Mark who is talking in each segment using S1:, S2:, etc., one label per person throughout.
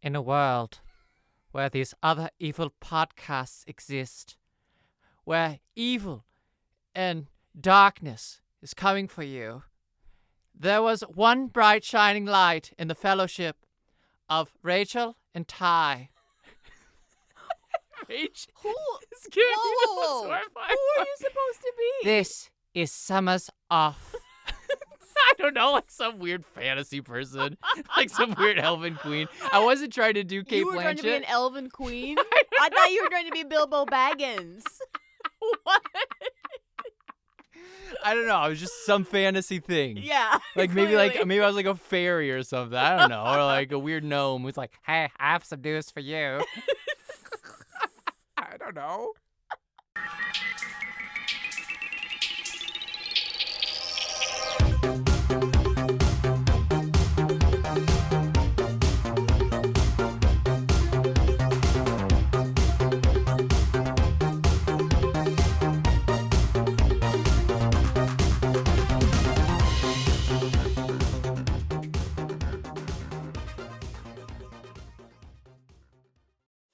S1: in a world where these other evil podcasts exist, where evil and darkness is coming for you, there was one bright shining light in the fellowship of Rachel and Ty.
S2: Rach.
S3: Who?
S2: Whoa.
S3: Who are you supposed to be?
S1: This is Summer's Off.
S2: I don't know, like some weird fantasy person, like some weird elven queen. I wasn't trying to do Kate
S3: You were
S2: Blanchett.
S3: going to be an elven queen? I thought you were going to be Bilbo Baggins. What?
S2: I don't know. I was just some fantasy thing.
S3: Yeah.
S2: Like maybe
S3: clearly.
S2: maybe I was like a fairy or something. I don't know, or like a weird gnome who's like,
S1: Hey, I have some news for you.
S2: I don't know.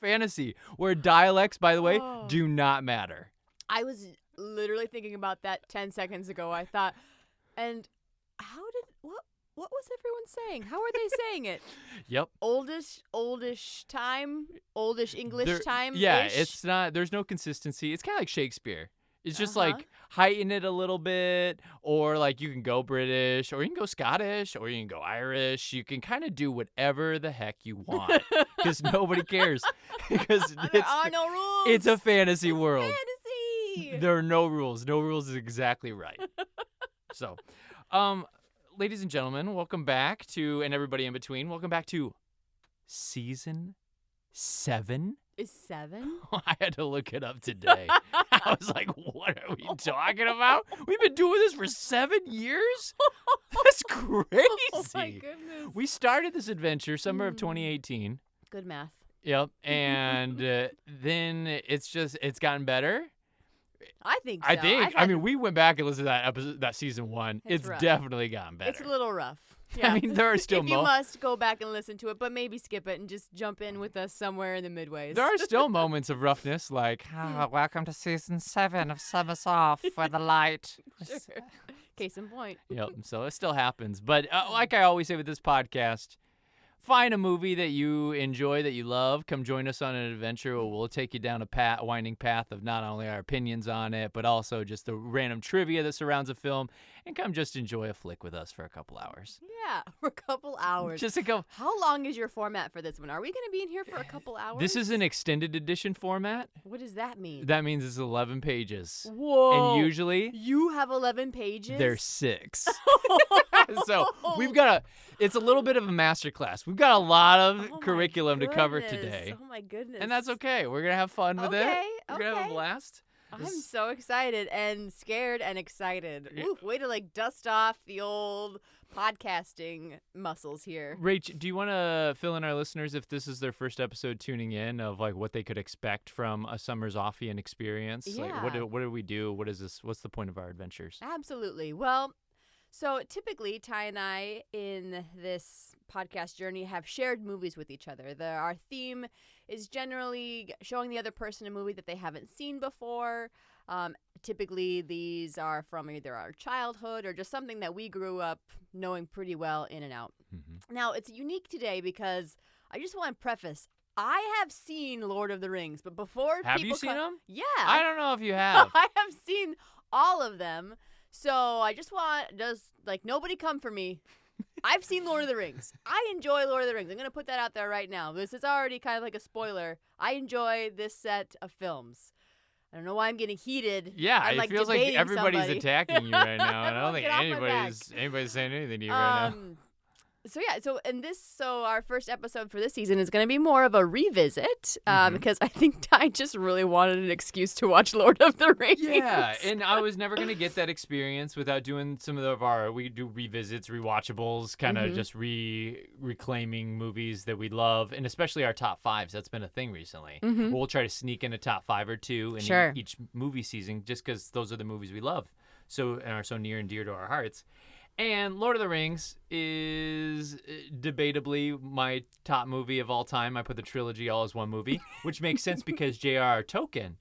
S2: Fantasy, where dialects, by the way,
S3: Oh.
S2: do not matter.
S3: I was literally thinking about that 10 seconds ago. I thought, and what was everyone saying? How are they saying it?
S2: Yep.
S3: Oldish time? Oldish English time?
S2: Yeah, it's not. There's no consistency. It's kind of like Shakespeare. It's just
S3: Uh-huh.
S2: like heighten it a little bit, or like you can go British, or you can go Scottish, or you can go Irish. You can kind of do whatever the heck you want because nobody cares. Because
S3: There are no rules.
S2: it's a fantasy
S3: It's
S2: world.
S3: fantasy.
S2: There are no rules. No rules is exactly right. So, ladies and gentlemen, welcome back to, and everybody in between, welcome back to season 7.
S3: Is 7?
S2: I had to look it up today. I was like, what are we talking about? We've been doing this for 7 years? That's crazy.
S3: Oh my goodness.
S2: We started this adventure summer of 2018.
S3: Good math.
S2: Yep. And then it's gotten better.
S3: I think so.
S2: I think.
S3: I've had-
S2: We went back and listened to that episode, that season 1.
S3: It's
S2: It's
S3: rough.
S2: definitely gotten better.
S3: It's a little rough. Yeah.
S2: I mean, there are still
S3: if you must go back and listen to it, but maybe skip it and just jump in with us somewhere in the midways.
S2: there are still moments of roughness, like
S1: Welcome to season 7 of Summer's Off, where the light.
S3: Sure. Case in point.
S2: Yep. So it still happens. But like I always say with this podcast, find a movie that you enjoy, that you love. Come join us on an adventure where we'll take you down a winding path of not only our opinions on it, but also just the random trivia that surrounds a film. And come just enjoy a flick with us for a couple hours.
S3: Yeah, for a couple hours.
S2: Just a couple.
S3: How long is your format for this one? Are we going to be in here for a couple hours?
S2: This is an extended edition format.
S3: What does that mean?
S2: That means it's 11 pages.
S3: Whoa.
S2: And usually
S3: You have 11 pages?
S2: there's 6. So we've got it's a little bit of a masterclass. We've got a lot of
S3: Oh my
S2: curriculum to cover
S3: goodness.
S2: today.
S3: Oh my goodness.
S2: And that's okay. We're going to have fun with it.
S3: Okay,
S2: We're going to have a
S3: okay.
S2: blast.
S3: I'm so excited and scared and excited.
S2: Yeah.
S3: Ooh, way to like dust off the old podcasting muscles here.
S2: Rach, do you want to fill in our listeners if this is their first episode tuning in of like what they could expect from a Summer's Offian experience? Like
S3: Yeah.
S2: what do we do? What is this? What's the point of our adventures?
S3: Absolutely. Well, so typically Ty and I in this podcast journey have shared movies with each other. Our theme is generally showing the other person a movie that they haven't seen before. Typically these are from either our childhood or just something that we grew up knowing pretty well in and out.
S2: Mm-hmm.
S3: Now, it's unique today because I just want to preface, I have seen Lord of the Rings, but before
S2: Have
S3: people
S2: you seen them?
S3: Yeah.
S2: I don't know if you have.
S3: I have seen all of them. So I just want, nobody come for me. I've seen Lord of the Rings. I enjoy Lord of the Rings. I'm going to put that out there right now. This is already kind of like a spoiler. I enjoy this set of films. I don't know why I'm getting heated.
S2: Yeah,
S3: I'm,
S2: it feels like
S3: debating
S2: everybody's
S3: somebody.
S2: attacking you right now, and I don't think
S3: Get off my back.
S2: anybody's saying anything to you right now.
S3: So our first episode for this season is going to be more of a revisit because I think Ty just really wanted an excuse to watch Lord of the Rings.
S2: Yeah, and I was never gonna get that experience without doing some of we do revisits, rewatchables, kind of just reclaiming movies that we love, and especially our top 5s. That's been a thing recently. We'll try to sneak in a top 5 or 2 in
S3: Sure.
S2: each movie season, just because those are the movies we love, and are so near and dear to our hearts. And Lord of the Rings is debatably my top movie of all time. I put the trilogy all as one movie, which makes sense because J.R.R. Tolkien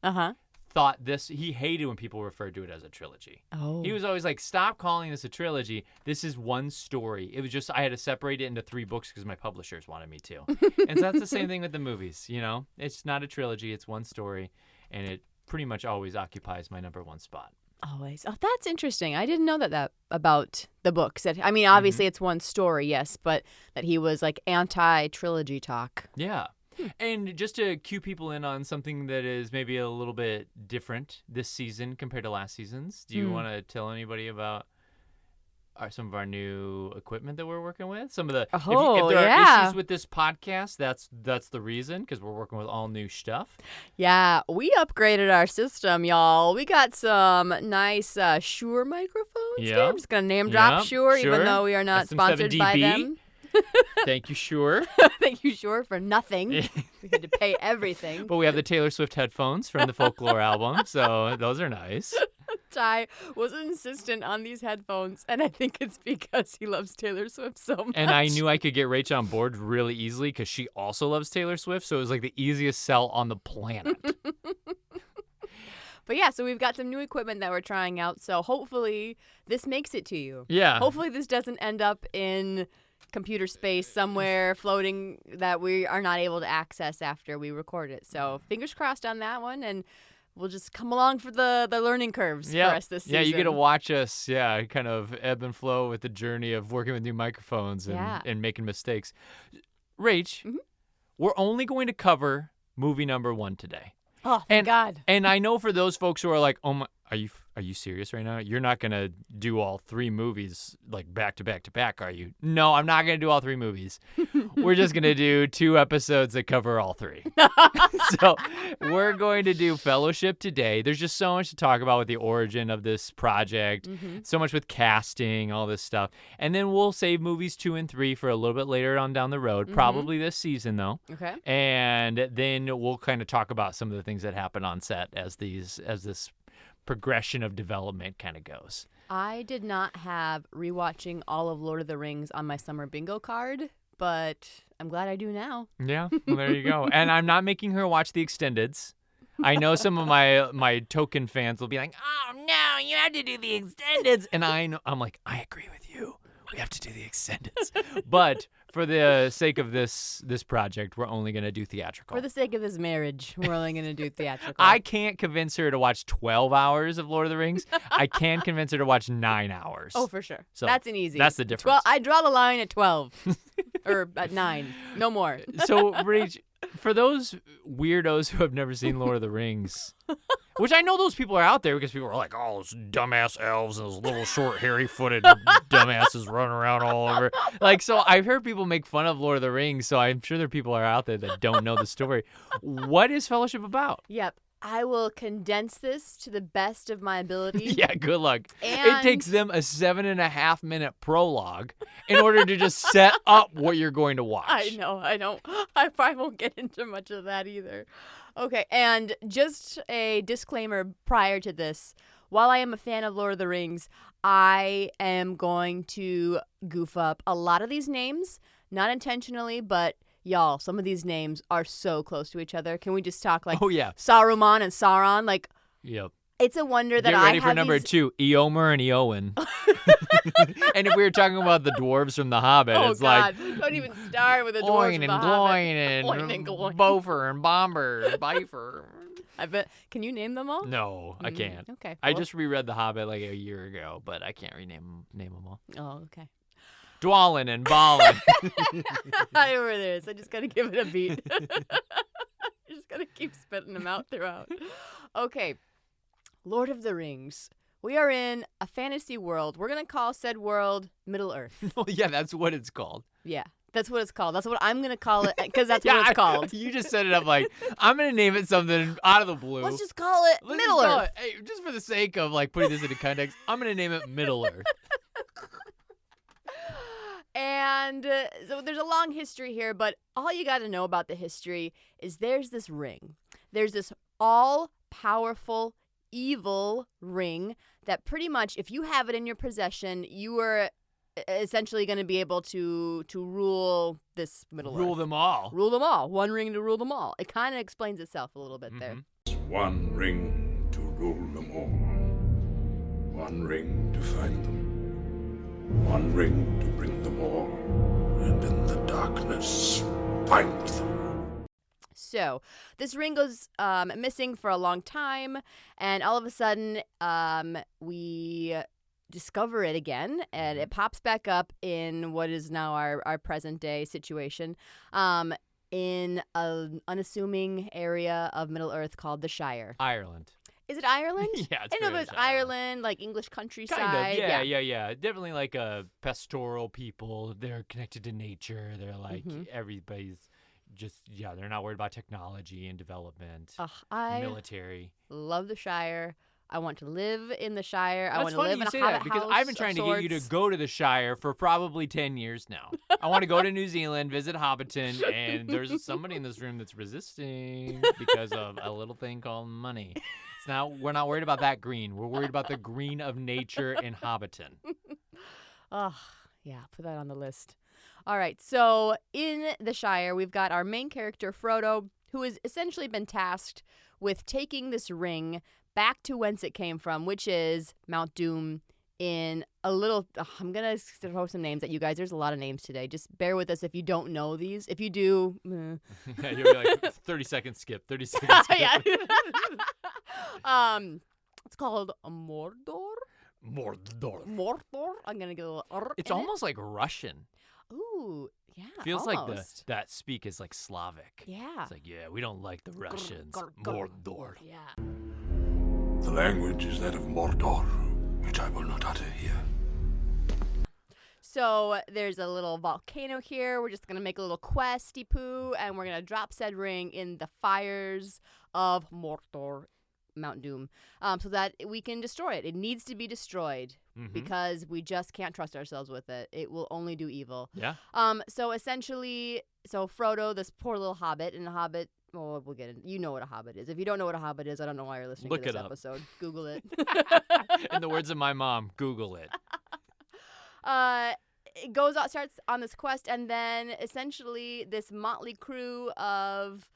S2: thought this. He hated when people referred to it as a trilogy.
S3: Oh.
S2: He was always like, stop calling this a trilogy. This is one story. It was just I had to separate it into 3 books because my publishers wanted me to. And so that's the same thing with the movies, you know? It's not a trilogy. It's one story. And it pretty much always occupies my number 1 spot.
S3: Always. Oh, that's interesting. I didn't know that about the books. I mean, obviously it's one story, yes, but that he was like anti-trilogy talk.
S2: Yeah. And just to cue people in on something that is maybe a little bit different this season compared to last season's, do you want to tell anybody about some of our new equipment that we're working with? Some of the if there are issues with this podcast, that's the reason, because we're working with all new stuff.
S3: Yeah, we upgraded our system, y'all. We got some nice Shure microphones.
S2: Yeah.
S3: I'm just gonna name drop Shure, even though we are not sponsored by them.
S2: Thank you, Shure.
S3: Thank you, Shure, for nothing. We had to pay everything.
S2: But we have the Taylor Swift headphones from the Folklore album, so those are nice.
S3: Ty was insistent on these headphones, and I think it's because he loves Taylor Swift so much.
S2: And I knew I could get Rach on board really easily because she also loves Taylor Swift, so it was like the easiest sell on the planet.
S3: But yeah, so we've got some new equipment that we're trying out, so hopefully this makes it to you.
S2: Yeah.
S3: Hopefully this doesn't end up in computer space somewhere floating that we are not able to access after we record it. So fingers crossed on that one, and we'll just come along for the learning curves for us this season.
S2: Yeah, you get to watch us, kind of ebb and flow with the journey of working with new microphones and making mistakes. Rach, we're only going to cover movie number 1 today.
S3: Oh, thank God.
S2: And I know for those folks who are like, oh my, are you serious right now? You're not going to do all 3 movies like back to back to back, are you? No, I'm not going to do all 3 movies. We're just going to do 2 episodes that cover all 3. So we're going to do Fellowship today. There's just so much to talk about with the origin of this project, so much with casting, all this stuff. And then we'll save movies 2 and 3 for a little bit later on down the road, probably this season though.
S3: Okay.
S2: And then we'll kind of talk about some of the things that happen on set as this progression of development kind of goes.
S3: I did not have rewatching all of Lord of the Rings on my summer bingo card, but I'm glad I do now.
S2: Yeah, well, there you go. And I'm not making her watch the extendeds. I know some of my token fans will be like, oh no, you have to do the extendeds. And I'm like, I agree with you. We have to do the extendeds. But for the sake of this project, we're only going to do theatrical.
S3: For the sake of this marriage, we're only going to do theatrical.
S2: I can't convince her to watch 12 hours of Lord of the Rings. I can convince her to watch 9 hours.
S3: Oh, for sure.
S2: So
S3: that's an easy.
S2: That's the difference.
S3: Well, I draw the line at 12 or at 9. No more.
S2: So, Rach, for those weirdos who have never seen Lord of the Rings, which I know those people are out there because people are like, oh, those dumbass elves and those little short, hairy-footed dumbasses running around all over. Like, so I've heard people make fun of Lord of the Rings, so I'm sure there are people out there that don't know the story. What is Fellowship about?
S3: Yep. I will condense this to the best of my ability.
S2: Yeah, good luck.
S3: And
S2: it takes them a 7.5-minute prologue in order to just set up what you're going to watch.
S3: I know. I probably won't get into much of that either. Okay, and just a disclaimer prior to this. While I am a fan of Lord of the Rings, I am going to goof up a lot of these names, not intentionally, but y'all, some of these names are so close to each other. Can we just talk like Saruman and Sauron? Like,
S2: yep.
S3: It's a wonder that
S2: Get ready for number 2, Eomer and Eowyn. And if we were talking about the dwarves from The Hobbit, it's
S3: God. Don't even start with the dwarves
S2: Oin
S3: from
S2: and
S3: The Hobbit.
S2: Gloin and Bofer and Bomber and Bifer.
S3: I bet. Can you name them all?
S2: No, I can't.
S3: Okay.
S2: I just reread The Hobbit like a year ago, but I can't name them all.
S3: Oh, okay.
S2: Dwalin and Balin.
S3: Over there. So I just got to give it a beat. I just got to keep spitting them out throughout. Okay. Lord of the Rings. We are in a fantasy world. We're going to call said world Middle-earth.
S2: Well, yeah, that's what it's called.
S3: Yeah, that's what it's called. That's what I'm going to call it because that's what it's called.
S2: You just set it up like, I'm going to name it something out of the blue.
S3: Let's just call it Middle-earth.
S2: Hey, just for the sake of like putting this into context, I'm going to name it Middle-earth.
S3: And so there's a long history here, but all you got to know about the history is there's this ring. There's this all-powerful evil ring that pretty much, if you have it in your possession, you are essentially going to be able to rule this Middle Earth.
S2: Rule them all.
S3: Rule them all. One ring to rule them all. It kind of explains itself a little bit there.
S4: One ring to rule them all. One ring to find them. One ring to bring them all. And in the darkness, find them.
S3: So this ring goes missing for a long time, and all of a sudden we discover it again, and it pops back up in what is now our present day situation in an unassuming area of Middle Earth called the Shire.
S2: Ireland.
S3: Is it Ireland?
S2: Yeah, it's
S3: I know
S2: very
S3: it's
S2: much
S3: Ireland, like English countryside.
S2: Kind of, yeah. Definitely like a pastoral people. They're connected to nature. They're like everybody's just they're not worried about technology and development.
S3: I
S2: military.
S3: love the Shire. I want to live in the Shire. I
S2: That's
S3: want to
S2: funny
S3: live
S2: you
S3: in a
S2: say
S3: hobbit
S2: that because
S3: house
S2: I've been trying to get you to go to the Shire for probably 10 years now. I want to go to New Zealand, visit Hobbiton, and there's somebody in this room that's resisting because of a little thing called money. Now we're not worried about that green. We're worried about the green of nature in Hobbiton.
S3: Oh, yeah, put that on the list. All right, so in the Shire, we've got our main character, Frodo, who has essentially been tasked with taking this ring back to whence it came from, which is Mount Doom in a little... I'm going to throw some names at you guys. There's a lot of names today. Just bear with us if you don't know these. If you do...
S2: Yeah, you're like 30 seconds skip, 30 seconds skip.
S3: Yeah. It's called Mordor.
S2: Mordor.
S3: I'm going to get a little...
S2: It's
S3: in it.
S2: almost like Russian.
S3: Ooh, yeah,
S2: Feels
S3: almost.
S2: like that speak is like Slavic.
S3: Yeah.
S2: It's like, we don't like the Russians.
S3: Mordor.
S2: Mordor.
S3: Yeah.
S4: The language is that of Mordor, which I will not utter here.
S3: So there's a little volcano here. We're just going to make a little questy poo, and we're going to drop said ring in the fires of Mordor, Mount Doom, so that we can destroy it. It needs to be destroyed because we just can't trust ourselves with it. It will only do evil.
S2: Yeah.
S3: So essentially, Frodo, this poor little hobbit, and a hobbit... Well, we'll get it. You know what a hobbit is. If you don't know what a hobbit is, I don't know why you're listening
S2: Look
S3: to this
S2: it up.
S3: episode. Google it.
S2: In the words of my mom, Google it.
S3: It goes out, starts on this quest, and then essentially this motley crew of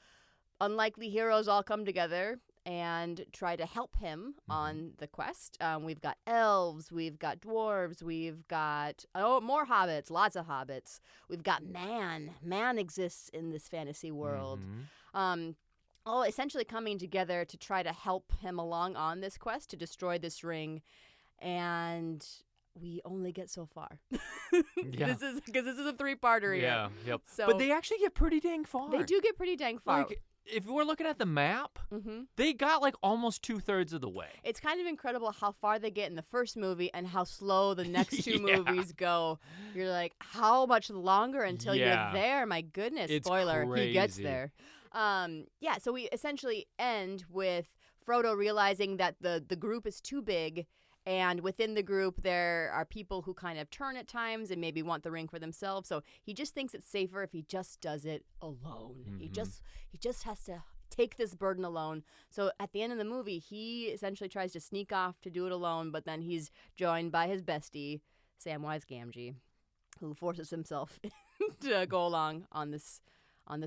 S3: unlikely heroes all come together and try to help him on the quest. We've got elves, we've got dwarves, we've got more hobbits, lots of hobbits. We've got man. Man exists in this fantasy world. All essentially coming together to try to help him along on this quest to destroy this ring, and we only get so far.
S2: Yeah.
S3: This is a 3-parter here.
S2: Yeah, yep.
S3: So
S2: But they actually get pretty dang far.
S3: they do get pretty dang far.
S2: Like, if we're looking at the map,
S3: Mm-hmm.
S2: they got like almost 2/3 of the way.
S3: It's kind of incredible how far they get in the first movie and how slow the next two
S2: Yeah.
S3: movies go. You're like, how much longer until
S2: Yeah.
S3: you're there? My goodness.
S2: It's
S3: Spoiler, he gets
S2: crazy.
S3: there. So we essentially end with Frodo realizing that the group is too big, and within the group there are people who kind of turn at times and maybe want the ring for themselves. So he just thinks it's safer if he just does it alone. He just has to take this burden alone. So at the end of the movie, he essentially tries to sneak off to do it alone, but then he's joined by his bestie, Samwise Gamgee, who forces himself to go along on this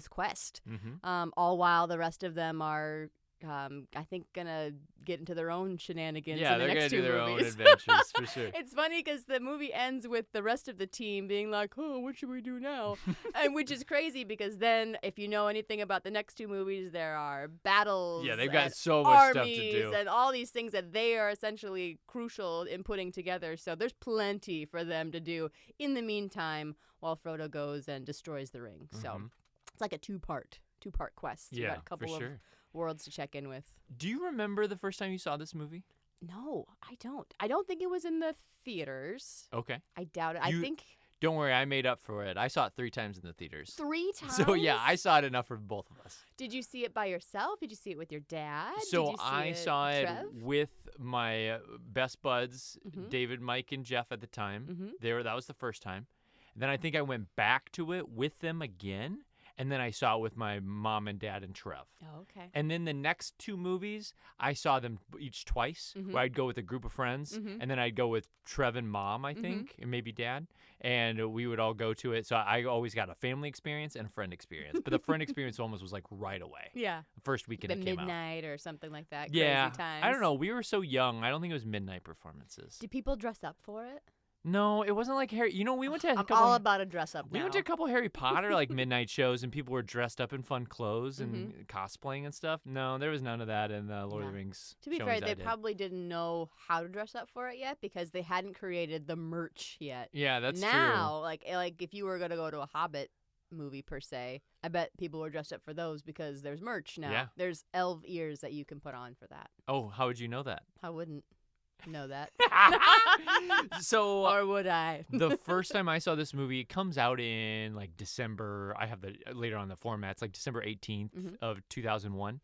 S3: quest. All while the rest of them are, I think, gonna get into their own shenanigans.
S2: Yeah,
S3: in the
S2: they're
S3: next
S2: gonna do
S3: two
S2: their
S3: movies.
S2: own adventures for sure.
S3: It's funny because the movie ends with the rest of the team being like, "Oh, what should we do now?" And which is crazy because then, if you know anything about the next two movies, there are battles.
S2: Yeah, they've got
S3: and
S2: so much stuff
S3: armies
S2: to do.
S3: and all these things that they are essentially crucial in putting together. So there's plenty for them to do in the meantime while Frodo goes and destroys the ring. So it's like a two-part quest. You
S2: Yeah,
S3: got a couple
S2: for
S3: of
S2: sure.
S3: worlds to check in with.
S2: Do you remember the first time you saw this movie?
S3: No, I don't. I don't think it was in the theaters.
S2: Okay.
S3: I doubt it. I think
S2: Don't worry, I made up for it. I saw it 3 times in the theaters.
S3: 3 times.
S2: So yeah, I saw it enough for both of us.
S3: Did you see it by yourself? Did you see it with your dad?
S2: So
S3: Did you see
S2: I saw it
S3: Trev?
S2: with my best buds,
S3: Mhm.
S2: David, Mike, and Jeff at the time.
S3: Mhm.
S2: That was the first time. Then I think I went back to it with them again, and then I saw it with my mom and dad and Trev.
S3: Oh, okay.
S2: And then the next 2 movies, I saw them each twice, where I'd go with a group of friends, and then I'd go with Trev and mom, I think, and maybe dad, and we would all go to it. So I always got a family experience and a friend experience, but the friend experience almost was like right away.
S3: Yeah.
S2: The first weekend
S3: The
S2: it came out.
S3: midnight or something like that.
S2: Yeah.
S3: Crazy times.
S2: I don't know. We were so young. I don't think it was midnight performances.
S3: Do people dress up for it?
S2: No, it wasn't like Harry. You know, we went to a
S3: I'm
S2: couple.
S3: all about a dress up
S2: We
S3: now.
S2: went to a couple Harry Potter like midnight shows, and people were dressed up in fun clothes and cosplaying and stuff. No, there was none of that in the Lord of the Rings.
S3: To be
S2: showings
S3: fair,
S2: I
S3: they
S2: did.
S3: probably didn't know how to dress up for it yet because they hadn't created the merch yet.
S2: Yeah, that's
S3: now, like if you were gonna go to a Hobbit movie per se, I bet people were dressed up for those because there's merch now.
S2: Yeah.
S3: There's elf ears that you can put on for that.
S2: true. Oh, how would you know that?
S3: I wouldn't know that.
S2: So
S3: Or would I?
S2: the first time I saw this movie, it comes out in like December. I have the later on the format. It's like December 18th of 2001.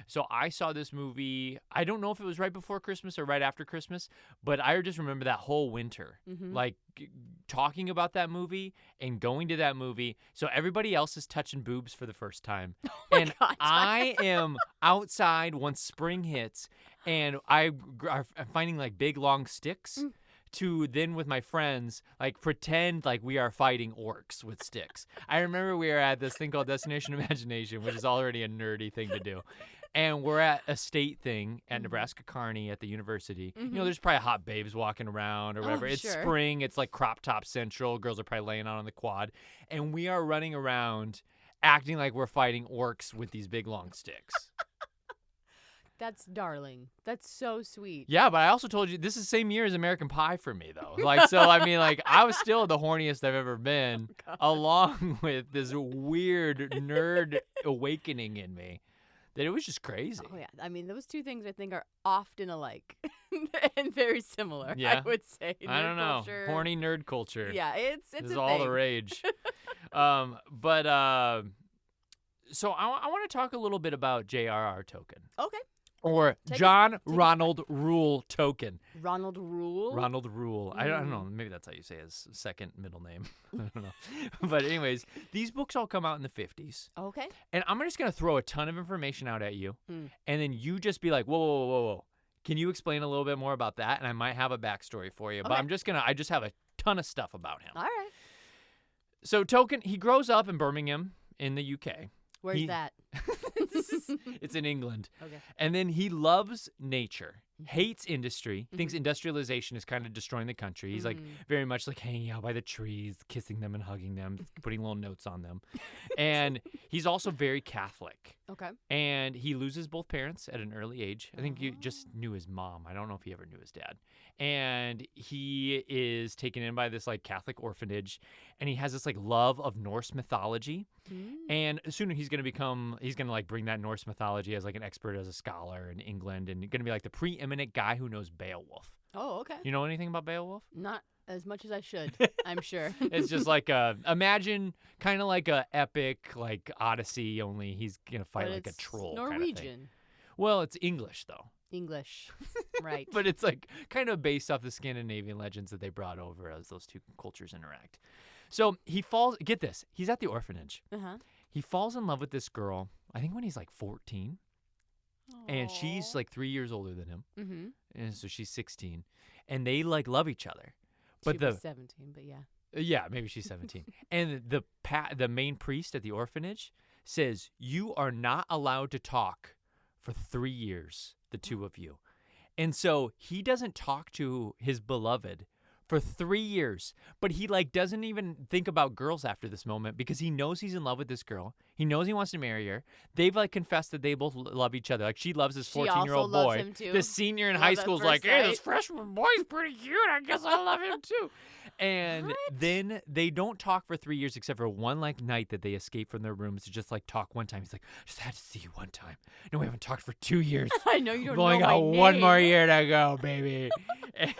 S2: So I saw this movie. I don't know if it was right before Christmas or right after Christmas, but I just remember that whole winter, like talking about that movie and going to that movie. So everybody else is touching boobs for the first time, and
S3: God.
S2: I am outside once spring hits, and I'm finding like big long sticks. To then with my friends, like pretend like we are fighting orcs with sticks. I remember we were at this thing called Destination Imagination, which is already a nerdy thing to do. And we're at a state thing at Nebraska Kearney at the university. You know, there's probably hot babes walking around or whatever. It's
S3: sure.
S2: spring. It's like crop top central. Girls are probably laying out on the quad. And we are running around acting like we're fighting orcs with these big long sticks.
S3: That's darling. That's so sweet.
S2: Yeah, but I also told you this is the same year as American Pie for me, though. Like, so I mean, like, I was still the horniest I've ever been, along with this weird nerd awakening in me. That it was just crazy.
S3: Oh yeah, I mean those two things I think are often alike and very similar.
S2: Yeah.
S3: I would say.
S2: I don't
S3: Nerd
S2: know,
S3: culture.
S2: horny nerd culture.
S3: Yeah, it's
S2: This
S3: a
S2: is
S3: thing.
S2: all the rage. So I want to talk a little bit about J.R.R. Tolkien.
S3: Okay.
S2: Or
S3: Take us-
S2: John
S3: take us
S2: Ronald Rule Tolkien.
S3: Ronald Rule.
S2: Ronald Rule. I don't know. Maybe that's how you say his second middle name. I don't know. But anyways, these books all come out in the 50s.
S3: Okay.
S2: And I'm just going to throw a ton of information out at you.
S3: Mm.
S2: And then you just be like, whoa, whoa, whoa, whoa. Can you explain a little bit more about that? And I might have a backstory for you. But
S3: Okay.
S2: I just have a ton of stuff about him.
S3: All right.
S2: So Tolkien, he grows up in Birmingham in the UK.
S3: Where's
S2: He-
S3: that?
S2: It's in England.
S3: Okay.
S2: And then he loves nature, hates industry, thinks industrialization is kind of destroying the country. He's like very much like hanging out by the trees, kissing them and hugging them, putting little notes on them. And he's also very Catholic.
S3: Okay.
S2: And he loses both parents at an early age. I think he just knew his mom. I don't know if he ever knew his dad. And he is taken in by this like Catholic orphanage, and he has this like love of Norse mythology. And soon he's going to like bring that Norse mythology as like an expert, as a scholar in England, and going to be like the preeminent guy who knows Beowulf.
S3: Oh, okay.
S2: You know anything about Beowulf?
S3: Not as much as I should, I'm sure.
S2: It's just like imagine kind of like a epic like Odyssey, only he's going to fight
S3: But
S2: like a
S3: it's
S2: troll
S3: Norwegian.
S2: kind of thing. Well, it's English though.
S3: English. Right.
S2: But it's like kind of based off the Scandinavian legends that they brought over as those two cultures interact. So he falls, get this, he's at the orphanage.
S3: Uh-huh.
S2: He falls in love with this girl, I think when he's like 14. And she's like 3 years older than him.
S3: Mm-hmm.
S2: And so she's 16. And they like love each other. But
S3: She was 17, but yeah.
S2: yeah, maybe she's 17. And the main priest at the orphanage says, you are not allowed to talk for 3 years, the two of you. And so he doesn't talk to his beloved for 3 years, but he like doesn't even think about girls after this moment because he knows he's in love with this girl. He knows he wants to marry her. They've like confessed that they both love each other. Like she loves this
S3: She
S2: 14-year-old
S3: also loves
S2: boy.
S3: him, too.
S2: The senior in
S3: Love
S2: high
S3: at
S2: school is
S3: first
S2: like, hey, this
S3: sight."
S2: freshman boy's pretty cute. I guess I love him too. And then they don't talk for 3 years except for one like night that they escape from their rooms to just like talk one time. He's like, just had to see you one time. No, we haven't talked for 2 years.
S3: I know you don't
S2: We've only
S3: know
S2: got
S3: my
S2: one
S3: name.
S2: more year to go, baby.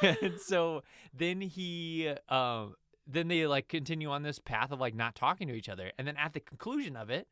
S2: And so then then they like continue on this path of like not talking to each other. And then at the conclusion of it,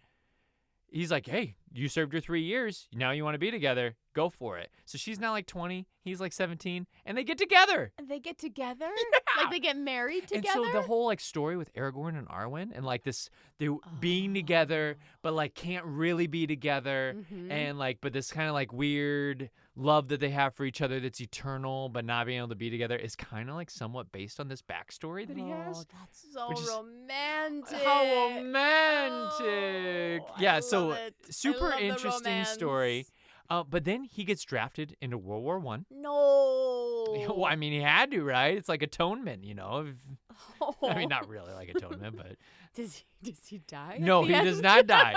S2: he's like, hey, you served your 3 years. Now you want to be together. Go for it. So she's now like 20. He's like 17. And they get together.
S3: And they get together?
S2: Yeah.
S3: Like they get married together?
S2: And so the whole like story with Aragorn and Arwen and like this, they being together, but like can't really be together. And like, but this kind of like weird love that they have for each other that's eternal, but not being able to be together is kind of like somewhat based on this backstory that he has.
S3: That's so
S2: which is-
S3: romantic.
S2: How romantic.
S3: Oh,
S2: yeah,
S3: I
S2: so
S3: love it. I
S2: super
S3: love the
S2: interesting
S3: romance.
S2: story. But then he gets drafted into World War I.
S3: No.
S2: Well, I mean, he had to, right? It's like atonement, you know.
S3: Oh.
S2: I mean, not really like atonement, but
S3: Does he die? at
S2: no,
S3: the
S2: he
S3: end?
S2: does not die.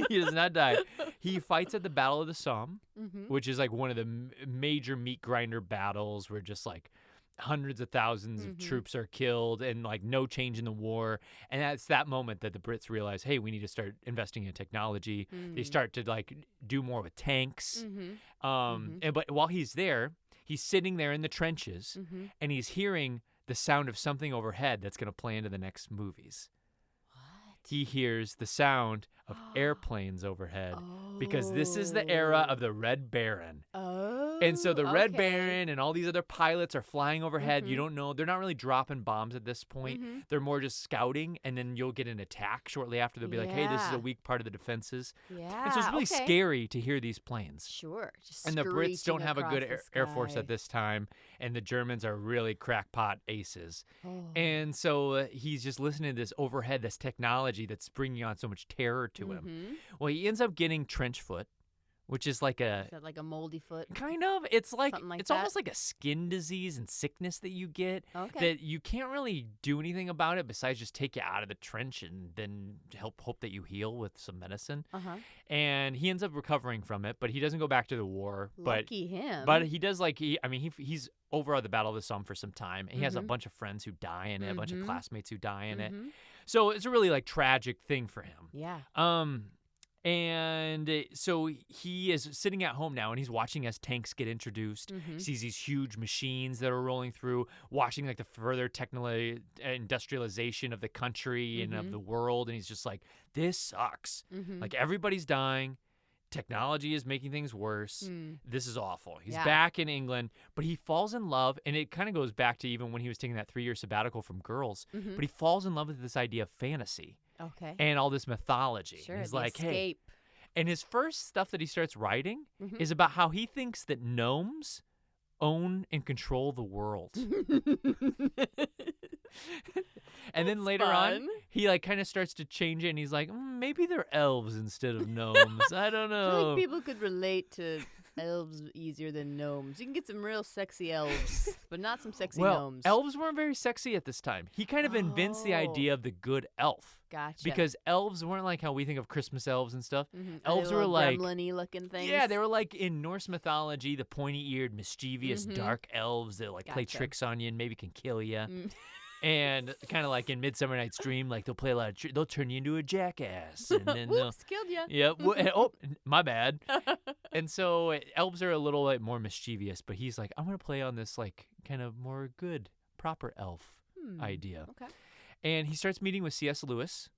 S2: He does not die. He fights at the Battle of the Somme,
S3: Mhm.
S2: which is like one of the major meat grinder battles where just like hundreds of thousands of troops are killed and like no change in the war. And that's that moment that the Brits realize, hey, we need to start investing in technology. They start to like do more with tanks. And but while he's there, he's sitting there in the trenches and he's hearing the sound of something overhead that's going to play into the next movies. He hears the sound of airplanes overhead because this is the era of the Red Baron. And so the Red Baron and all these other pilots are flying overhead. You don't know. They're not really dropping bombs at this point. They're more just scouting, and then you'll get an attack shortly after. They'll be like, hey, this is
S3: Yeah.
S2: a weak part of the defenses.
S3: Yeah.
S2: And so it's really
S3: okay.
S2: scary to hear these planes.
S3: Sure. Just
S2: And the Brits don't
S3: screeching
S2: have a good
S3: across the
S2: air force
S3: sky.
S2: at this time, and the Germans are really crackpot aces.
S3: Oh.
S2: And so he's just listening to this overhead, this technology that's bringing on so much terror to him. Well, he ends up getting trench foot, which is like a
S3: Is that like a moldy foot?
S2: kind of, it's like,
S3: Something like
S2: it's
S3: that?
S2: almost like a skin disease and sickness that you get
S3: Okay.
S2: that you can't really do anything about it besides just take you out of the trench and then hope that you heal with some medicine. And he ends up recovering from it, but he doesn't go back to the war.
S3: Lucky him.
S2: But he does like he's over at the Battle of the Somme for some time, and he has a bunch of friends who die in it, a bunch of classmates who die in it. So it's a really like tragic thing for him.
S3: Yeah.
S2: And so he is sitting at home now, and he's watching as tanks get introduced. He sees these huge machines that are rolling through, watching like the further industrialization of the country and of the world, and he's just like, this sucks. Like everybody's dying. Technology is making things worse. This is awful. He's back in England, but he falls in love, and it kind of goes back to even when he was taking that 3-year sabbatical from girls, but he falls in love with this idea of fantasy
S3: Okay.
S2: and all this mythology.
S3: Sure.
S2: And he's
S3: the
S2: like, hey.
S3: escape.
S2: And his first stuff that he starts writing is about how he thinks that gnomes own and control the world. And then later on,
S3: fun.
S2: he like kind of starts to change it, and he's like, maybe they're elves instead of gnomes. I don't
S3: I feel
S2: know.
S3: like people could relate to elves easier than gnomes. You can get some real sexy elves, but not some sexy gnomes.
S2: Elves weren't very sexy at this time. He kind of invents the idea of the good elf.
S3: Gotcha.
S2: Because elves weren't like how we think of Christmas elves and stuff.
S3: Are they
S2: Elves were
S3: little
S2: like,
S3: gremlin-y looking things.
S2: yeah, they were like in Norse mythology, the pointy-eared, mischievous, dark elves that like play
S3: Gotcha.
S2: tricks on you and maybe can kill you. And kind of like in Midsummer Night's Dream, like they'll play a lot of, they'll turn you into a jackass, and then they'll,
S3: Whoops, killed ya.
S2: yeah, oh, my bad. And so elves are a little like more mischievous, but he's like, I'm gonna play on this like kind of more good, proper elf idea.
S3: Okay.
S2: And he starts meeting with C.S. Lewis.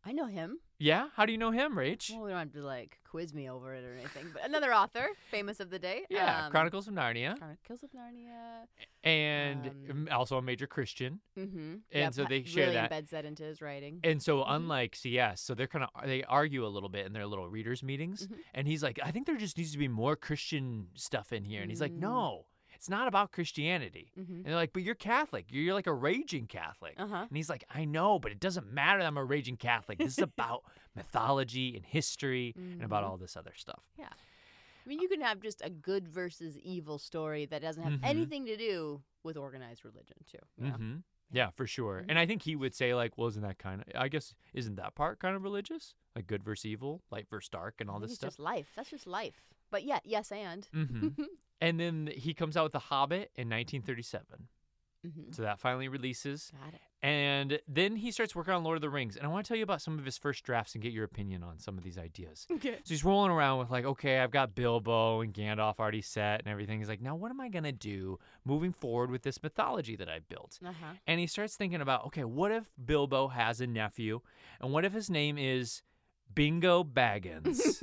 S3: I know him.
S2: Yeah, how do you know him, Rach?
S3: Well, we don't have to like quiz me over it or anything. But another author, famous of the day.
S2: Yeah, Chronicles of Narnia,
S3: Chronicles of Narnia.
S2: and also a major Christian.
S3: And
S2: so they share
S3: really
S2: that.
S3: embeds that into his writing.
S2: And so unlike CS, so they argue a little bit in their little readers meetings, and he's like, I think there just needs to be more Christian stuff in here, and he's like, no. It's not about Christianity. And they're like, but you're Catholic. You're like a raging Catholic. And he's like, I know, but it doesn't matter that I'm a raging Catholic. This is about mythology and history and about all this other stuff.
S3: Yeah. I mean, you can have just a good versus evil story that doesn't have anything to do with organized religion, too. You know?
S2: Yeah, for sure. And I think he would say, like, well, isn't that kind of, I guess, isn't that part kind of religious? Like good versus evil, light versus dark, and all this
S3: It's
S2: stuff.
S3: just life. That's just life. But yeah, yes, and.
S2: And then he comes out with The Hobbit in 1937. So that finally releases.
S3: Got it.
S2: And then he starts working on Lord of the Rings. And I want to tell you about some of his first drafts and get your opinion on some of these ideas.
S3: Okay.
S2: So he's rolling around with like, okay, I've got Bilbo and Gandalf already set and everything. He's like, now what am I going to do moving forward with this mythology that I built? And he starts thinking about, okay, what if Bilbo has a nephew? And what if his name is Bingo Baggins.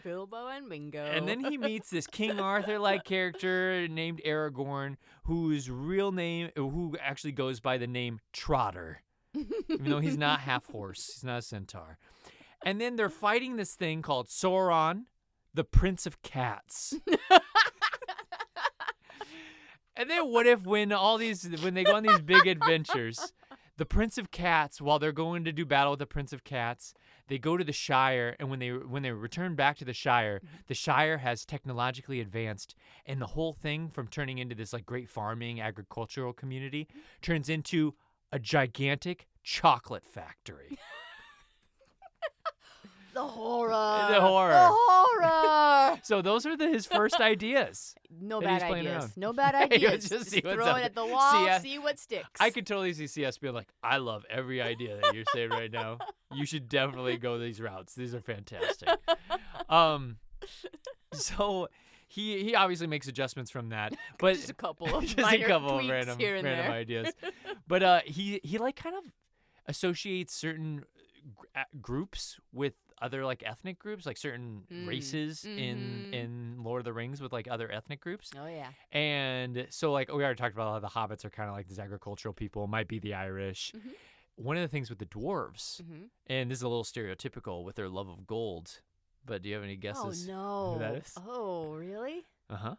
S3: Bilbo and Bingo.
S2: And then he meets this King Arthur-like character named Aragorn, who actually goes by the name Trotter, even though he's not half horse. He's not a centaur. And then they're fighting this thing called Sauron, the Prince of Cats. And then what if when they go on these big adventures, the Prince of Cats, while they're going to do battle with the Prince of Cats, they go to the Shire, and when they return back to the Shire has technologically advanced, and the whole thing from turning into this like great farming agricultural community turns into a gigantic chocolate factory.
S3: The horror.
S2: The horror.
S3: The horror.
S2: So those are his first ideas.
S3: No
S2: that
S3: bad
S2: he's playing
S3: ideas.
S2: around.
S3: No bad
S2: He
S3: ideas.
S2: was just see what's
S3: throw
S2: up
S3: it at the
S2: there.
S3: wall, see what sticks.
S2: I could totally see CS being like, I love every idea that you're saying right now. You should definitely go these routes. These are fantastic. So he obviously makes adjustments from that, but
S3: just a couple of
S2: just
S3: minor
S2: a couple of
S3: tweaks here and
S2: random
S3: there.
S2: ideas. But he like kind of associates certain groups with other like ethnic groups, like certain races in Lord of the Rings with like other ethnic groups.
S3: Oh yeah.
S2: And so like we already talked about how the hobbits are kind of like these agricultural people, might be the Irish. One of the things with the dwarves, and this is a little stereotypical with their love of gold, but do you have any guesses
S3: Oh no.
S2: who that is?
S3: Oh really?
S2: Uh-huh.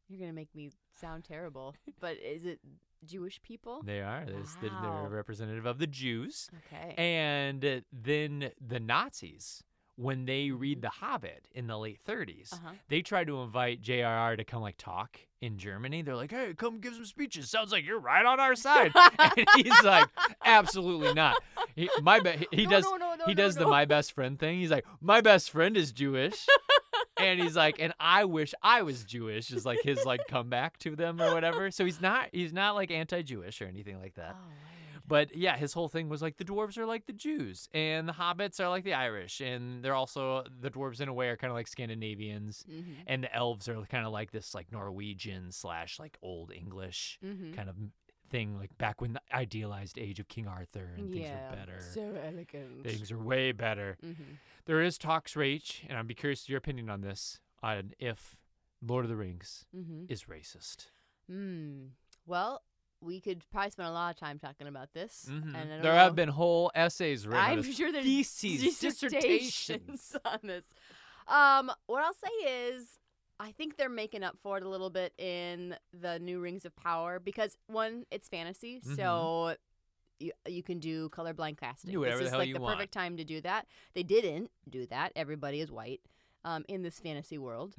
S3: You're gonna make me sound terrible. But is it Jewish people?
S2: They are. They're
S3: Wow.
S2: representative of the Jews.
S3: Okay.
S2: And then the Nazis, when they read The Hobbit in the late 30s, they try to invite J.R.R. to come like talk in Germany. They're like, hey, come give some speeches. Sounds like you're right on our side. And he's like, absolutely not. He does the my best friend thing. He's like, my best friend is Jewish. And he's like, and I wish I was Jewish is like his like comeback to them or whatever. So he's not like anti-Jewish or anything like that.
S3: Oh, weird.
S2: But yeah, his whole thing was like the dwarves are like the Jews and the hobbits are like the Irish, and they're also the dwarves in a way are kind of like Scandinavians, and the elves are kind of like this like Norwegian / like Old English kind of thing, like back when the idealized age of King Arthur and things were better.
S3: So elegant.
S2: Things are way better. There is talks, Rach, and I'd be curious to your opinion on this, on if Lord of the Rings is racist.
S3: Well, we could probably spend a lot of time talking about this. And I don't
S2: There
S3: know.
S2: have been whole essays written.
S3: I'm sure there's
S2: theses,
S3: dissertations on this. What I'll say is, I think they're making up for it a little bit in the new Rings of Power because, one, it's fantasy, so you can do colorblind casting.
S2: Do whatever
S3: this
S2: the
S3: is
S2: hell
S3: like
S2: you
S3: the
S2: want.
S3: perfect time to do that. They didn't do that. Everybody is white in this fantasy world.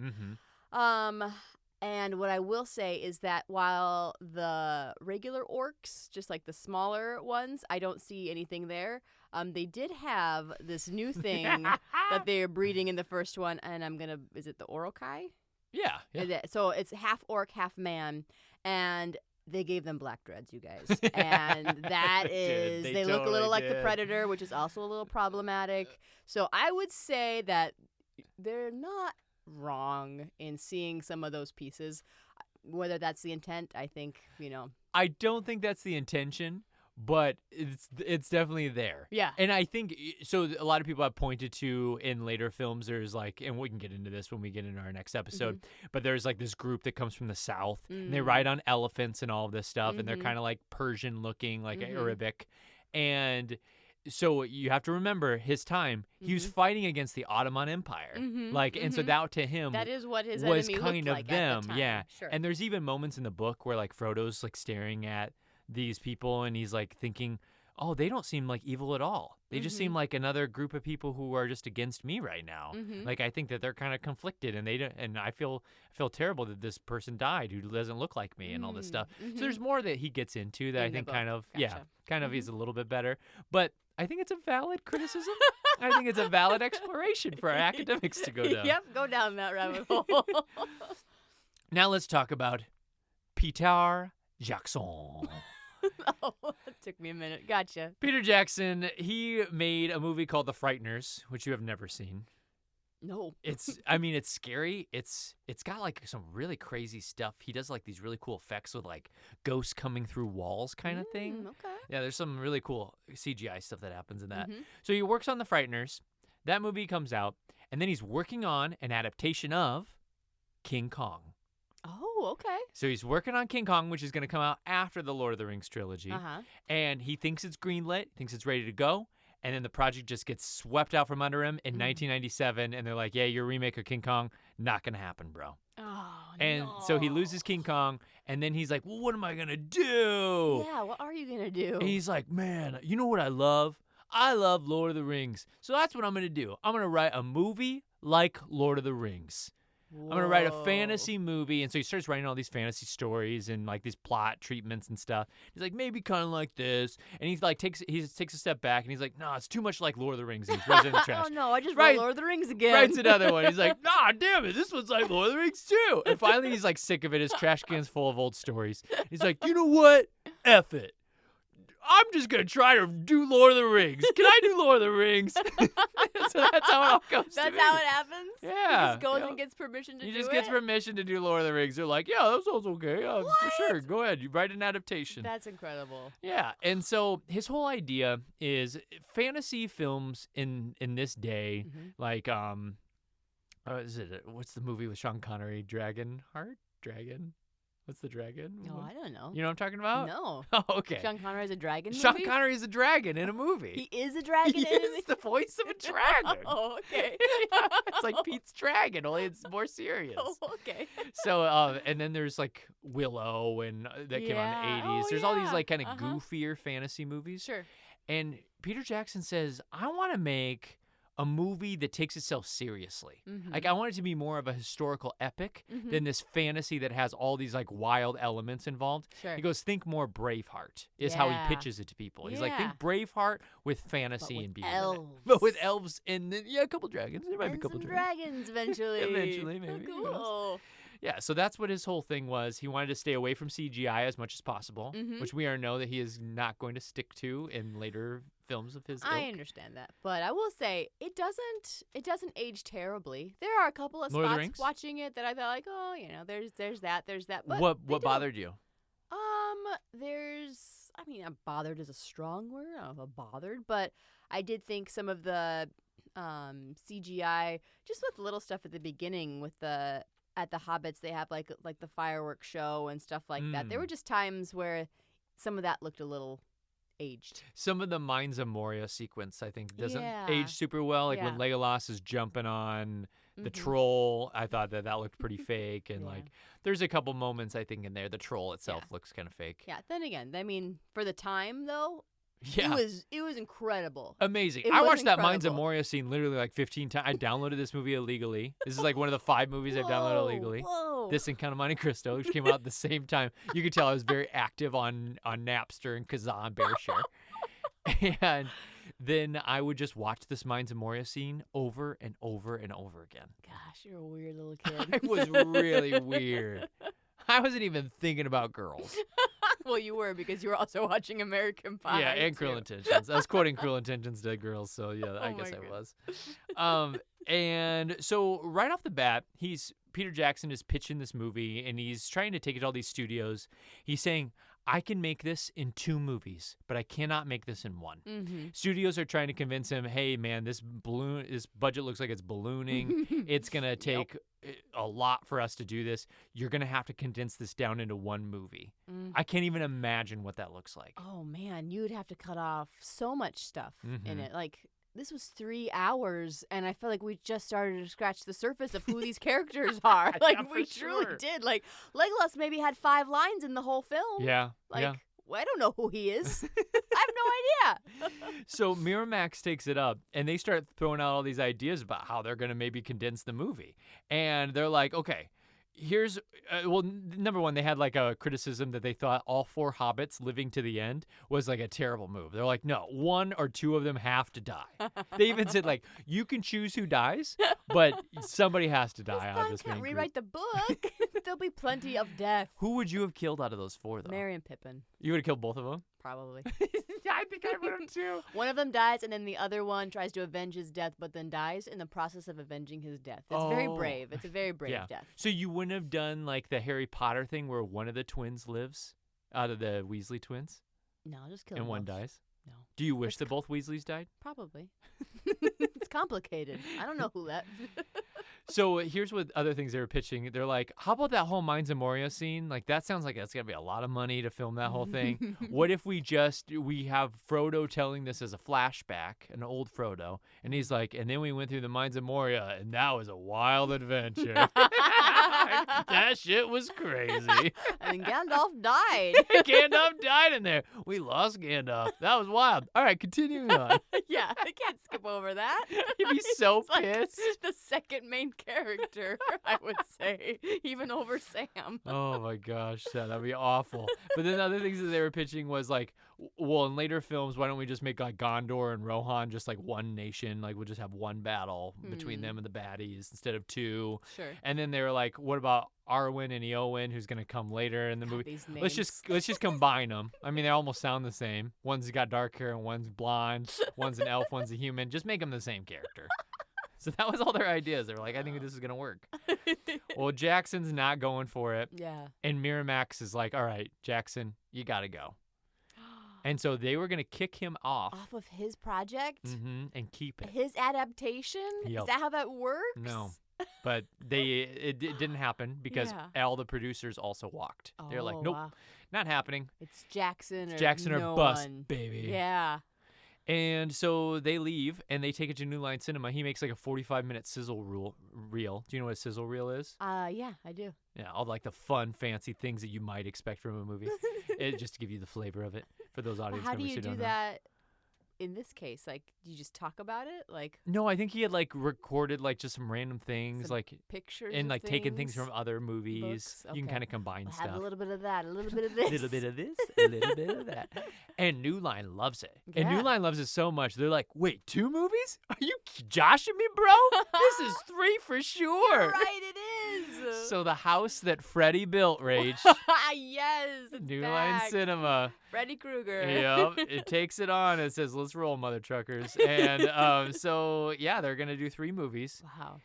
S3: And what I will say is that while the regular orcs, just like the smaller ones, I don't see anything there. They did have this new thing that they're breeding in the first one, and is it the Orokai?
S2: Yeah.
S3: So it's half orc, half man, and they gave them black dreads, you guys. And that is,
S2: They
S3: they look a little
S2: totally
S3: like the
S2: did.
S3: Predator, which is also a little problematic. So I would say that they're not wrong in seeing some of those pieces. Whether that's the intent, I think,
S2: I don't think that's the intention, but it's definitely there.
S3: Yeah.
S2: And I think, so a lot of people have pointed to in later films, there's like, and we can get into this when we get into our next episode, but there's like this group that comes from the south, and they ride on elephants and all of this stuff, and they're kind of like Persian looking, like Arabic. And so you have to remember his time. He was fighting against the Ottoman Empire, and so that to him
S3: that is what his
S2: was
S3: enemy
S2: kind
S3: looked
S2: of
S3: like
S2: them,
S3: at the time.
S2: yeah.
S3: Sure.
S2: And there's even moments in the book where like Frodo's like staring at these people, and he's like thinking, "Oh, they don't seem like evil at all. They just seem like another group of people who are just against me right now. Like I think that they're kind of conflicted, and they don't. And I feel terrible that this person died who doesn't look like me, and all this stuff. So there's more that he gets into that
S3: In
S2: I
S3: the
S2: think
S3: book.
S2: kind of
S3: Gotcha.
S2: is a little bit better, but. I think it's a valid criticism. I think it's a valid exploration for our academics to go down.
S3: Yep, go down that rabbit hole.
S2: Now let's talk about Peter Jackson.
S3: Oh, it took me a minute. Gotcha.
S2: Peter Jackson, he made a movie called The Frighteners, which you have never seen.
S3: No.
S2: It's scary. It's got like some really crazy stuff. He does like these really cool effects with like ghosts coming through walls kind of thing.
S3: Okay.
S2: Yeah, there's some really cool CGI stuff that happens in that.
S3: Mhm.
S2: So he works on The Frighteners. That movie comes out, and then he's working on an adaptation of King Kong.
S3: Oh, okay.
S2: So he's working on King Kong, which is going to come out after the Lord of the Rings trilogy.
S3: Uh-huh.
S2: And he thinks it's greenlit, thinks it's ready to go. And then the project just gets swept out from under him in 1997. And they're like, yeah, your remake of King Kong, not going to happen, bro.
S3: Oh,
S2: And so he loses King Kong. And then he's like, well, what am I going to do?
S3: Yeah, what are you going to do?
S2: And he's like, man, you know what I love? I love Lord of the Rings. So that's what I'm going to do. I'm going to write a movie like Lord of the Rings. I'm going to write a fantasy movie. And so he starts writing all these fantasy stories and like these plot treatments and stuff. He's like, maybe kind of like this. And he's like, takes a step back and he's like, no, it's too much like Lord of the Rings. And he throws it in the trash.
S3: Oh, no, I just wrote Lord of the Rings again.
S2: Writes another one. He's like, nah, damn it. This one's like Lord of the Rings too. And finally he's like sick of it. His trash can's full of old stories. He's like, you know what? F it. I'm just going to try to do Lord of the Rings. Can I do Lord of the Rings? So that's how it all goes.
S3: That's how it happens?
S2: Yeah.
S3: He just goes and gets permission to do it?
S2: He just gets permission to do Lord of the Rings. They're like, yeah, that sounds okay. Yeah, for sure. Go ahead. You write an adaptation.
S3: That's incredible.
S2: Yeah. And so his whole idea is fantasy films in this day, like, what's the movie with Sean Connery? Dragon? What's the dragon?
S3: No, I don't know.
S2: You know what I'm talking about?
S3: No.
S2: Oh, okay.
S3: Sean Connery is a dragon movie?
S2: Sean Connery is a dragon in a movie.
S3: He is a dragon
S2: He
S3: in a
S2: is
S3: movie?
S2: the voice of a dragon.
S3: Oh, okay.
S2: It's like Pete's Dragon, only it's more serious.
S3: Oh, okay.
S2: So, and then there's like Willow and that came out in the 80s.
S3: Oh,
S2: There's all these
S3: yeah.
S2: like kind of goofier fantasy movies.
S3: Sure.
S2: And Peter Jackson says, I want to make a movie that takes itself seriously. Like, I want it to be more of a historical epic than this fantasy that has all these like wild elements involved.
S3: Sure.
S2: He goes, think more Braveheart is how he
S3: Yeah.
S2: pitches it to people. He's like, think
S3: Yeah.
S2: Braveheart with fantasy
S3: with
S2: and being in it.
S3: elves.
S2: But with elves and then, yeah, a couple dragons. There might be a
S3: And
S2: couple
S3: some
S2: dragons.
S3: dragons eventually.
S2: Eventually,
S3: Oh,
S2: maybe, who knows?
S3: cool.
S2: Yeah, so that's what his whole thing was. He wanted to stay away from CGI as much as possible, which we already know that he is not going to stick to in later films of his
S3: I
S2: ilk.
S3: understand that, but I will say it doesn't age terribly. There are a couple of
S2: Lord of the
S3: spots
S2: Rings?
S3: watching it that I thought like, oh, you know, there's that. But
S2: What
S3: they don't.
S2: bothered you?
S3: Bothered is a strong word. I don't know if bothered, but I did think some of the CGI, just with little stuff at the beginning with the Hobbits, they have like the fireworks show and stuff like that. There were just times where some of that looked a little aged.
S2: Some of the Mines of Moria sequence, I think, doesn't
S3: Yeah.
S2: age super well. Like when
S3: Yeah.
S2: Legolas is jumping on the troll, I thought that looked pretty fake. And
S3: Yeah.
S2: like, there's a couple moments I think in there. The troll itself looks kind of fake.
S3: Yeah. Then again, I mean, for the time though,
S2: Yeah.
S3: it was incredible.
S2: Amazing.
S3: It
S2: I
S3: was
S2: watched that Mines of
S3: incredible.
S2: Moria scene literally like 15 times. I downloaded this movie illegally. This is like one of the 5 movies I've downloaded illegally.
S3: Whoa.
S2: This and Count of Monte Cristo, which came out at the same time. You could tell I was very active on Napster and Kazaa and BearShare. And then I would just watch this Mines of Moria scene over and over and over again.
S3: Gosh, you're a weird little kid.
S2: I was really weird. I wasn't even thinking about girls.
S3: Well, you were because you were also watching American Pie.
S2: Yeah, and
S3: too.
S2: Cruel Intentions. I was quoting Cruel Intentions to girls, so yeah, I
S3: Oh
S2: guess
S3: my
S2: I was. And so right off the bat, Peter Jackson is pitching this movie, and he's trying to take it to all these studios. He's saying, I can make this in 2 movies, but I cannot make this in 1. Studios are trying to convince him, hey, man, this budget looks like it's ballooning. It's going to take a lot for us to do this. You're going to have to condense this down into 1 movie. I can't even imagine what that looks like.
S3: Oh man, you would have to cut off so much stuff in it. Like this was 3 hours, and I feel like we just started to scratch the surface of who these characters are. Like
S2: Yeah, for
S3: we truly
S2: sure.
S3: did. Like Legolas maybe had 5 lines in the whole film.
S2: Yeah,
S3: Like
S2: yeah.
S3: well, I don't know who he is. I have no idea.
S2: So Miramax takes it up, and they start throwing out all these ideas about how they're going to maybe condense the movie. And they're like, okay, here's number one, they had like a criticism that they thought all 4 hobbits living to the end was like a terrible move. They're like, no, 1 or 2 of them have to die. They even said like, you can choose who dies, but somebody has to die out of this
S3: can't
S2: main group.
S3: rewrite the book. There'll be plenty of death.
S2: Who would you have killed out of those 4 though?
S3: Merry and Pippin.
S2: You would have killed both of them?
S3: probably.
S2: I think I would have too.
S3: One of them dies, and then the other one tries to avenge his death, but then dies in the process of avenging his death. It's very
S2: Oh.
S3: brave. It's a very brave
S2: Yeah.
S3: death.
S2: So you wouldn't have done like the Harry Potter thing where one of the twins lives out of the Weasley twins
S3: No, just kill
S2: and
S3: them
S2: one
S3: both.
S2: dies?
S3: No,
S2: Do you wish that both Weasleys died?
S3: probably. It's complicated. I don't know who left.
S2: So here's what other things they were pitching. They're like, how about that whole Mines of Moria scene? Like, that sounds like it's going to be a lot of money to film that whole thing. What if we have Frodo telling this as a flashback, an old Frodo, and he's like, and then we went through the Mines of Moria, and that was a wild adventure. That shit was crazy.
S3: And Gandalf died.
S2: Gandalf died in there. We lost Gandalf. That was wild. All right, continuing on.
S3: Yeah, I can't skip over that.
S2: He'd be so
S3: He's like
S2: pissed.
S3: the second main character, I would say, even over Sam.
S2: Oh my gosh, that'd be awful. But then the other things that they were pitching was like, well, in later films, why don't we just make like Gondor and Rohan just like one nation? Like we'll just have one battle between them and the baddies instead of two.
S3: Sure.
S2: And then they were like, what about Arwen and Eowyn, who's gonna come later in the movie?
S3: These
S2: Let's just combine them. I mean, they almost sound the same. One's got dark hair and one's blonde. One's an elf, one's a human. Just make them the same character. So that was all their ideas. They were like, I think this is gonna work. Well, Jackson's not going for it.
S3: Yeah.
S2: And Miramax is like, all right, Jackson, you got to go. And so they were going to kick him off
S3: Off of his project?
S2: and keep it.
S3: His adaptation?
S2: Yep.
S3: Is that how that works?
S2: No. But it didn't happen because
S3: Yeah.
S2: all the producers also walked. They're like,
S3: Oh,
S2: nope,
S3: wow.
S2: not happening.
S3: It's Jackson or
S2: Jackson
S3: no
S2: or bust,
S3: one.
S2: baby.
S3: Yeah.
S2: And so they leave and they take it to New Line Cinema. He makes like a 45-minute sizzle reel. Do you know what a sizzle reel is?
S3: Yeah, I do.
S2: Yeah, all like the fun, fancy things that you might expect from a movie. Just to give you the flavor of it for those audience
S3: How do
S2: members
S3: you
S2: who
S3: do
S2: don't know.
S3: that in this case? Like, do you just talk about it? Like,
S2: No, I think he had like recorded like just some random things,
S3: Some
S2: like
S3: pictures
S2: and
S3: of
S2: like taking things
S3: things?
S2: from other movies.
S3: Books?
S2: You can
S3: Okay.
S2: kind of combine
S3: We'll
S2: stuff.
S3: have a little bit of that, a little bit of this.
S2: little bit of this, a little bit of that. And New Line loves it. And New
S3: Yeah.
S2: Line loves it so much. They're like, wait, 2 movies? Are you joshing me, bro? This is 3 for sure.
S3: You're right, it is.
S2: So the house that Freddie built, Rach,
S3: Yes, it's
S2: New Line
S3: back.
S2: Cinema.
S3: Freddy Krueger.
S2: Yep, it takes it on. It says, let's roll, mother truckers. And so, yeah, they're going to do 3 movies.
S3: Wow.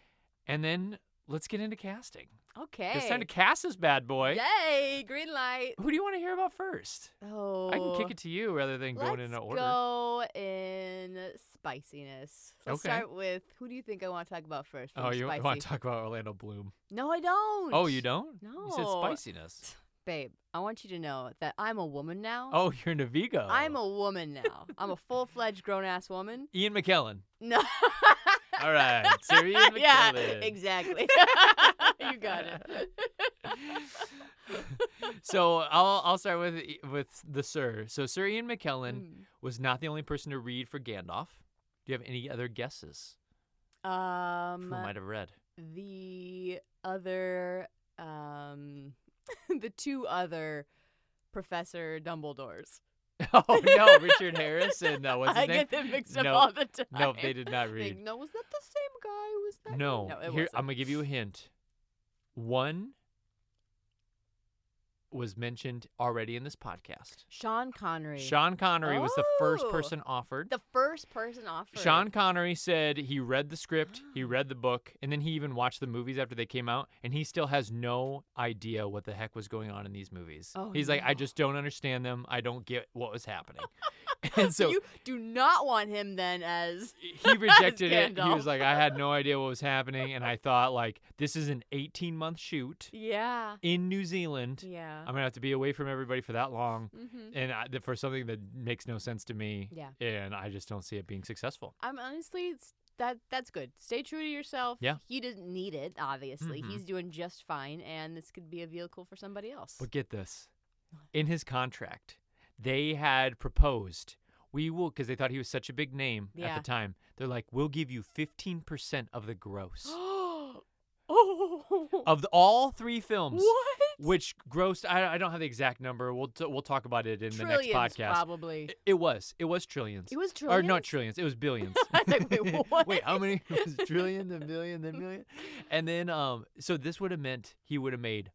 S2: And then let's get into casting.
S3: Okay.
S2: It's time to cast this bad boy.
S3: Yay! Green light.
S2: Who do you want to hear about first?
S3: Oh.
S2: I can kick it to you rather than going in
S3: Let's
S2: order.
S3: go in spiciness. Let's
S2: Okay.
S3: start with who do you think I want to talk about first?
S2: Oh, you
S3: spicy?
S2: want to talk about Orlando Bloom?
S3: No, I don't.
S2: Oh, you don't? You said
S3: No.
S2: spiciness.
S3: Babe, I want you to know that I'm a woman now.
S2: Oh, you're Navigo.
S3: I'm a woman now. I'm a full-fledged grown-ass woman.
S2: Ian McKellen.
S3: No.
S2: All right, Sir Ian McKellen.
S3: Yeah, exactly. You got it.
S2: So I'll start with the Sir. So Sir Ian McKellen was not the only person to read for Gandalf. Do you have any other guesses? Who might have read?
S3: The other, the 2 other Professor Dumbledores.
S2: Oh no, Richard Harris and what's his
S3: I
S2: name?
S3: get them mixed up
S2: No.
S3: all the time.
S2: No, they did not
S3: Like,
S2: read.
S3: no, was that the same guy? Was that?
S2: No,
S3: No, it
S2: here
S3: wasn't.
S2: I'm gonna give you a hint. One was mentioned already in this podcast.
S3: Sean Connery.
S2: Sean Connery was the first
S3: Oh.
S2: person offered.
S3: The first person offered.
S2: Sean Connery said he read the script, he read the book, and then he even watched the movies after they came out, and he still has no idea what the heck was going on in these movies.
S3: Oh,
S2: He's like, I
S3: no.
S2: just don't understand them. I don't get what was happening. And so
S3: you do not want him then as
S2: he rejected it. He
S3: Gandalf.
S2: was like, I had no idea what was happening, and I thought, like, this is an 18-month shoot
S3: yeah.
S2: in New Zealand.
S3: Yeah.
S2: I'm gonna have to be away from everybody for that long,
S3: Mm-hmm.
S2: and for something that makes no sense to me.
S3: Yeah.
S2: And I just don't see it being successful.
S3: I'm honestly that's good. Stay true to yourself.
S2: Yeah.
S3: He doesn't need it, obviously.
S2: Mhm.
S3: He's doing just fine, and this could be a vehicle for somebody else.
S2: But get this, in his contract, they had proposed, we will, because they thought he was such a big name at
S3: Yeah.
S2: the time. They're like, we'll give you 15% of the gross
S3: Oh.
S2: of all 3 films.
S3: What?
S2: Which grossed, I don't have the exact number. We'll talk about it in the next
S3: Trillions,
S2: podcast.
S3: probably.
S2: It was trillions.
S3: It was
S2: Or
S3: trillions?
S2: not trillions, it was billions.
S3: Like, wait, what?
S2: Wait, how many? It was trillion, then billion, then million. And then, so this would have meant he would have made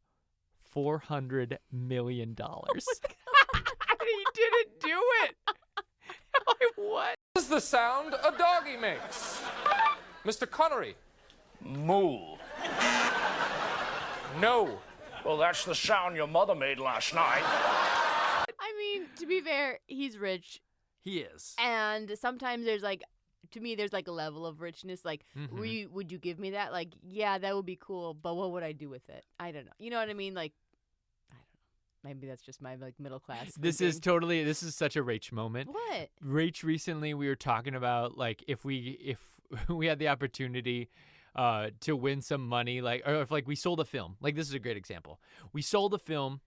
S2: $400 million.
S3: I didn't
S2: didn't do it. Like, what?
S5: This is the sound a doggy makes. Mr. Connery.
S6: Moo.
S5: No.
S6: Well, that's the sound your mother made last night.
S3: I mean, to be fair, he's rich,
S2: He is.
S3: and sometimes there's like, to me, there's like a level of richness. Like,
S2: Mhm.
S3: would you give me that? Like, yeah, that would be cool, but what would I do with it? I don't know. You know what I mean? Like, I don't know. Maybe that's just my like middle class.
S2: This is such a Rach moment.
S3: what?
S2: Rach, recently we were talking about like if we had the opportunity to win some money, like, or if like we sold a film, like this is a great example. We sold a film,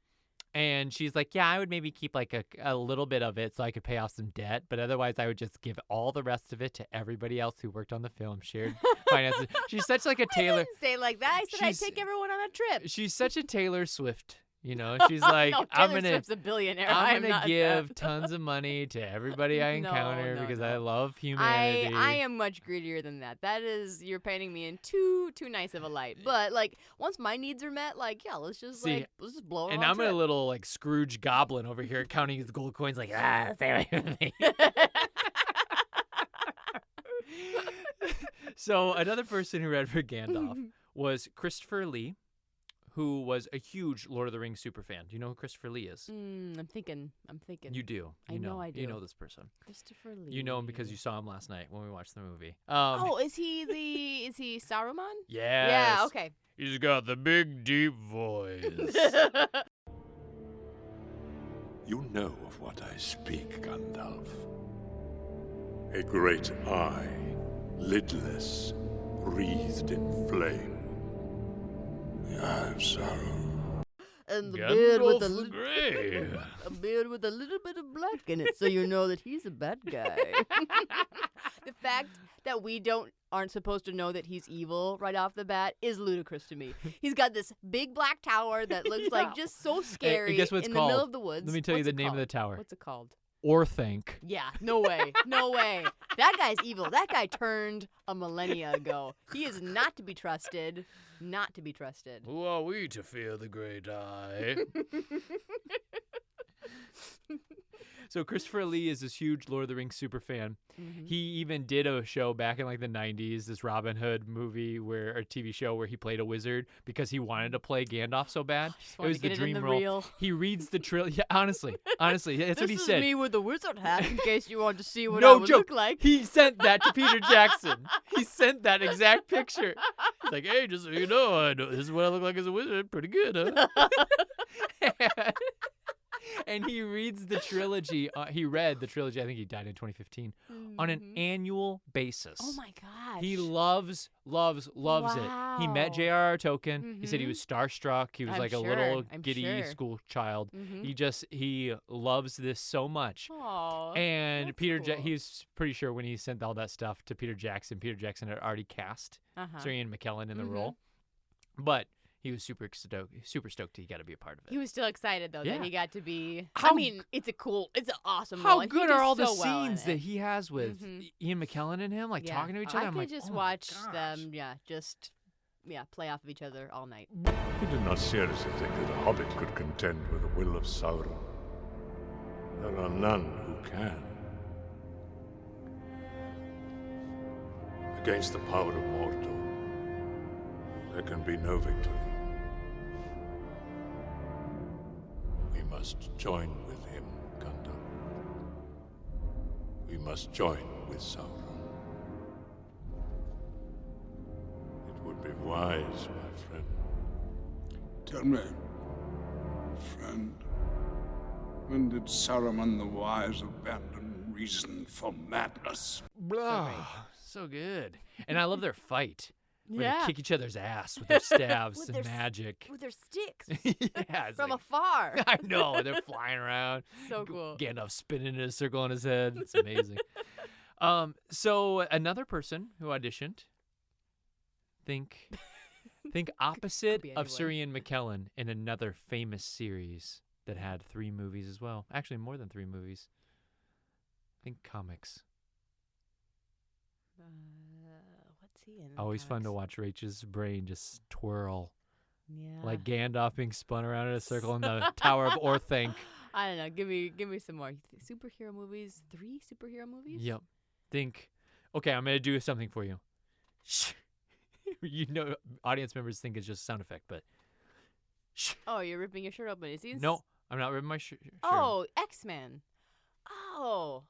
S2: and she's like, yeah, I would maybe keep like a little bit of it so I could pay off some debt, but otherwise I would just give all the rest of it to everybody else who worked on the film, shared finances. She's such like a
S3: I
S2: Taylor.
S3: didn't say it like that. I said I'd
S2: She's-
S3: take everyone on a trip.
S2: She's such a Taylor Swift. You know, she's like,
S3: No,
S2: I'm
S3: Taylor
S2: gonna
S3: Swift's a billionaire. I
S2: I'm
S3: am
S2: gonna
S3: not
S2: give
S3: that.
S2: tons of money to everybody I
S3: No,
S2: encounter
S3: no,
S2: because
S3: no.
S2: I love humanity.
S3: I am much greedier than that. That is, you're painting me in too nice of a light. But like, once my needs are met, like, yeah, let's just
S2: See,
S3: blow.
S2: And I'm a little like Scrooge Goblin over here counting his gold coins, like, stay away from me. So another person who read for Gandalf was Christopher Lee, who was a huge Lord of the Rings super fan. Do you know who Christopher Lee is?
S3: I'm thinking.
S2: You do.
S3: I know I
S2: You
S3: do.
S2: know this person.
S3: Christopher Lee.
S2: You know him because you saw him last night when we watched the movie.
S3: Oh, is he Sauron?
S2: Yes.
S3: Yeah. Okay.
S2: He's got the big deep voice.
S4: You know of what I speak, Gandalf. A great eye, lidless, wreathed in flame. The eye of Sauron.
S3: And the beard with
S2: Gandalf the Grey.
S3: a beard with a little bit of black in it, so you know that he's a bad guy. The fact that we aren't supposed to know that he's evil right off the bat is ludicrous to me. He's got this big black tower that looks like just so scary
S2: guess what it's
S3: in the middle
S2: called?
S3: of the woods.
S2: Let me tell you
S3: What's
S2: the
S3: it
S2: name of
S3: called?
S2: the tower.
S3: What's it called?
S2: Orthanc.
S3: Yeah, no way. No way. That guy's evil. That guy turned a millennia ago. He is not to be trusted. Not to be trusted.
S2: Who are we to fear the great eye? So Christopher Lee is this huge Lord of the Rings super fan.
S3: Mhm.
S2: He even did a show back in like the 90s, this Robin Hood movie or TV show where he played a wizard because he wanted to play Gandalf so bad.
S3: Just
S2: It
S3: wanted
S2: was
S3: to
S2: the
S3: get it in
S2: dream
S3: the
S2: role.
S3: reel.
S2: He reads the trilogy. Yeah, honestly, that's what he said.
S3: This is me with the wizard hat, in case you want to see what I
S2: No
S3: would
S2: joke.
S3: look like.
S2: He sent that to Peter Jackson. He sent that exact picture. He's like, hey, just so you know, I know this is what I look like as a wizard. Pretty good, huh? And he reads the trilogy. He read the trilogy. I think he died in 2015 on an
S3: Mhm.
S2: annual basis.
S3: Oh my gosh.
S2: He loves it. He met
S3: Wow.
S2: J.R.R. Tolkien. He said he
S3: Mhm.
S2: was starstruck. He was
S3: I'm
S2: like a
S3: sure.
S2: little
S3: I'm
S2: giddy
S3: sure.
S2: school child.
S3: Mhm.
S2: He loves this so much.
S3: Aw,
S2: And
S3: that's
S2: Peter,
S3: cool.
S2: he's pretty sure when he sent all that stuff to Peter Jackson had already cast
S3: Uh-huh.
S2: Sir Ian McKellen in the
S3: Mhm.
S2: role. But he was super stoked he got to be a part of it.
S3: He was still excited though
S2: Yeah.
S3: that he got to be.
S2: How
S3: I mean, it's an awesome role.
S2: How
S3: and he
S2: good are
S3: does
S2: all the
S3: so well in
S2: scenes that
S3: it.
S2: he has with
S3: Mhm.
S2: Ian McKellen and him, like
S3: Yeah.
S2: talking to each
S3: I
S2: other? I'm
S3: could
S2: like,
S3: just
S2: oh my
S3: watch
S2: gosh.
S3: them. Yeah, play off of each other all night.
S4: He did not seriously think that a hobbit could contend with the will of Sauron. There are none who can. Against the power of Mordor, there can be no victory. We must join with him, Gandalf. We must join with Sauron. It would be wise, my friend.
S7: Tell me, friend, when did Saruman the Wise abandon reason for madness?
S2: Blah. So good. And I love their fight. Where
S3: Yeah.
S2: they kick each other's ass with their staves
S3: With
S2: and
S3: their s-
S2: magic.
S3: With their sticks
S2: Yeah, it's
S3: from
S2: like-
S3: afar.
S2: I know. They're flying around.
S3: So cool.
S2: Gandalf spinning in a circle on his head. It's amazing. So another person who auditioned, think opposite
S3: be
S2: of Sir
S3: anyone.
S2: Ian McKellen in another famous series that had 3 movies as well. Actually, more than 3 movies. Think comics.
S3: What's he in?
S2: Always fun to
S3: comics?
S2: watch Rach's brain just twirl.
S3: Yeah.
S2: Like Gandalf being spun around in a circle in the Tower of Orthanc.
S3: I don't know. Give me some more superhero movies. 3 superhero movies.
S2: Yep. Think. Okay, I'm gonna do something for you. You know, audience members think it's just a sound effect, but.
S3: Oh, you're ripping your shirt open. Is he?
S2: No, I'm not ripping my shirt.
S3: Oh, X-Men. Oh.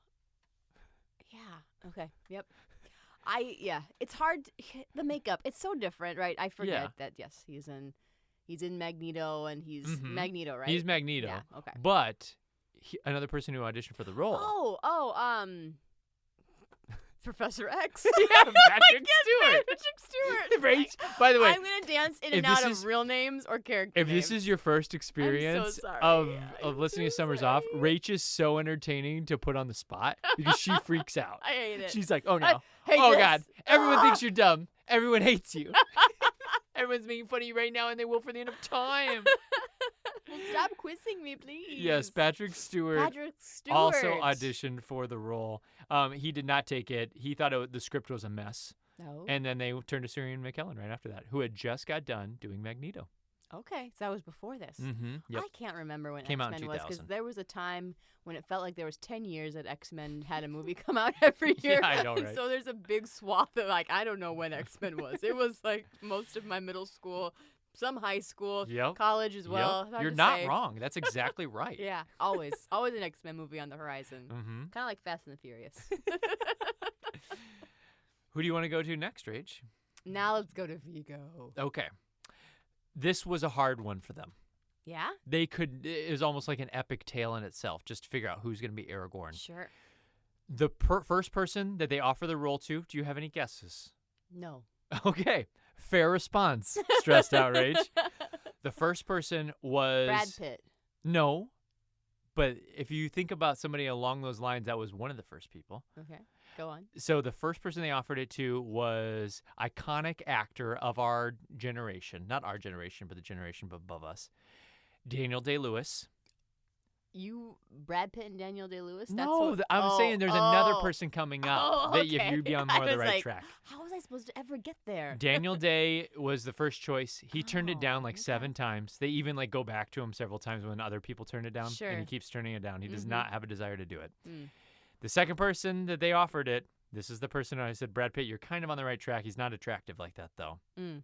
S3: Yeah. Okay. Yep. It's hard. The makeup. It's so different, right? I forget that. Yes, he's in Magneto, and he's Magneto, right?
S2: He's Magneto.
S3: Yeah. Okay.
S2: But another person who auditioned for the role.
S3: Professor X.
S2: Yeah, Patrick Stewart.
S3: Patrick Stewart.
S2: Rach, by the way,
S3: I'm gonna dance in and out of real names or character
S2: if
S3: names.
S2: this is your first experience
S3: sorry.
S2: of listening to Summers Off, Rach is so entertaining to put on the spot because she freaks out.
S3: I hate it.
S2: She's like, oh no.
S3: I hate
S2: Oh
S3: this.
S2: God. Everyone thinks you're dumb. Everyone hates you. Everyone's making fun of you right now, and they will for the end of time.
S3: Well, stop quizzing me, please.
S2: Yes, Patrick Stewart also auditioned for the role. He did not take it. He thought the script was a mess.
S3: No.
S2: And then they turned to Syrian McKellen right after that, who had just got done doing Magneto.
S3: Okay, so that was before this.
S2: Mm-hmm. Yep.
S3: I can't remember when
S2: Came out in
S3: X-Men was, because
S2: 2000.
S3: there was a time when it felt like there was 10 years that X-Men had a movie come out every year.
S2: Yeah, I know, right?
S3: So there's a big swath of, like, I don't know when X-Men was. It was, like, most of my middle school, some high school, college as well.
S2: Yep.
S3: Hard
S2: You're
S3: to
S2: not
S3: say.
S2: wrong. That's exactly right.
S3: Yeah, always. Always an X-Men movie on the horizon.
S2: Mm-hmm.
S3: Kind of like Fast and the Furious.
S2: Who do you want to go to next, Rach?
S3: Now let's go to Vigo.
S2: Okay. This was a hard one for them.
S3: Yeah?
S2: It was almost like an epic tale in itself, just to figure out who's going to be Aragorn.
S3: Sure.
S2: The first person that they offer the role to, do you have any guesses?
S3: No.
S2: Okay. Fair response. Stressed out, Rach. The first person was...
S3: Brad Pitt.
S2: No. But if you think about somebody along those lines, that was one of the first people.
S3: Okay. Go on.
S2: So the first person they offered it to was iconic actor of our generation. Not our generation, but the generation above us. Daniel Day-Lewis.
S3: Brad Pitt and Daniel Day-Lewis?
S2: No, I'm saying there's another person coming up that you'd be on more of the right track.
S3: How was I supposed to ever get there?
S2: Daniel Day was the first choice. He turned it down like 7 times. They even go back to him several times when other people turn it down.
S3: Sure.
S2: And he keeps turning it down. He does not have a desire to do it.
S3: Mm.
S2: The second person that they offered it, this is the person I said, Brad Pitt, you're kind of on the right track. He's not attractive like that, though.
S3: Mm.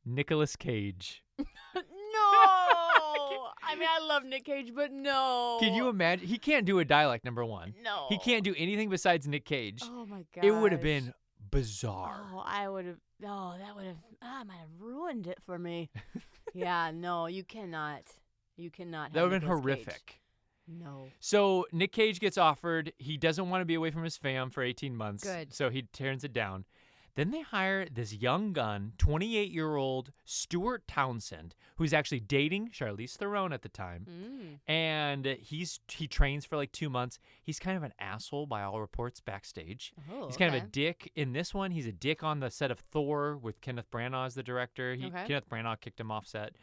S2: Nicolas Cage.
S3: No! I mean, I love Nick Cage, but no.
S2: Can you imagine? He can't do a dialect, number one.
S3: No.
S2: He can't do anything besides Nick Cage.
S3: Oh, my God.
S2: It would have been bizarre.
S3: Oh, that would have, might have ruined it for me. Yeah, no, you cannot. You cannot.
S2: That would have been
S3: Nicolas
S2: horrific.
S3: Cage. No.
S2: So Nick Cage gets offered. He doesn't want to be away from his fam for 18 months.
S3: Good.
S2: So he turns it down. Then they hire this young gun, 28-year-old Stuart Townsend, who's actually dating Charlize Theron at the time.
S3: Mm.
S2: And he trains for like 2 months. He's kind of an asshole by all reports backstage.
S3: Oh,
S2: He's kind of a dick. In this one, he's a dick on the set of Thor with Kenneth Branagh as the director. Kenneth Branagh kicked him off set.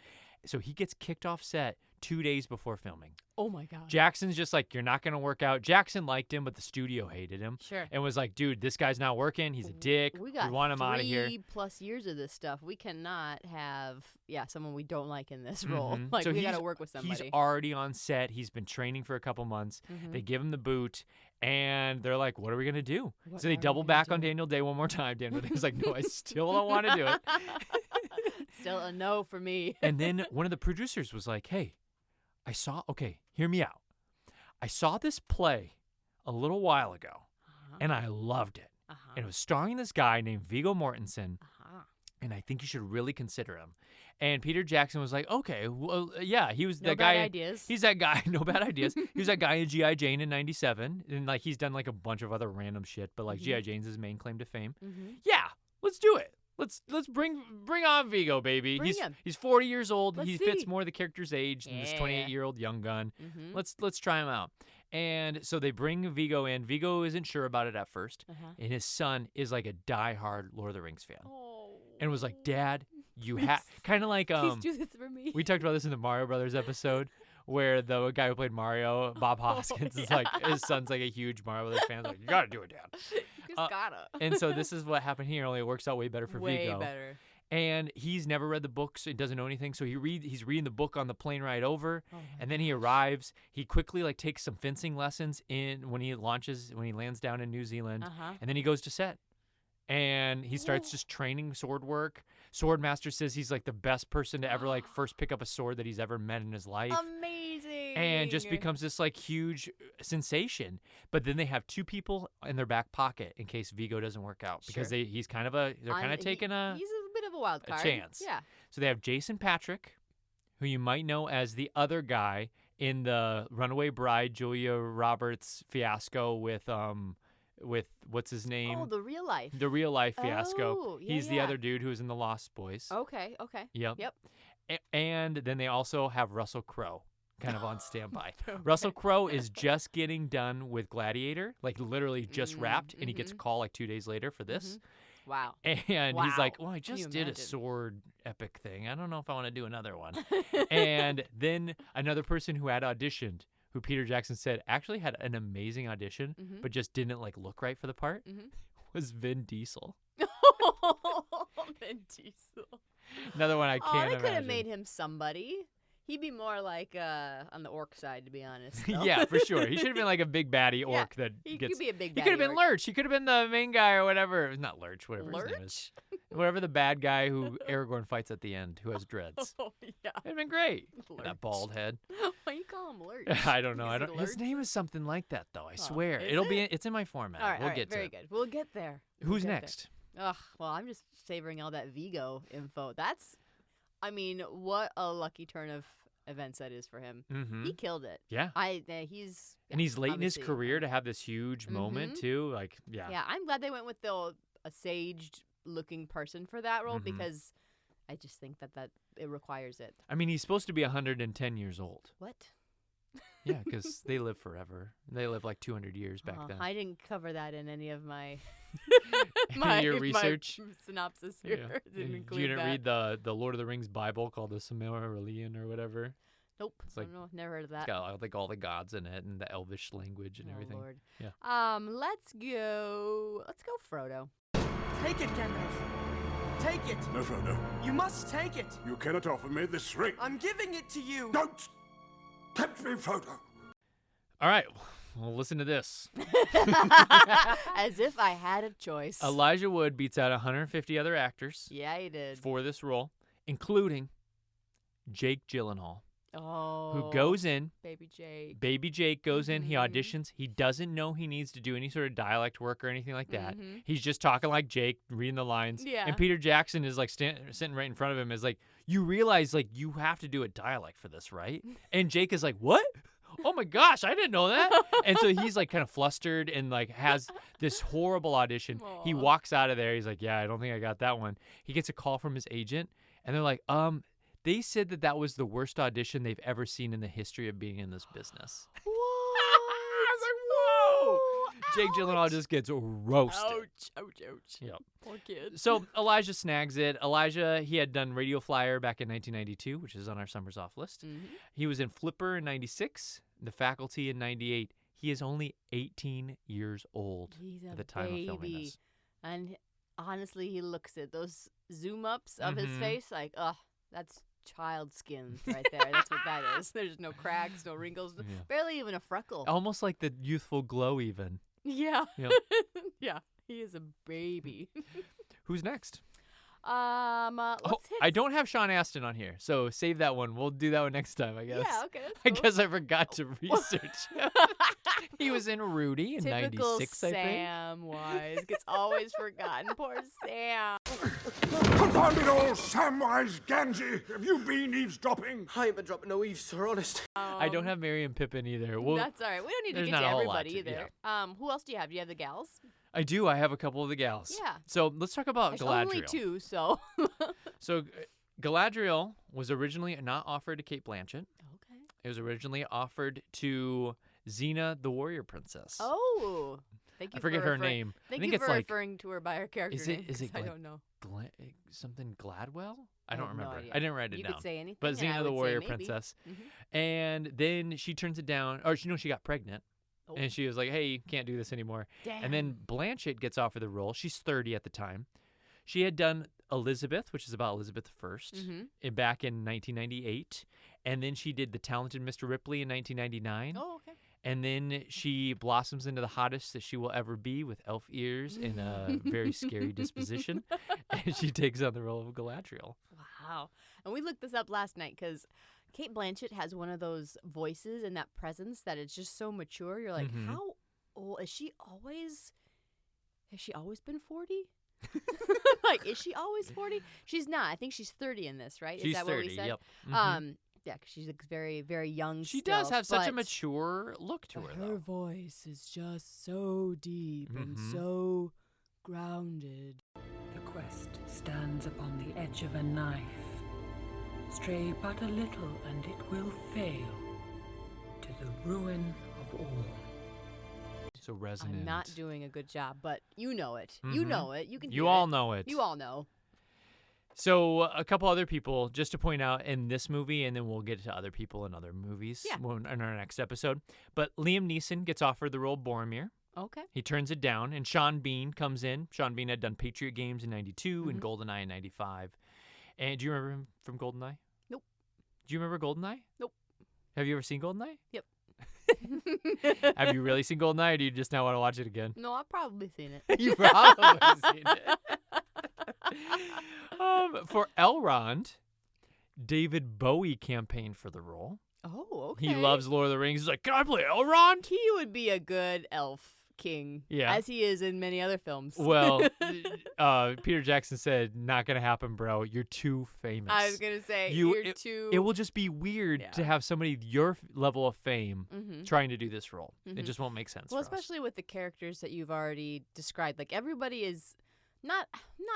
S2: So he gets kicked off set 2 days before filming.
S3: Oh, my God.
S2: Jackson's just like, you're not going to work out. Jackson liked him, but the studio hated him.
S3: Sure.
S2: And was like, dude, this guy's not working. He's a dick.
S3: We want him
S2: out of here.
S3: 3+ years of this stuff. We cannot have, someone we don't like in this role.
S2: Mhm.
S3: Like,
S2: So
S3: we got to
S2: he's-
S3: work with somebody.
S2: He's already on set. He's been training for a couple months.
S3: Mhm.
S2: They give him the boot, and they're like, what are we going to do?
S3: What
S2: So
S3: are
S2: they
S3: we
S2: double
S3: gonna
S2: back
S3: do?
S2: on Daniel Day one more time. Daniel Day's like, no, I still don't want to do it.
S3: Still a no for me.
S2: And then one of the producers was like, hey, hear me out. I saw this play a little while ago, and I loved it. And it was starring this guy named Viggo Mortensen, and I think you should really consider him. And Peter Jackson was like, okay, well, yeah, he was
S3: No
S2: that
S3: bad
S2: guy.
S3: ideas.
S2: He's that guy. No bad ideas. He was that guy in G.I. Jane in '97, and like he's done like a bunch of other random shit, but like G.I. Jane's his main claim to fame.
S3: Mm-hmm.
S2: Yeah, let's do it. Let's bring on Viggo, baby.
S3: Bring him.
S2: He's 40 years old.
S3: Let's
S2: He
S3: see.
S2: fits more the character's age than this
S3: Yeah.
S2: 28-year-old young gun.
S3: Mm-hmm.
S2: Let's try him out. And so they bring Viggo in. Viggo isn't sure about it at first, and his son is like a diehard Lord of the Rings fan, and was like, "Dad, you have kind of like
S3: Please do this for me."
S2: we talked about this in the Mario Brothers episode." Where the guy who played Mario, Bob Hoskins, is like his son's like a huge Mario Brothers fan. Like, you gotta do it, Dad.
S3: You just gotta.
S2: And so this is what happened here. Only it works out way better for
S3: Way
S2: Viggo.
S3: better.
S2: And he's never read the book, so he doesn't know anything. So he's reading the book on the plane ride over, and then he arrives. He quickly takes some fencing lessons when he lands down in New Zealand, and then he goes to set. And he starts just training sword work. Swordmaster says he's like the best person to ever first pick up a sword that he's ever met in his life.
S3: Amazing.
S2: And just becomes this huge sensation. But then they have 2 people in their back pocket in case Vigo doesn't work out because he's kind of taking a
S3: he's a bit of a wild card.
S2: chance.
S3: Yeah.
S2: So they have Jason Patrick, who you might know as the other guy in the Runaway Bride Julia Roberts fiasco with what's his name?
S3: Oh, the real life.
S2: The real life fiasco.
S3: Oh, yeah,
S2: He's the other dude who was in the Lost Boys.
S3: Okay.
S2: Yep.
S3: Yep.
S2: And then they also have Russell Crowe kind of on standby. Russell Crowe is just getting done with Gladiator, literally just wrapped, and he gets a call 2 days later for this.
S3: Wow.
S2: And he's like, well, I
S3: Can you
S2: just did a
S3: imagine?
S2: sword epic thing. I don't know if I want to do another one. And then another person who had auditioned, who Peter Jackson said actually had an amazing audition, but just didn't look right for the part, was Vin Diesel.
S3: Vin Diesel.
S2: Another one I can't
S3: they
S2: imagine.
S3: could have made him somebody. He'd be more on the orc side, to be honest. though.
S2: Yeah, for sure. He should have been a big baddie orc that
S3: he
S2: gets.
S3: could be a big
S2: He could have
S3: baddie
S2: been
S3: orc.
S2: Lurch. He could have been the main guy or whatever. Not Lurch, whatever his name is. Whatever the bad guy who Aragorn fights at the end, who has dreads.
S3: Oh, yeah.
S2: It'd been great. With
S3: Lurch.
S2: that bald head.
S3: Why you call him Lurch?
S2: I don't know.
S3: Is he
S2: His
S3: Lurch?
S2: name is something like that, though. I swear.
S3: is
S2: It'll be.
S3: it?
S2: It's in my format.
S3: All right,
S2: we'll get to
S3: very
S2: it.
S3: good. We'll get there.
S2: Who's next?
S3: Ugh, well, I'm just savoring all that Vigo info. What a lucky turn of events that is for him.
S2: Mm-hmm.
S3: He killed it.
S2: Yeah.
S3: He's
S2: And he's late in his
S3: obviously,
S2: career to have this huge moment too.
S3: Yeah, I'm glad they went with a saged-looking person for that role
S2: Mhm.
S3: because I just think that it requires it.
S2: I mean, he's supposed to be 110 years old.
S3: What?
S2: Yeah, because they live forever. They live 200 years back then.
S3: I didn't cover that in any of my
S2: Your research?
S3: my synopsis here.
S2: Yeah.
S3: Didn't
S2: You
S3: include
S2: didn't
S3: that.
S2: read the Lord of the Rings Bible called the Silmarillion or whatever?
S3: Nope.
S2: It's
S3: I don't know. Never heard of that.
S2: It's got all the gods in it and the Elvish language and
S3: Oh,
S2: everything.
S3: Lord.
S2: Yeah.
S3: Let's go Frodo.
S8: Take it, Gandalf. Take it.
S4: No, Frodo.
S8: You must take it.
S4: You cannot offer me this ring.
S8: I'm giving it to you.
S4: Don't tempt me, Frodo.
S2: All right. Well, listen to this.
S3: As if I had a choice.
S2: Elijah Wood beats out 150 other actors
S3: Yeah, he did.
S2: for this role, including Jake Gyllenhaal,
S3: Oh.
S2: who goes in.
S3: Baby Jake.
S2: Baby Jake goes in, he
S3: Mhm.
S2: auditions. He doesn't know he needs to do any sort of dialect work or anything like that.
S3: Mhm.
S2: He's just talking like Jake, reading the lines.
S3: Yeah.
S2: And Peter Jackson is sitting right in front of him, is like, you realize you have to do a dialect for this, right? And Jake is like, what? Oh my gosh, I didn't know that. And so he's kind of flustered and has this horrible audition. He
S3: Aw.
S2: walks out of there. He's like, yeah, I don't think I got that one. He gets a call from his agent and they're like, they said that was the worst audition they've ever seen in the history of being in this business.
S3: What?
S2: I was like, whoa! Jake Gyllenhaal just gets roasted.
S3: Ouch, ouch, ouch.
S2: Yep.
S3: Poor kid.
S2: So Elijah snags it. Elijah, he had done Radio Flyer back in 1992, which is on our Summers Off list.
S3: Mhm.
S2: He was in Flipper in 96, The Faculty in 98. He is only 18 years old
S3: He's a
S2: at the time
S3: baby.
S2: of filming this.
S3: And honestly, he looks at those zoom ups of his
S2: Mhm.
S3: face that's child skin right there. That's what that is. There's no cracks, no wrinkles,
S2: Yeah.
S3: barely even a freckle.
S2: Almost like the youthful glow even.
S3: Yeah.
S2: Yep.
S3: Yeah. He is a baby.
S2: Who's next?
S3: Let's hit
S2: I don't have Sean Astin on here, so save that one. We'll do that one next time, I guess.
S3: Yeah, okay. That's
S2: I
S3: cool.
S2: guess I forgot to research. He was in Rudy in
S3: Typical
S2: 96, I think.
S3: Sam Wise gets always forgotten. Poor Sam.
S4: Confound it all, Samwise Gamgee! Have you been eavesdropping?
S8: I ain't been dropping no eaves, sir, honest.
S2: I don't have Mary and Pippin either. Well,
S3: That's all right. We don't need to
S2: there's
S3: get
S2: not
S3: to
S2: a whole lot
S3: everybody
S2: to-
S3: either. Who else do you have? Do you have the gals?
S2: I do. I have a couple of the gals.
S3: Yeah.
S2: So let's talk about
S3: There's
S2: Galadriel.
S3: only two, so.
S2: So Galadriel was originally not offered to Kate Blanchett.
S3: Okay.
S2: It was originally offered to Xena, the warrior princess.
S3: Oh. Thank you
S2: I forget
S3: for
S2: her
S3: referring-
S2: name.
S3: Thank
S2: I think
S3: you
S2: it's
S3: for
S2: like
S3: referring to her by her character
S2: is it-
S3: name.
S2: is it
S3: 'cause I
S2: like-
S3: don't know.
S2: something Gladwell? I don't
S3: have no
S2: remember.
S3: idea.
S2: I didn't write it
S3: You
S2: down.
S3: could say anything.
S2: But
S3: and I
S2: Xena, the
S3: would say
S2: warrior
S3: maybe.
S2: princess.
S3: Mhm.
S2: And then she turns it down. Or she got pregnant.
S3: Oh.
S2: And she was like, hey, you can't do this anymore.
S3: Damn.
S2: And then Blanchett gets offered the role. She's 30 at the time. She had done Elizabeth, which is about Elizabeth I, back in 1998. And then she did The Talented Mr. Ripley in 1999.
S3: Oh, okay.
S2: And then she blossoms into the hottest that she will ever be with elf ears and a very scary disposition. And she takes on the role of Galadriel.
S3: Wow. And we looked this up last night because Kate Blanchett has one of those voices and that presence that it's just so mature. You're like, how old is she always? Has she always been 40? Like, is she always 40? She's not. I think she's 30 in this, right?
S2: She's
S3: is that
S2: 30,
S3: what we said?
S2: yep.
S3: Yeah, because she's very, very young.
S2: She
S3: still,
S2: does have such a
S3: but
S2: mature look to her,
S3: her
S2: though.
S3: voice is just so deep and so grounded.
S9: The quest stands upon the edge of a knife. Stray but a little and it will fail, to the ruin of all.
S2: So resonant.
S3: I'm not doing a good job, but you know it. You know it. You can.
S2: You
S3: hear
S2: all
S3: it.
S2: know it.
S3: You all know.
S2: So a couple other people, just to point out in this movie, and then we'll get to other people in other movies in our next episode. But Liam Neeson gets offered the role of Boromir.
S3: Okay.
S2: He turns it down, and Sean Bean comes in. Sean Bean had done Patriot Games in 92 and GoldenEye in 95. And do you remember him from GoldenEye?
S3: Nope.
S2: Do you remember GoldenEye?
S3: Nope.
S2: Have you ever seen GoldenEye?
S3: Yep.
S2: Have you really seen GoldenEye, or do you just now want to watch it again?
S3: No, I've probably seen it.
S2: You've probably seen it. For Elrond, David Bowie campaigned for the role.
S3: Oh, okay.
S2: He loves Lord of the Rings. He's like, can I play Elrond?
S3: He would be a good elf king, as he is in many other films.
S2: Well, Peter Jackson said, not going to happen, bro. You're too famous.
S3: I was going to say, you're too...
S2: It will just be weird to have somebody your level of fame trying to do this role. It just won't make sense
S3: Well,
S2: for us.
S3: especially with the characters that you've already described. Like, everybody is... Not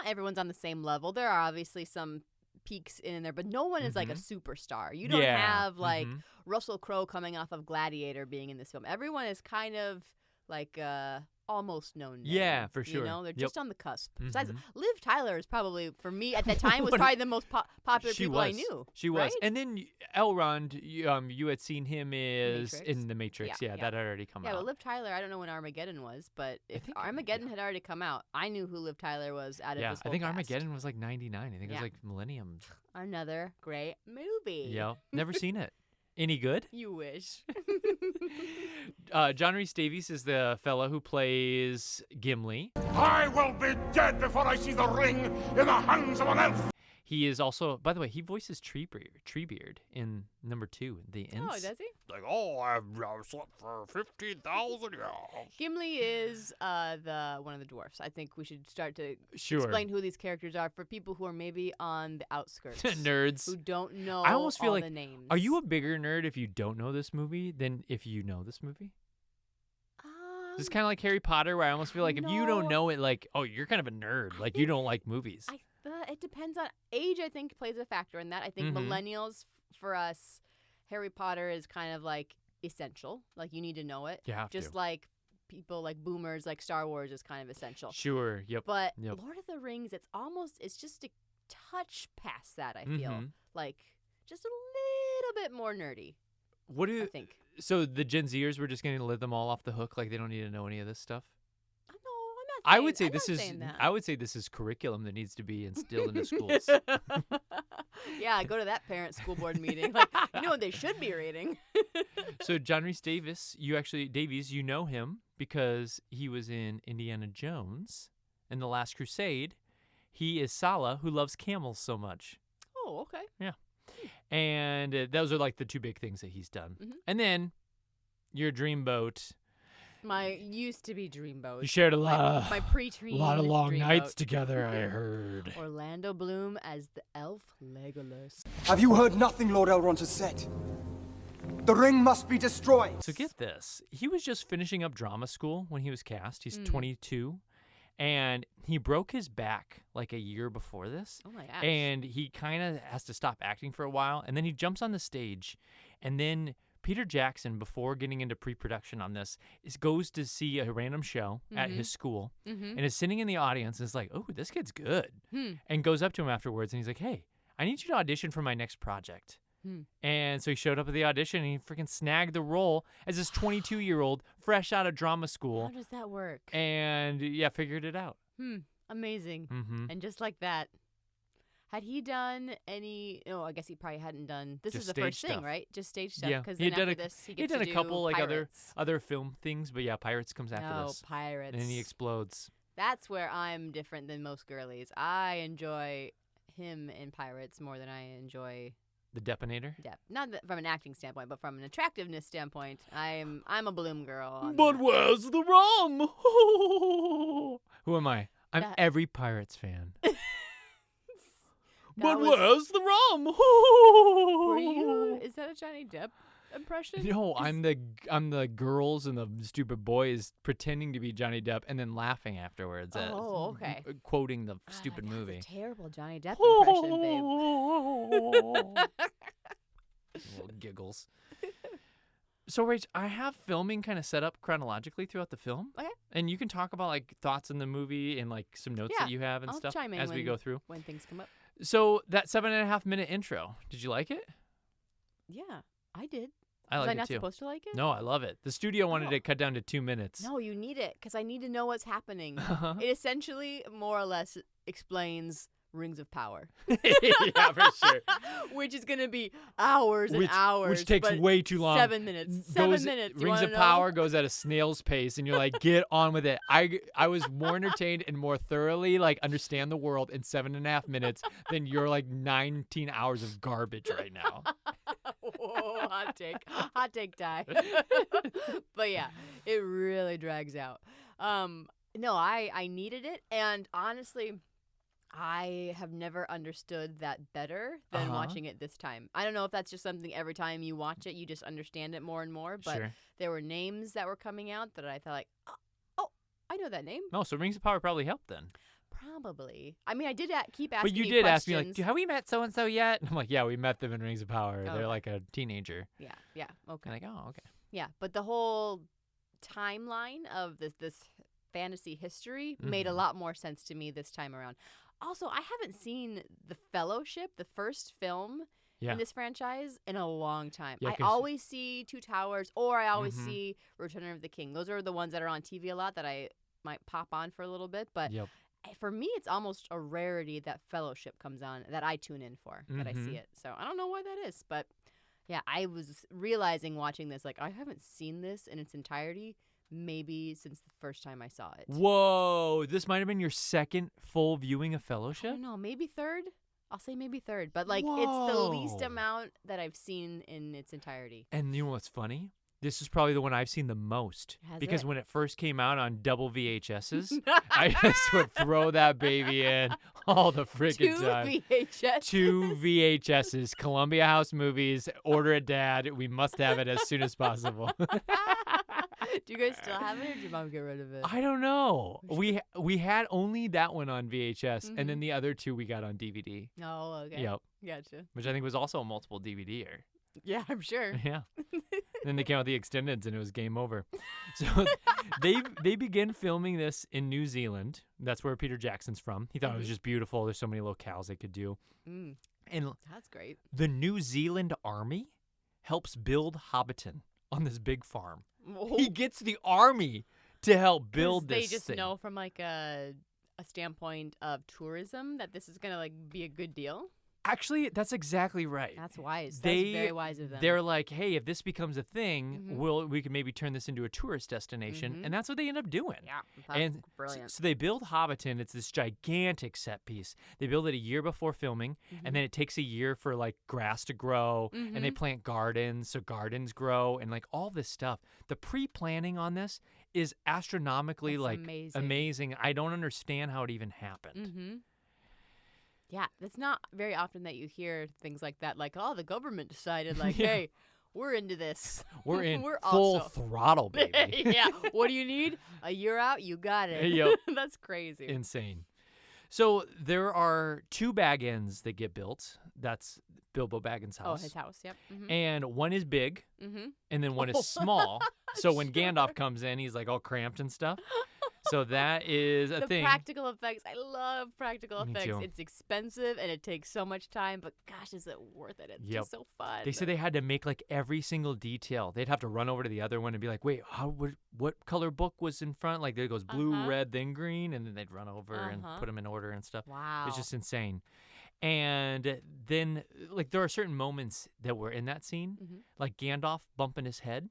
S3: everyone's on the same level. There are obviously some peaks in there, but no one is like a superstar. You don't have like Russell Crowe coming off of Gladiator being in this film. Everyone is kind of like almost known names.
S2: Yeah, for sure.
S3: You know, they're just on the cusp. Besides, Liv Tyler is probably, for me at that time, was probably the most popular people I knew.
S2: She was. And then Elrond, you had seen him in The Matrix. Yeah, that had already come out.
S3: Yeah, but Liv Tyler, I don't know when Armageddon was, but if Armageddon had already come out, I knew who Liv Tyler was out of this whole
S2: I think
S3: cast.
S2: Armageddon was like 99. I think it was like Millennium.
S3: Another great movie.
S2: Yeah, never seen it. Any good?
S3: You wish.
S2: John Rhys Davies is the fellow who plays Gimli.
S4: I will be dead before I see the ring in the hands of an elf.
S2: He is also, by the way, he voices Treebeard in number 2, The Ints.
S3: Oh, does he?
S4: Like, I've slept for 15,000 years.
S3: Gimli is one of the dwarfs. I think we should start to
S2: Sure.
S3: explain who these characters are for people who are maybe on the outskirts.
S2: Nerds.
S3: Who don't know
S2: I almost feel
S3: all
S2: like,
S3: the names.
S2: Are you a bigger nerd if you don't know this movie than if you know this movie? It's kind of like Harry Potter, where I almost feel like if you don't know it, like, oh, you're kind of a nerd. Like, you don't like movies.
S3: It depends on age. I think plays a factor in that. I think millennials, for us, Harry Potter is kind of like essential. Like, you need to know it.
S2: You have
S3: Just
S2: to.
S3: like people like boomers, like Star Wars is kind of essential.
S2: Sure. Yep.
S3: But Lord of the Rings, it's just a touch past that. I feel like just a little bit more nerdy. I think.
S2: So the Gen Zers, we're just going to let them all off the hook, like they don't need to know any of this stuff?
S3: I'm
S2: would say
S3: I'm
S2: this
S3: not
S2: is.
S3: saying that.
S2: I would say this is curriculum that needs to be instilled into schools.
S3: Yeah, go to that parent school board meeting. Like, you know what they should be reading.
S2: So John Rhys Davies, you know him because he was in Indiana Jones and The Last Crusade. He is Sala, who loves camels so much.
S3: Oh, okay.
S2: Yeah. And those are like the two big things that he's done. And then your dreamboat.
S3: My used to be dreamboat.
S2: You shared a lot
S3: my preteen
S2: a lot of long
S3: dreamboat.
S2: nights together, I heard.
S3: Orlando Bloom as the elf Legolas.
S8: Have you heard nothing Lord Elrond has said? The ring must be destroyed.
S2: So get this. He was just finishing up drama school when he was cast. He's 22. And he broke his back like a year before this.
S3: Oh, my gosh.
S2: And he kind of has to stop acting for a while. And then he jumps on the stage. And then Peter Jackson, before getting into pre-production on this, goes to see a random show at his school and is sitting in the audience and is like, oh, this kid's good. And goes up to him afterwards and he's like, hey, I need you to audition for my next project. And so he showed up at the audition and he freaking snagged the role as this 22-year-old fresh out of drama school.
S3: How does that work?
S2: And, figured it out.
S3: Amazing.
S2: Mm-hmm.
S3: And just like that, Had he done any? No, I guess he probably hadn't done. This
S2: Just
S3: is the
S2: stage
S3: first thing,
S2: stuff.
S3: right? Just stage stuff.
S2: Yeah,
S3: Because
S2: he
S3: then
S2: had
S3: after
S2: done
S3: this, he
S2: He had
S3: gets
S2: done
S3: to
S2: a couple
S3: do
S2: like
S3: Pirates.
S2: other film things, but yeah, Pirates comes after
S3: No,
S2: this.
S3: Pirates.
S2: And then he explodes.
S3: That's where I'm different than most girlies. I enjoy him in Pirates more than I enjoy
S2: The Detonator.
S3: Depp. Not that from an acting standpoint, but from an attractiveness standpoint, I'm a Bloom girl. on
S2: But
S3: that.
S2: where's the rum? Who am I? I'm
S3: That-
S2: every Pirates fan.
S3: That
S2: But
S3: was-
S2: where's the rum?
S3: Were you? Is that a Johnny Depp impression?
S2: No, I'm the girls and the stupid boys pretending to be Johnny Depp and then laughing afterwards at
S3: Oh, okay.
S2: quoting the
S3: Ah,
S2: stupid
S3: that's
S2: movie.
S3: A terrible Johnny Depp impression, babe.
S2: Little giggles. So, Rach, I have filming kind of set up chronologically throughout the film.
S3: Okay.
S2: And you can talk about like thoughts in the movie and like some notes
S3: Yeah,
S2: that you have and
S3: I'll
S2: stuff
S3: chime in
S2: as we
S3: when-
S2: go through.
S3: When things come up.
S2: So that 7.5 minute intro, did you like it?
S3: Yeah, I did.
S2: I
S3: Was
S2: like
S3: I
S2: it
S3: not
S2: too.
S3: supposed to like it?
S2: No, I love it. The studio wanted
S3: Oh.
S2: it cut down to 2 minutes.
S3: No, you need it because I need to know what's happening.
S2: Uh-huh.
S3: It essentially, more or less, explains Rings of Power.
S2: Yeah, for sure.
S3: Which is going to be hours and hours.
S2: Which takes
S3: but
S2: way too long.
S3: 7 minutes. 7
S2: Goes-
S3: minutes. You
S2: Rings
S3: wanna
S2: of
S3: know?
S2: Power goes at a snail's pace, and you're like, get on with it. I was more entertained and more thoroughly like understand the world in 7.5 minutes than your like 19 hours of garbage right now.
S3: Whoa, hot take. Hot take, Ty. But yeah, it really drags out. No, I needed it, and honestly, I have never understood that better than
S2: Uh-huh.
S3: watching it this time. I don't know if that's just something every time you watch it, you just understand it more and more, but
S2: Sure.
S3: there were names that were coming out that I thought like, oh, I know that name.
S2: No, so Rings of Power probably helped then.
S3: Probably. I mean, I did keep asking
S2: But you
S3: me
S2: did ask
S3: questions.
S2: me like, have we met so and so yet? And I'm like, yeah, we met them in Rings of Power.
S3: Oh,
S2: They're
S3: okay.
S2: like a teenager.
S3: Yeah, okay.
S2: And like, oh, okay.
S3: Yeah, but the whole timeline of this fantasy history made a
S2: Mhm.
S3: lot more sense to me this time around. Also, I haven't seen The Fellowship, the first film
S2: Yeah.
S3: in this franchise, in a long time.
S2: Yeah,
S3: I
S2: 'cause-
S3: always see Two Towers, or I always
S2: Mhm.
S3: see Return of the King. Those are the ones that are on TV a lot that I might pop on for a little bit. But
S2: Yep.
S3: for me, it's almost a rarity that Fellowship comes on that I tune in for, that I see
S2: Mhm.
S3: it. So I don't know why that is, but yeah, I was realizing watching this, like, I haven't seen this in its entirety maybe since the first time I saw it.
S2: Whoa, this might have been your second full viewing of
S3: I
S2: Fellowship?
S3: don't know, maybe third? I'll say maybe third, but like it's the least
S2: Whoa.
S3: amount that I've seen in its entirety.
S2: And you know what's funny? This is probably the one I've seen the most.
S3: Has
S2: Because
S3: it?
S2: when it first came out on double VHSs, I just would throw that baby in all the freaking
S3: Two
S2: time.
S3: VHS.
S2: 2 VHSs, Columbia House Movies, order it, Dad. We must have it as soon as possible.
S3: Do you guys still have it, or did your mom get rid of it?
S2: I don't know. We had only that one on VHS, and
S3: Mhm.
S2: then the other 2 we got on DVD.
S3: Oh, okay.
S2: Yep.
S3: Gotcha.
S2: Which I think was also a multiple DVD-er.
S3: Yeah, I'm sure.
S2: Yeah. Then they came out with the extendeds, and it was game over. So they begin filming this in New Zealand. That's where Peter Jackson's from. He thought it was
S3: Mhm.
S2: just beautiful. There's so many locales they could do.
S3: Mm,
S2: And
S3: that's great.
S2: the New Zealand Army helps build Hobbiton on this big farm. He gets the army to help build
S3: They
S2: this
S3: just
S2: thing.
S3: know from like a standpoint of tourism that this is gonna like be a good deal.
S2: Actually, that's exactly right.
S3: That's wise.
S2: They-
S3: That's very wise of them.
S2: They're like, hey, if this becomes a thing,
S3: Mhm.
S2: we can maybe turn this into a tourist destination,
S3: Mhm.
S2: and that's what they end up doing.
S3: yeah, that's
S2: And
S3: brilliant.
S2: So they build Hobbiton. It's this gigantic set piece. They build it a year before filming,
S3: Mhm.
S2: and then it takes a year for like grass to grow, and they
S3: Mhm.
S2: plant gardens so gardens grow, and like all this stuff. The pre-planning on this is astronomically
S3: That's
S2: like
S3: amazing.
S2: I don't understand how it even happened.
S3: Mm-hmm. Yeah, it's not very often that you hear things like that. Like, oh, the government decided, like,
S2: Yeah.
S3: hey, we're into this.
S2: We're in
S3: We're
S2: full
S3: also-
S2: throttle, baby.
S3: yeah. What do you need? A year out? You got it.
S2: Yep.
S3: That's crazy.
S2: Insane. So there are 2 Baggins that get built. That's Bilbo Baggins'
S3: Oh,
S2: house.
S3: his house. Yep. Mm-hmm.
S2: And one is big,
S3: Mm-hmm.
S2: and then one
S3: Oh.
S2: is small. So when Gandalf comes in, he's like all cramped and stuff. So that is a
S3: The
S2: thing.
S3: practical effects. I love practical
S2: Me
S3: effects.
S2: too.
S3: It's expensive and it takes so much time, but gosh, is it worth it? It's
S2: Yep.
S3: just so fun.
S2: They said they had to make like every single detail. They'd have to run over to the other one and be like, "Wait, what color book was in front?" Like there goes blue,
S3: Uh-huh.
S2: red, then green, and then they'd run over and
S3: Uh-huh.
S2: put them in order and stuff.
S3: Wow.
S2: It's just insane. And then, like, there are certain moments that were in that scene, like Gandalf bumping his head,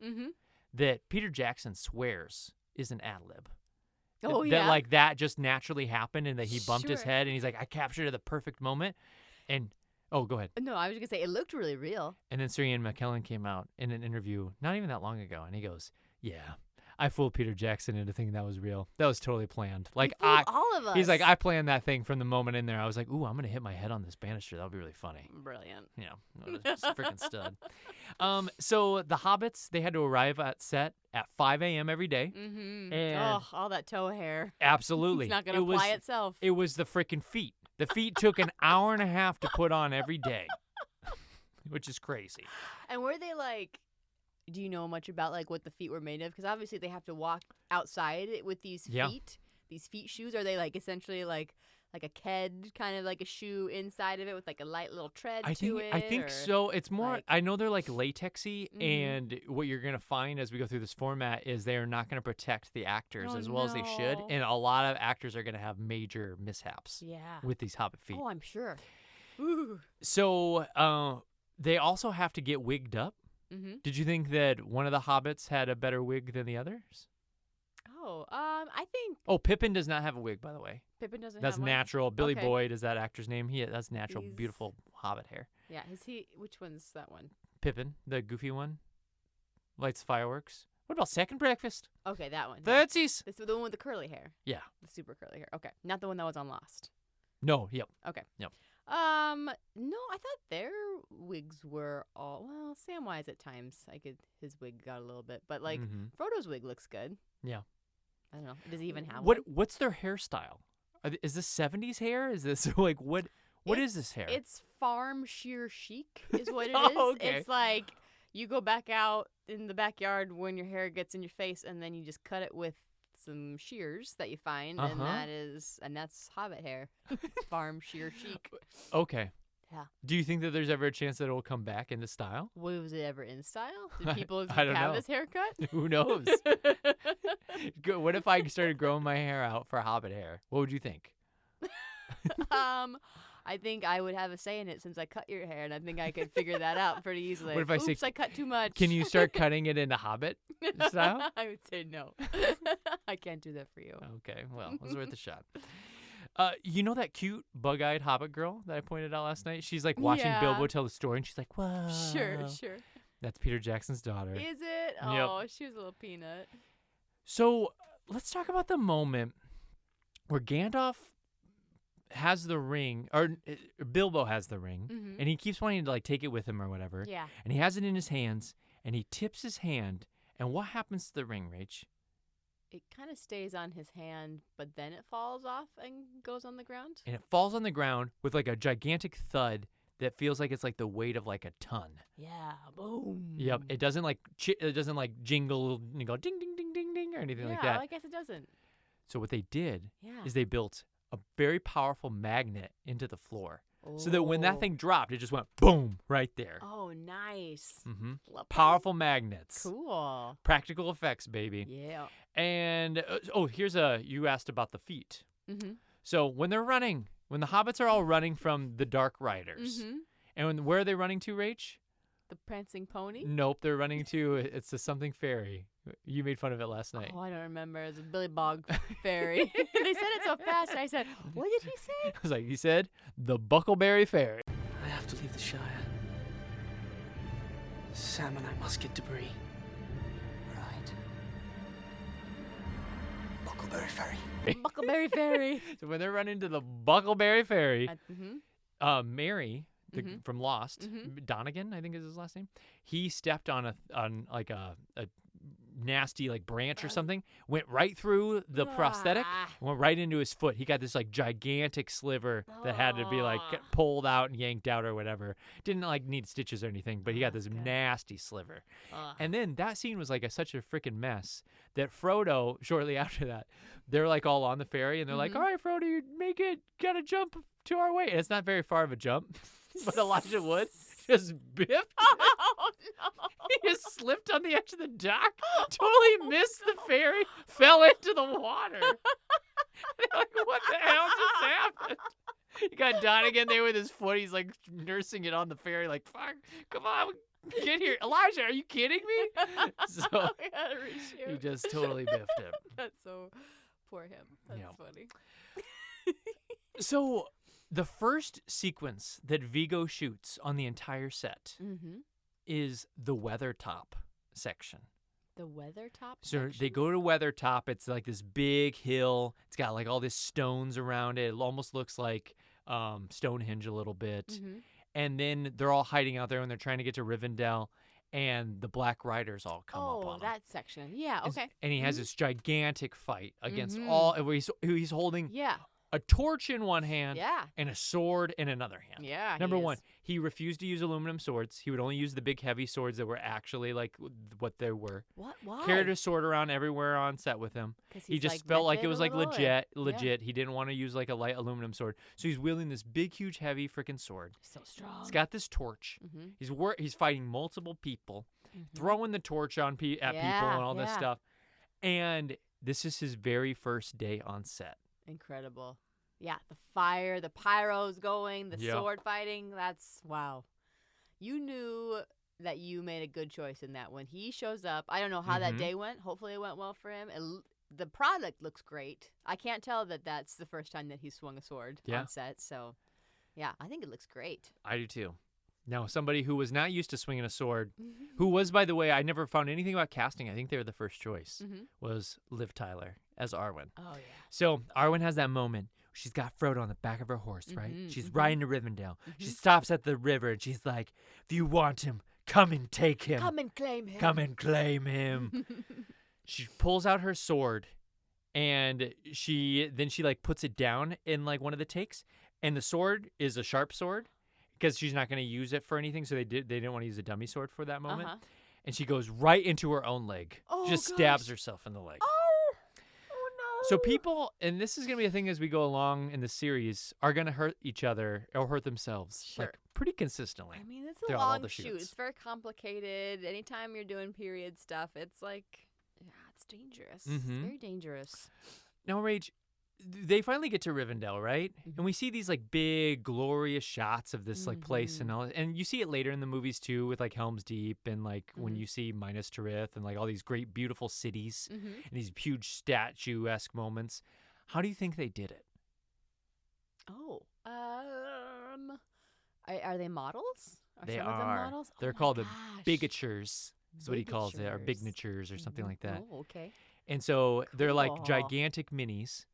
S2: that Peter Jackson swears is an ad-lib.
S3: Oh,
S2: that,
S3: yeah?
S2: like, that just naturally happened and that he bumped his
S3: Sure.
S2: head and he's like, I captured it at the perfect moment. And, oh, go ahead.
S3: No, I was going to say, it looked really real.
S2: And then Sir Ian McKellen came out in an interview not even that long ago, and he goes, yeah, I fooled Peter Jackson into thinking that was real. That was totally planned. Like,
S3: He fooled all of us.
S2: He's like, I planned that thing from the moment in there. I was like, ooh, I'm going to hit my head on this banister. That'll be really funny.
S3: Brilliant.
S2: Yeah, just a freaking stud. So the Hobbits, they had to arrive at set at 5 a.m. every day.
S3: Mm-hmm.
S2: And
S3: Oh, all that toe hair.
S2: absolutely.
S3: It's not going to apply itself.
S2: It was the freaking feet. The feet took an hour and a half to put on every day, which is crazy.
S3: And were they like, do you know much about like what the feet were made of? Because obviously they have to walk outside with these feet, these feet shoes. Are they like essentially like a ked, kind of like a shoe inside of it with like a light little tread to it?
S2: I think
S3: or
S2: so. It's more,
S3: like-
S2: I know they're like latexy, and what you're going to find as we go through this format is they are not going to protect the actors as well as they should.
S3: no.
S2: And a lot of actors are going to have major mishaps
S3: Yeah.
S2: with these Hobbit feet.
S3: Oh, I'm sure. Ooh.
S2: So they also have to get wigged up.
S3: Mm-hmm.
S2: Did you think that one of the Hobbits had a better wig than the others?
S3: Oh, I think
S2: Oh, Pippin does not have a wig, by the way.
S3: Pippin doesn't
S2: That's
S3: have one.
S2: natural. Billy
S3: Okay.
S2: Boyd is that actor's name. That's natural,
S3: He's-
S2: beautiful Hobbit hair.
S3: Yeah, is he? Which one's that one?
S2: Pippin, the goofy one, lights fireworks. What about Second Breakfast?
S3: Okay, that one. Yeah.
S2: Thirties.
S3: This the one with the curly hair.
S2: Yeah.
S3: The super curly hair. Okay, not the one that was on Lost.
S2: No. Yep.
S3: Okay.
S2: Yep.
S3: No, I thought their wigs were all Samwise at times. His wig got a little bit, but like
S2: Mhm.
S3: Frodo's wig looks good.
S2: Yeah.
S3: I don't know. Does he even have
S2: What?
S3: one?
S2: What's their hairstyle? Is this 70s hair? Is this like what? What is this hair?
S3: It's farm sheer chic, is what it is.
S2: Oh, okay.
S3: It's like you go back out in the backyard when your hair gets in your face, and then you just cut it with some shears that you find, and that's Hobbit hair, farm sheer chic.
S2: Okay.
S3: Yeah.
S2: Do you think that there's ever a chance that it will come back into style?
S3: Was it ever in style? Did people
S2: I don't
S3: have
S2: know.
S3: this haircut?
S2: Who knows? What if I started growing my hair out for Hobbit hair? What would you think?
S3: I think I would have a say in it since I cut your hair, and I think I could figure that out pretty easily.
S2: What if I say-
S3: Oops, I cut too much.
S2: Can you start cutting it into Hobbit style?
S3: I would say no. I can't do that for you.
S2: Okay, well, it was worth a shot. You know that cute bug-eyed Hobbit girl that I pointed out last night? She's like watching
S3: Yeah.
S2: Bilbo tell the story, and she's like, "Whoa!"
S3: Sure.
S2: That's Peter Jackson's daughter.
S3: Is it?
S2: Yep.
S3: Oh, she was a little peanut.
S2: So let's talk about the moment where Gandalf has the ring, or Bilbo has the ring,
S3: Mhm.
S2: and he keeps wanting to like take it with him or whatever.
S3: Yeah.
S2: And he has it in his hands, and he tips his hand, and what happens to the ring, Rach?
S3: It kind of stays on his hand, but then it falls off and goes on the ground.
S2: And it falls on the ground with like a gigantic thud that feels like it's like the weight of like a ton.
S3: Yeah. Boom.
S2: Yep. It doesn't like it doesn't like jingle and go ding ding ding ding ding or anything like that.
S3: I guess it doesn't.
S2: So what they did
S3: Yeah.
S2: is they built a very powerful magnet into the floor. So that when that
S3: Oh.
S2: thing dropped, it just went boom right there.
S3: Oh, nice.
S2: Mm-hmm.
S3: Love that.
S2: Powerful magnets.
S3: Cool.
S2: Practical effects, baby.
S3: Yeah.
S2: And you asked about the feet.
S3: Mm-hmm.
S2: So when they're running, when the hobbits are all running from the Dark Riders,
S3: Mm-hmm.
S2: and where are they running to, Rach?
S3: The prancing pony?
S2: Nope, they're running to it's the something fairy. You made fun of it last night.
S3: Oh, I don't remember. It was a Billy Bog fairy. They said it so fast. I said, what did he say?
S2: I was like, he said the Buckleberry Fairy.
S10: I have to leave the Shire. Sam and I must get debris.
S8: Right. Buckleberry Ferry.
S3: Buckleberry fairy.
S2: So when they're running to the Buckleberry Fairy,
S3: Mm-hmm.
S2: Mary from Lost,
S3: Mhm.
S2: Donegan, I think is his last name. He stepped on a nasty like branch or something, went right through the prosthetic,
S3: Ah.
S2: went right into his foot. He got this like gigantic sliver that had to be like
S3: Ah.
S2: pulled out and yanked out or whatever. Didn't like need stitches or anything, but he got this
S3: That's good.
S2: nasty sliver.
S3: Ugh.
S2: And then that scene was like such a freaking mess that Frodo, shortly after that, they're like all on the ferry and they're like,
S3: Mhm.
S2: all right, Frodo, you make it, gotta jump to our way. And it's not very far of a jump, but Elijah Wood just biffed.
S3: Oh, no.
S2: He just slipped on the edge of the dock, totally missed the ferry, fell into the water. They're like, what the hell just happened? You got Donegan there with his foot. He's like nursing it on the ferry, like, fuck, come on, get here. Elijah, are you kidding me? So he just totally biffed him.
S3: That's so poor him. That's funny.
S2: So the first sequence that Vigo shoots on the entire set is the Weathertop section.
S3: The Weathertop
S2: So
S3: section?
S2: they go to Weathertop. It's like this big hill. It's got like all these stones around it. It almost looks like Stonehenge a little bit. And then they're all hiding out there and they're trying to get to Rivendell. And the Black Riders all come up on him.
S3: that section. Yeah, okay.
S2: And he has this gigantic fight against all. He's holding
S3: Yeah.
S2: a torch in one hand
S3: Yeah.
S2: and a sword in another hand.
S3: Yeah.
S2: Number one, he refused to use aluminum swords. He would only use the big heavy swords that were actually like what they were.
S3: What? Why?
S2: Carried his sword around everywhere on set with him. He just felt like it was like legit. He didn't want to use like a light aluminum sword. So he's wielding this big, huge, heavy freaking sword.
S3: So strong.
S2: He's got this torch. He's fighting multiple people, throwing the torch on people and all this stuff. And this is his very first day on set.
S3: Incredible. Yeah, the fire, the pyros going, the sword fighting. That's wow. You knew that you made a good choice in that. When he shows up, I don't know how that day went. Hopefully it went well for him. The product looks great. I can't tell that that's the first time that he swung a sword on set. So, yeah, I think it looks great.
S2: I do too. Now, somebody who was not used to swinging a sword, who was, by the way, I never found anything about casting. I think they were the first choice, was Liv Tyler as Arwen.
S3: Oh, yeah.
S2: So Arwen has that moment. She's got Frodo on the back of her horse, right? She's riding to Rivendell. She stops at the river and she's like, if you want him, come and take him.
S3: Come and claim him.
S2: Come and claim him. She pulls out her sword and she like puts it down in like one of the takes. And the sword is a sharp sword because she's not going to use it for anything. So they didn't want to use a dummy sword for that moment. And she goes right into her own leg. Just stabs herself in the leg. So people, and this is going to be a thing as we go along in the series, are going to hurt each other or hurt themselves like pretty consistently.
S3: I mean, it's a
S2: throughout all
S3: long
S2: the
S3: shoot.
S2: shoots.
S3: It's very complicated. Anytime you're doing period stuff, it's like, yeah, it's dangerous. It's very dangerous.
S2: Now, Rach, they finally get to Rivendell, right? And we see these like big, glorious shots of this like place and all. And you see it later in the movies too, with like Helm's Deep and like when you see Minas Tirith and like all these great, beautiful cities and these huge statue-esque moments. How do you think they did it?
S3: Oh, are they models?
S2: They
S3: some of them
S2: are.
S3: models?
S2: They're
S3: Oh
S2: called
S3: my
S2: the
S3: gosh.
S2: bigatures. Is what he calls it, or
S3: Bigatures.
S2: bignatures or something like that.
S3: Oh, okay.
S2: And so they're like
S3: Cool.
S2: gigantic minis.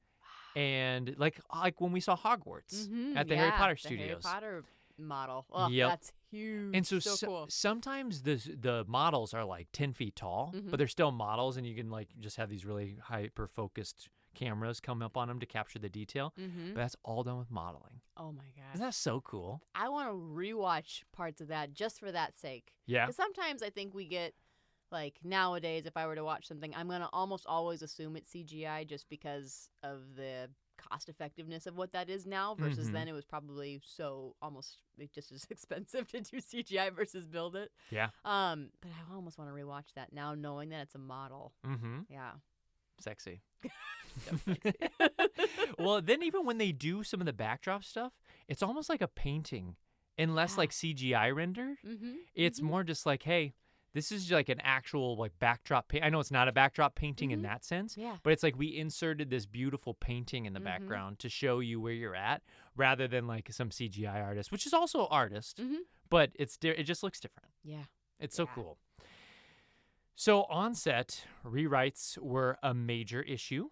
S2: And like when we saw Hogwarts at the Harry Potter studios.
S3: Harry Potter model. Oh,
S2: Yep.
S3: that's huge.
S2: And so,
S3: cool.
S2: sometimes the models are like 10 feet tall, but they're still models, and you can like just have these really hyper focused cameras come up on them to capture the detail. But that's all done with modeling.
S3: Oh my gosh.
S2: Isn't that so cool?
S3: I want to rewatch parts of that just for that sake.
S2: Yeah.
S3: Because sometimes I think we get, like, nowadays, if I were to watch something, I'm going to almost always assume it's CGI just because of the cost effectiveness of what that is now versus then it was probably almost just as expensive to do CGI versus build it.
S2: Yeah.
S3: But I almost want to rewatch that now knowing that it's a model. Yeah.
S2: Sexy.
S3: So sexy.
S2: Well, then even when they do some of the backdrop stuff, it's almost like a painting and less like CGI render. It's more just like, hey, this is like an actual like backdrop. I know it's not a backdrop painting in that sense, but it's like we inserted this beautiful painting in the background to show you where you're at, rather than like some CGI artist, which is also artist, but it just looks different.
S3: Yeah,
S2: it's so cool. So on set, rewrites were a major issue.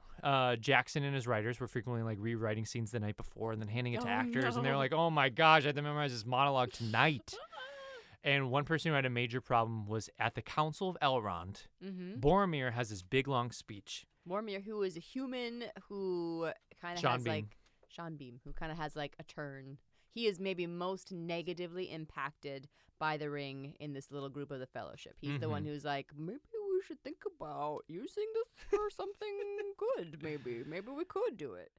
S2: Jackson and his writers were frequently like rewriting scenes the night before and then handing it to actors, and they're like, "Oh my gosh, I have to memorize this monologue tonight." And one person who had a major problem was at the Council of Elrond. Boromir has this big, long speech.
S3: Boromir, who is a human who kind of has like Sean Bean, who kind of has like a turn. He is maybe most negatively impacted by the ring in this little group of the Fellowship. He's the one who's like, maybe we should think about using this for something good. Maybe we could do it.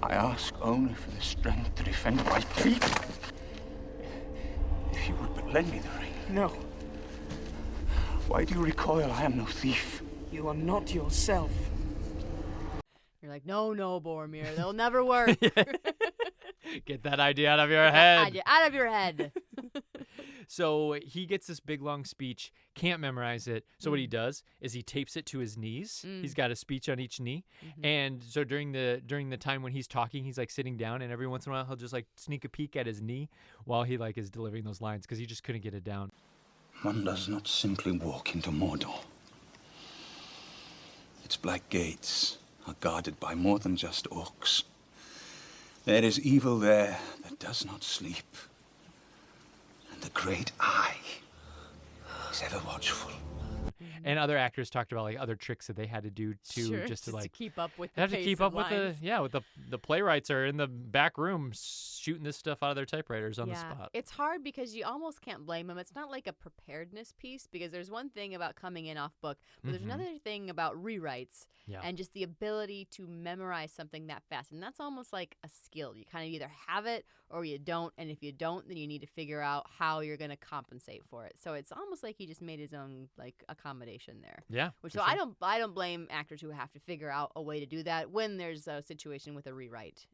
S4: I ask only for the strength to defend my people. If you would but lend me the ring.
S10: No,
S4: Why do you recoil? I am no thief.
S10: you are not yourself.
S3: You're like, no, Boromir, they'll never work.
S2: Get that idea out of your
S3: Get that
S2: head.
S3: idea out of your head.
S2: So he gets this big long speech, can't memorize it. So what he does is he tapes it to his knees. He's got a speech on each knee. And so during the time when he's talking, he's like sitting down, and every once in a while he'll just like sneak a peek at his knee while he like is delivering those lines because he just couldn't get it down.
S7: One does not simply walk into Mordor. Its black gates are guarded by more than just orcs. There is evil there that does not sleep. And the great eye is ever watchful.
S2: And other actors talked about like other tricks that they had to do too,
S3: Sure,
S2: just to like
S3: keep up with
S2: they
S3: the
S2: have to
S3: pace
S2: keep
S3: of
S2: up
S3: lines.
S2: with the playwrights are in the back room shooting this stuff out of their typewriters on the spot.
S3: It's hard because you almost can't blame them. It's not like a preparedness piece because there's one thing about coming in off book, but there's another thing about rewrites and just the ability to memorize something that fast. And that's almost like a skill. You kind of either have it or you don't. And if you don't, then you need to figure out how you're going to compensate for it. So it's almost like he just made his own like accommodation there.
S2: Yeah.
S3: Which so sure. I don't blame actors who have to figure out a way to do that when there's a situation with a rewrite.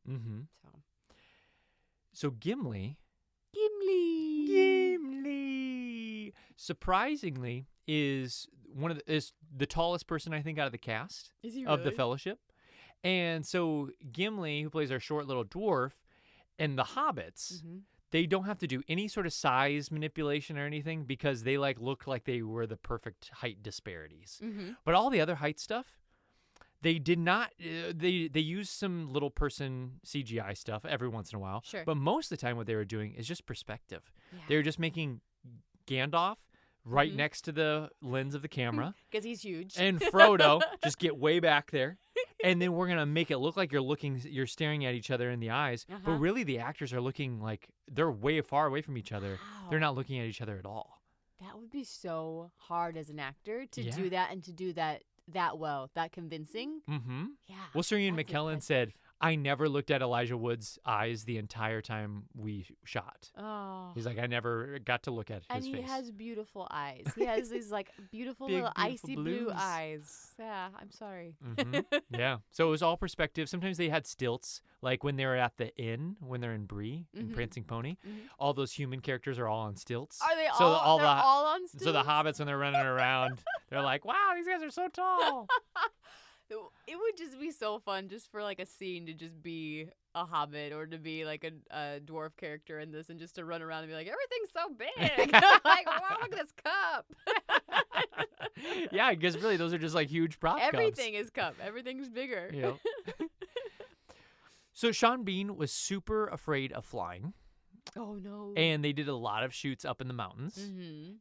S2: So Gimli, surprisingly, is is the tallest person I think out of the cast of the Fellowship, and so Gimli, who plays our short little dwarf, and the hobbits, they don't have to do any sort of size manipulation or anything because they like look like they were the perfect height disparities. But all the other height stuff, they did not. They used some little person CGI stuff every once in a while.
S3: Sure.
S2: But most of the time, what they were doing is just perspective. Yeah. They were just making Gandalf right next to the lens of the camera
S3: because he's huge,
S2: and Frodo just get way back there. And then we're gonna make it look like you're staring at each other in the eyes, but really the actors are looking like they're way far away from each other. Wow. They're not looking at each other at all.
S3: That would be so hard as an actor to do that and to do that well, that convincing. Yeah.
S2: Well, Sir Ian McKellen said, I never looked at Elijah Wood's eyes the entire time we shot.
S3: Oh.
S2: He's like, I never got to look at his face.
S3: And he has beautiful eyes. He has these like beautiful
S2: Big,
S3: little icy
S2: blues.
S3: blue eyes. Yeah, I'm sorry.
S2: Yeah. So it was all perspective. Sometimes they had stilts, like when they were at the inn, when they're in Bree, in Prancing Pony. All those human characters are all on stilts.
S3: Are they
S2: so
S3: all on stilts?
S2: So the hobbits, when they're running around, they're like, wow, these guys are so tall.
S3: It would just be so fun just for like a scene to just be a hobbit or to be like a dwarf character in this and just to run around and be like, everything's so big. Like, wow, look at this cup.
S2: Yeah, because really those are just like huge prop cups.
S3: Everything is cup. Everything's bigger.
S2: Yep. So Sean Bean was super afraid of flying.
S3: Oh, no.
S2: And they did a lot of shoots up in the mountains.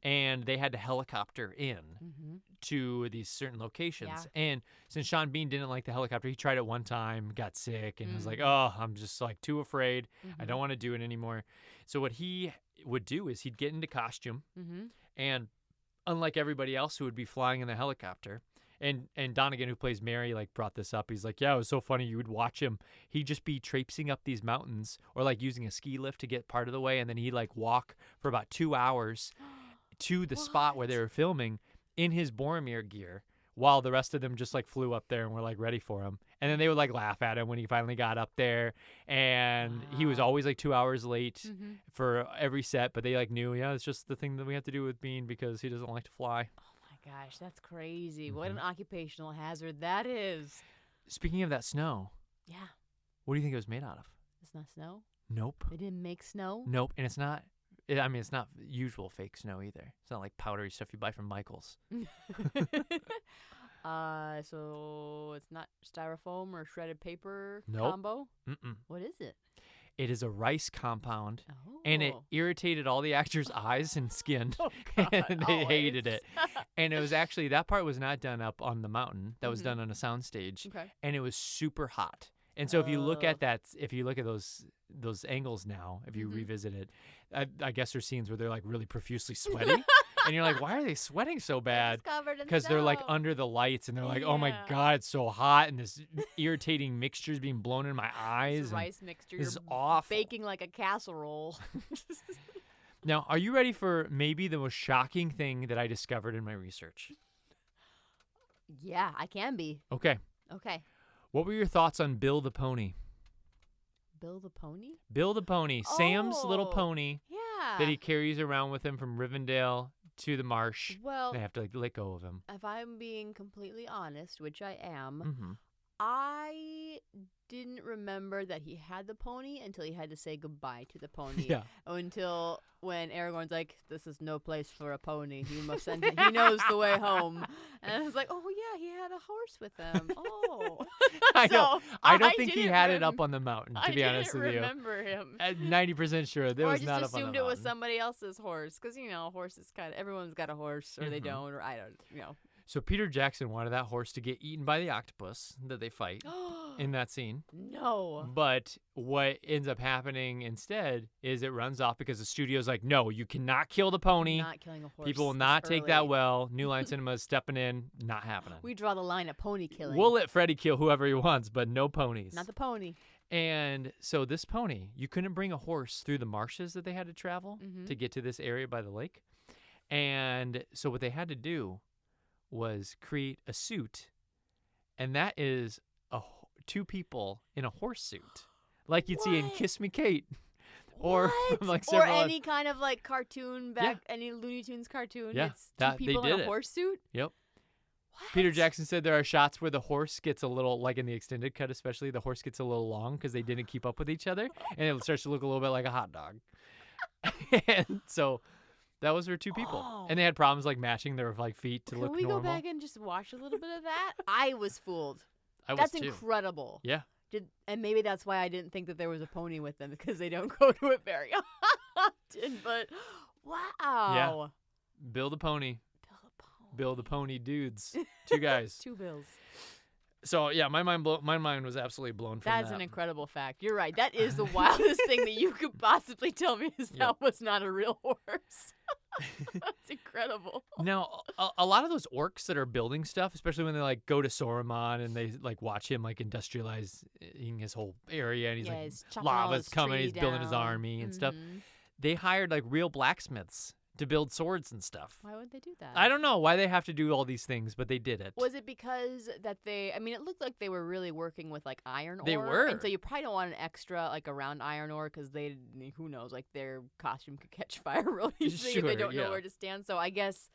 S2: And they had to helicopter in to these certain locations. Yeah. And since Sean Bean didn't like the helicopter, he tried it one time, got sick, and was like, oh, I'm just like too afraid. I don't want to do it anymore. So what he would do is he'd get into costume. And unlike everybody else who would be flying in the helicopter, and Donegan, who plays Mary, like brought this up. He's like, yeah, it was so funny. You would watch him. He'd just be traipsing up these mountains or like using a ski lift to get part of the way. And then he'd like walk for about 2 hours to the spot where they were filming in his Boromir gear while the rest of them just like flew up there and were like ready for him. And then they would like laugh at him when he finally got up there. And he was always like 2 hours late for every set. But they like knew, yeah, it's just the thing that we have to do with Bean because he doesn't like to fly.
S3: Gosh, that's crazy. What an occupational hazard that is.
S2: Speaking of that snow.
S3: Yeah.
S2: What do you think it was made out of?
S3: It's not snow?
S2: Nope.
S3: They didn't make snow?
S2: Nope. And it's not, it's not usual fake snow either. It's not like powdery stuff you buy from Michael's.
S3: So it's not styrofoam or shredded paper
S2: nope.
S3: combo?
S2: Mm-mm.
S3: What is it?
S2: It is a rice compound, and it irritated all the actors' eyes and skin, and they hated it. And it was actually, that part was not done up on the mountain. That was done on a soundstage, and it was super hot. And so if you look at that, if you look at those angles now, if you revisit it, I guess there's scenes where they're like really profusely sweaty. And you're like, why are they sweating so bad? Because they're like under the lights and they're like, oh my God, it's so hot. And this irritating mixture is being blown in my eyes.
S3: This rice mixture.
S2: This is awful.
S3: Baking like a casserole.
S2: Now, are you ready for maybe the most shocking thing that I discovered in my research?
S3: Yeah, I can be.
S2: Okay.
S3: Okay.
S2: What were your thoughts on Bill the Pony?
S3: Bill the pony?
S2: Bill the pony, Sam's little
S3: Oh,
S2: pony
S3: Yeah.
S2: that he carries around with him from Rivendell to the marsh.
S3: Well,
S2: They have to like let go of him.
S3: if I'm being completely honest, which I am,
S2: Mm-hmm.
S3: I didn't remember that he had the pony until he had to say goodbye to the pony.
S2: Yeah.
S3: Until when Aragorn's like, "This is no place for a pony. You must send him. He knows the way home." And I was like, "Oh yeah, he had a horse with him." Oh,
S2: I know.
S3: So,
S2: I don't think he
S3: didn't
S2: had it up on the mountain, to be honest with
S3: I
S2: you.
S3: didn't remember him.
S2: I'm 90% sure there
S3: Or I
S2: was
S3: just
S2: not up on the
S3: assumed
S2: mountain.
S3: it was somebody else's horse, because horses everyone's got a horse, or they
S2: Mhm.
S3: don't, or I don't,
S2: So Peter Jackson wanted that horse to get eaten by the octopus that they fight in that scene.
S3: No.
S2: But what ends up happening instead is it runs off because the studio's like, no, you cannot kill the pony.
S3: Not killing a horse.
S2: People will
S3: this
S2: not take that
S3: early.
S2: well. New Line Cinema is stepping in. Not happening.
S3: We draw the line at pony killing.
S2: We'll let Freddy kill whoever he wants, but no ponies.
S3: Not the pony.
S2: And so this pony, you couldn't bring a horse through the marshes that they had to travel
S3: Mhm.
S2: to get to this area by the lake. And so what they had to do was create a suit, and that is two people in a horse suit, like you'd see in
S3: What?
S2: Kiss Me Kate, or
S3: What?
S2: like
S3: or
S2: several
S3: any kind of like cartoon any Looney Tunes cartoon.
S2: Yeah,
S3: It's two
S2: that- they
S3: people
S2: did
S3: in a
S2: it.
S3: horse suit.
S2: Yep.
S3: What?
S2: Peter Jackson said there are shots where the horse gets a little, like in the extended cut especially, the horse gets a little long because they didn't keep up with each other, and it starts to look a little bit like a hot dog. And so that was for two people.
S3: Oh.
S2: And they had problems like matching their like feet to
S3: Can
S2: look
S3: we
S2: normal.
S3: go back and just watch a little bit of that? I was fooled.
S2: I was
S3: That's
S2: too.
S3: incredible.
S2: Yeah.
S3: And maybe that's why I didn't think that there was a pony with them, because they don't go to it very often. But wow.
S2: Bill the pony.
S3: Bill the pony.
S2: Bill the pony dudes. Two guys.
S3: Two bills.
S2: So yeah, my mind was absolutely blown from
S3: That's
S2: that.
S3: an incredible fact. You're right. That is the wildest thing that you could possibly tell me is that was not a real horse. That's incredible.
S2: Now, a lot of those orcs that are building stuff, especially when they like go to Sauron and they like watch him like industrializing his whole area, and he's
S3: Yeah,
S2: like
S3: he's chopping all
S2: lava's
S3: his
S2: coming,
S3: tree
S2: he's building his
S3: down.
S2: army and stuff.
S3: Mhm.
S2: They hired like real blacksmiths to build swords and stuff.
S3: Why would they do that?
S2: I don't know why they have to do all these things, but they did it.
S3: Was it because that it looked like they were really working with like iron ore.
S2: They were.
S3: And so you probably don't want an extra like around iron ore, because who knows, like their costume could catch fire really easily if they
S2: Sure,
S3: don't know
S2: yeah.
S3: where to stand. So I guess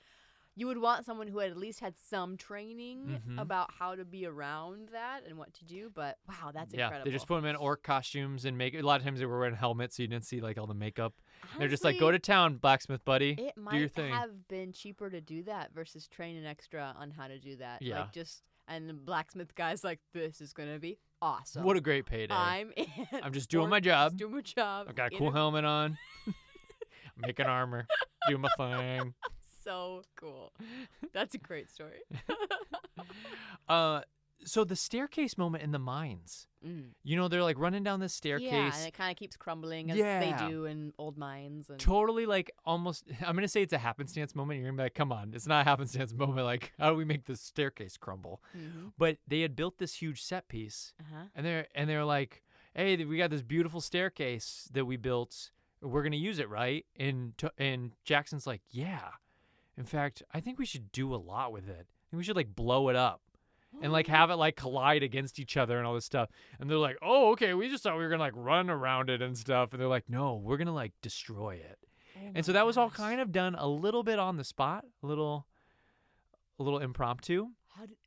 S3: you would want someone who had at least had some training
S2: Mhm.
S3: about how to be around that and what to do. But wow, that's
S2: Yeah,
S3: incredible.
S2: they just put them in orc costumes and make. A lot of times they were wearing helmets, so you didn't see like all the makeup. They're just like, go
S3: Honestly,
S2: to town, blacksmith buddy.
S3: It
S2: Do your
S3: might
S2: thing.
S3: have been cheaper to do that versus train an extra on how to do that.
S2: Yeah.
S3: And the blacksmith guy's like, this is gonna be awesome.
S2: What a great payday.
S3: I'm in.
S2: I'm just doing
S3: Or
S2: my job.
S3: Just doing my job.
S2: I got a
S3: in
S2: cool helmet on. I'm making armor. Doing my thing.
S3: So cool. That's a great story.
S2: So the staircase moment in the mines.
S3: Mm.
S2: You know, they're like running down this staircase.
S3: Yeah, and it kind of keeps crumbling as
S2: Yeah.
S3: they do in old mines. And
S2: Totally like almost, I'm going to say it's a happenstance moment. You're going to be like, come on, it's not a happenstance moment. Like, how do we make this staircase crumble?
S3: Mhm.
S2: But they had built this huge set piece.
S3: Uh-huh.
S2: And they're like, hey, we got this beautiful staircase that we built. We're going to use it, right? And Jackson's like, yeah. In fact, I think we should do a lot with it. I think we should like blow it up. And like have it like collide against each other and all this stuff. And they're like, oh, okay, we just thought we were gonna like run around it and stuff. And they're like, no, we're gonna like destroy it. And so that was all kind of done a little bit on the spot, a little impromptu.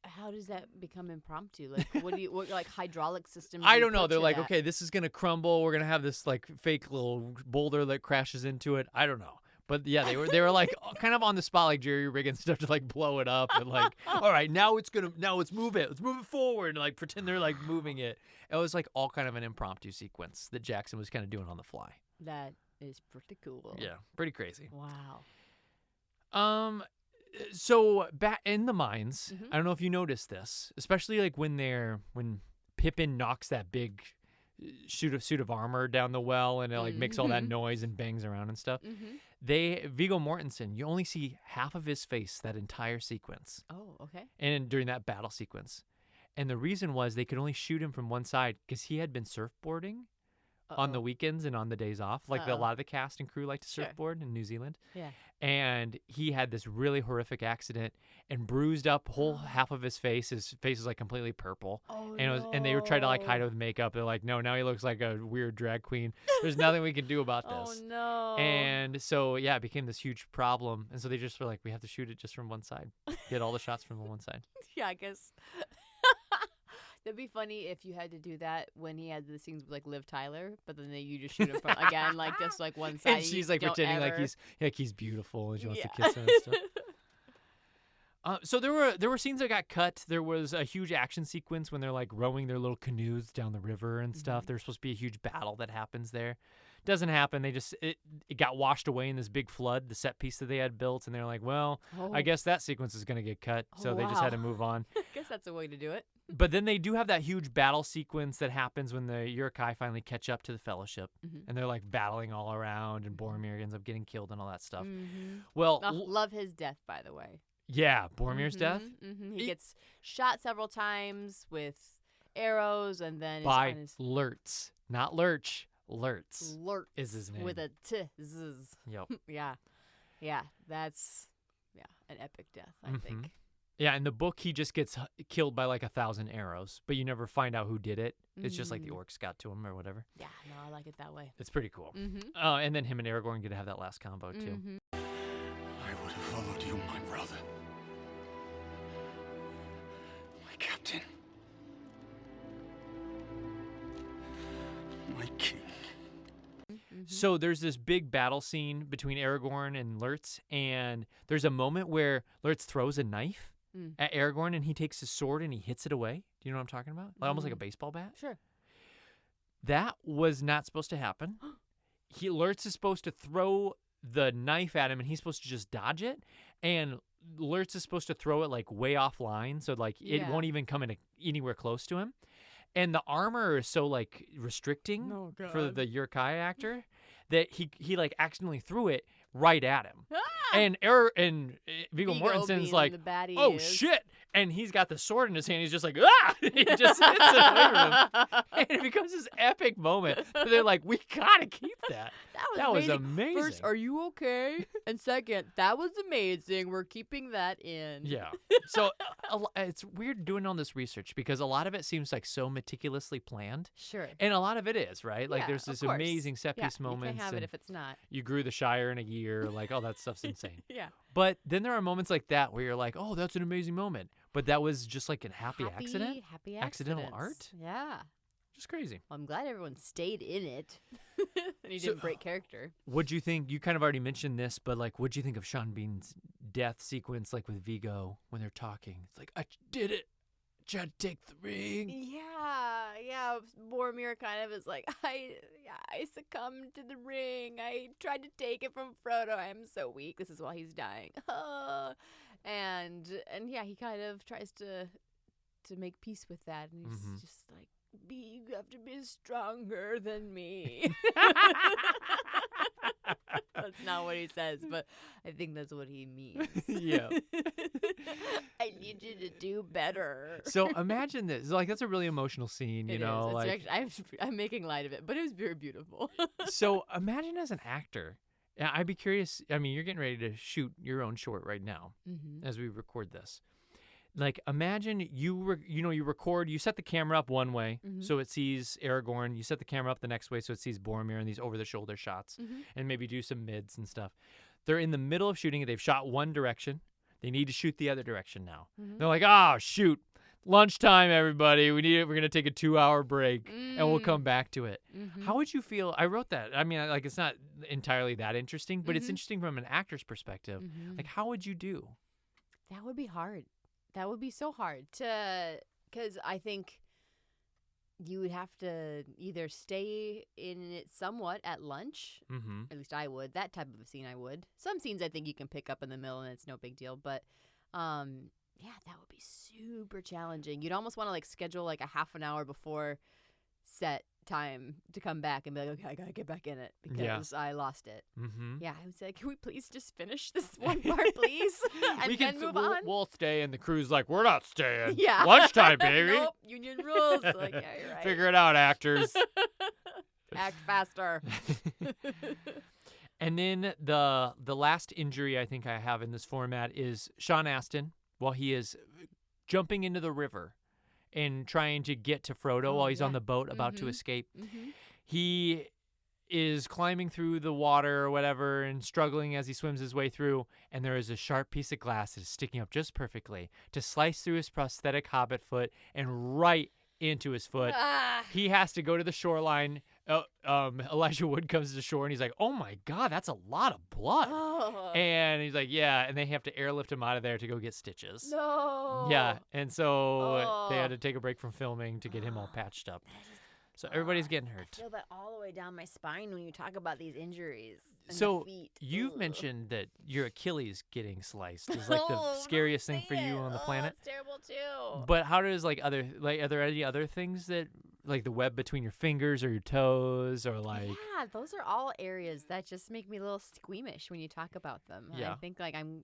S3: How does that become impromptu? Like, what like hydraulic systems?
S2: I
S3: do you
S2: don't know.
S3: put
S2: They're
S3: to
S2: like,
S3: that?
S2: okay, this is gonna crumble. We're gonna have this like fake little boulder that crashes into it. I don't know. But yeah, they were like kind of on the spot, like jerry rigging stuff to like blow it up and like, all right, now let's move it forward and like pretend they're like moving it. It was like all kind of an impromptu sequence that Jackson was kind of doing on the fly.
S3: That is pretty cool.
S2: Yeah, pretty crazy.
S3: Wow.
S2: So back in the mines,
S3: Mhm.
S2: I don't know if you noticed this, especially like when Pippin knocks that big suit of armor down the well and it like makes all that
S3: Mhm.
S2: noise and bangs around and stuff.
S3: Mm-hmm.
S2: Viggo Mortensen, you only see half of his face that entire sequence.
S3: Oh, okay.
S2: And during that battle sequence. And the reason was they could only shoot him from one side because he had been surfboarding on the weekends and on the days off. Like a lot of the cast and crew like to
S3: Sure.
S2: surfboard in New Zealand.
S3: Yeah.
S2: And he had this really horrific accident and bruised up whole half of his face. His face is like completely purple.
S3: Oh,
S2: And they were trying to like hide it with makeup. They're like, no, now he looks like a weird drag queen. There's nothing we can do about this.
S3: Oh, no.
S2: And so, yeah, it became this huge problem. And so they just were like, we have to shoot it just from one side. Get all the shots from the one side.
S3: Yeah, I guess. That'd be funny if you had to do that when he had the scenes with like Liv Tyler, but then you just shoot him from again, like just like one side.
S2: And she's like
S3: don't
S2: pretending
S3: ever...
S2: like he's beautiful and she wants to
S3: Yeah.
S2: kiss him and stuff. So there were scenes that got cut. There was a huge action sequence when they're like rowing their little canoes down the river and stuff. There's supposed to be a huge battle that happens there. Doesn't happen. They just it got washed away in this big flood, the set piece that they had built, and they're like, well, I guess that sequence is gonna get cut. So they just had to move on.
S3: I guess that's a way to do it.
S2: But then they do have that huge battle sequence that happens when the Uruk-hai finally catch up to the Fellowship, and they're like battling all around, and Boromir ends up getting killed and all that stuff. Well,
S3: love his death, by the way.
S2: Yeah, Boromir's death.
S3: He gets shot several times with arrows, and then
S2: by Lurtz, not Lurch. Lurtz is his name.
S3: With a t-zzz.
S2: Yep.
S3: Yeah, that's an epic death, I think.
S2: Yeah, in the book, he just gets killed by like 1,000 arrows, but you never find out who did it. It's just like the orcs got to him or whatever.
S3: Yeah, no, I like it that way.
S2: It's pretty cool. And then him and Aragorn get to have that last combo, too.
S7: I would have followed you, my brother. My captain. My king.
S2: So there's this big battle scene between Aragorn and Lurtz, and there's a moment where Lurtz throws a knife at Aragorn, and he takes his sword and he hits it away. Do you know what I'm talking about? Like, almost like a baseball bat?
S3: Sure.
S2: That was not supposed to happen. Lurtz is supposed to throw the knife at him, and he's supposed to just dodge it, and Lurtz is supposed to throw it like way offline, so like it won't even come anywhere close to him. And the armor is so like restricting for the Uruk-hai actor that he like accidentally threw it right at him. And Viggo Mortensen's like, oh shit! And he's got the sword in his hand. He's just like, ah! He just hits it away from him, and it becomes this epic moment. They're like, we gotta keep that. That was amazing.
S3: First, are you okay? And second, that was amazing. We're keeping that in.
S2: Yeah. So it's weird doing all this research because a lot of it seems like so meticulously planned.
S3: Sure.
S2: And a lot of it is, right? Like there's this amazing set piece moments.
S3: You can't have it if it's not.
S2: You grew the Shire in a year. Like, oh, that stuff's insane.
S3: Yeah.
S2: But then there are moments like that where you're like, oh, that's an amazing moment. But that was just like a happy accident.
S3: Happy
S2: accidental art.
S3: Yeah.
S2: Just crazy.
S3: Well, I'm glad everyone stayed in it. And he didn't break character.
S2: What'd you think? You kind of already mentioned this, but like, what'd you think of Sean Bean's death sequence, like with Viggo when they're talking? It's like, I did it. Tried to take the ring.
S3: Yeah. Boromir kind of is like, I succumbed to the ring. I tried to take it from Frodo. I'm so weak. This is while he's dying. And yeah, he kind of tries to make peace with that, and he's just like, you have to be stronger than me. That's not what he says, but I think that's what he means.
S2: Yeah.
S3: I need you to do better.
S2: So imagine this. Like, that's a really emotional scene, you know?
S3: Is.
S2: Like,
S3: actually, I'm making light of it, but it was very beautiful.
S2: So imagine as an actor. I'd be curious. I mean, you're getting ready to shoot your own short right now as we record this. Like, imagine you record, you set the camera up one way so it sees Aragorn. You set the camera up the next way so it sees Boromir in these over-the-shoulder shots and maybe do some mids and stuff. They're in the middle of shooting it. They've shot one direction. They need to shoot the other direction now. They're like, oh, shoot. Lunchtime, everybody. We're going to take a 2-hour break and we'll come back to it. How would you feel? I wrote that. I mean, like, it's not entirely that interesting, but it's interesting from an actor's perspective. Like, how would you do?
S3: That would be hard. That would be so hard because I think you would have to either stay in it somewhat at lunch. At least I would. That type of a scene I would. Some scenes I think you can pick up in the middle and it's no big deal. But yeah, that would be super challenging. You'd almost want to like schedule like a half an hour before set time to come back and be like, okay, I gotta get back in it because I lost it. Yeah, I would say, can we please just finish this one part, please, and then move on?
S2: We'll stay, and the crew's like, we're not staying.
S3: Yeah,
S2: lunchtime, baby.
S3: Nope, union rules. Like, yeah, you're right.
S2: Figure it out, actors.
S3: Act faster.
S2: And then the last injury I think I have in this format is Sean Astin while he is jumping into the river and trying to get to Frodo while he's on the boat about to escape. He is climbing through the water or whatever and struggling as he swims his way through, and there is a sharp piece of glass that is sticking up just perfectly to slice through his prosthetic hobbit foot and right into his foot. He has to go to the shoreline. Elijah Wood comes to the shore and he's like, oh my God, that's a lot of blood. And he's like, yeah, and they have to airlift him out of there to go get stitches.
S3: No.
S2: Yeah, and so they had to take a break from filming to get him all patched up. So everybody's getting hurt.
S3: I feel that all the way down my spine when you talk about these injuries. And
S2: So
S3: the feet.
S2: you've mentioned that your Achilles getting sliced is like the scariest thing for you on the planet.
S3: It's terrible too.
S2: But how does are there any other things that like the web between your fingers or your toes or like?
S3: Yeah, those are all areas that just make me a little squeamish when you talk about them.
S2: Yeah.
S3: I think like I'm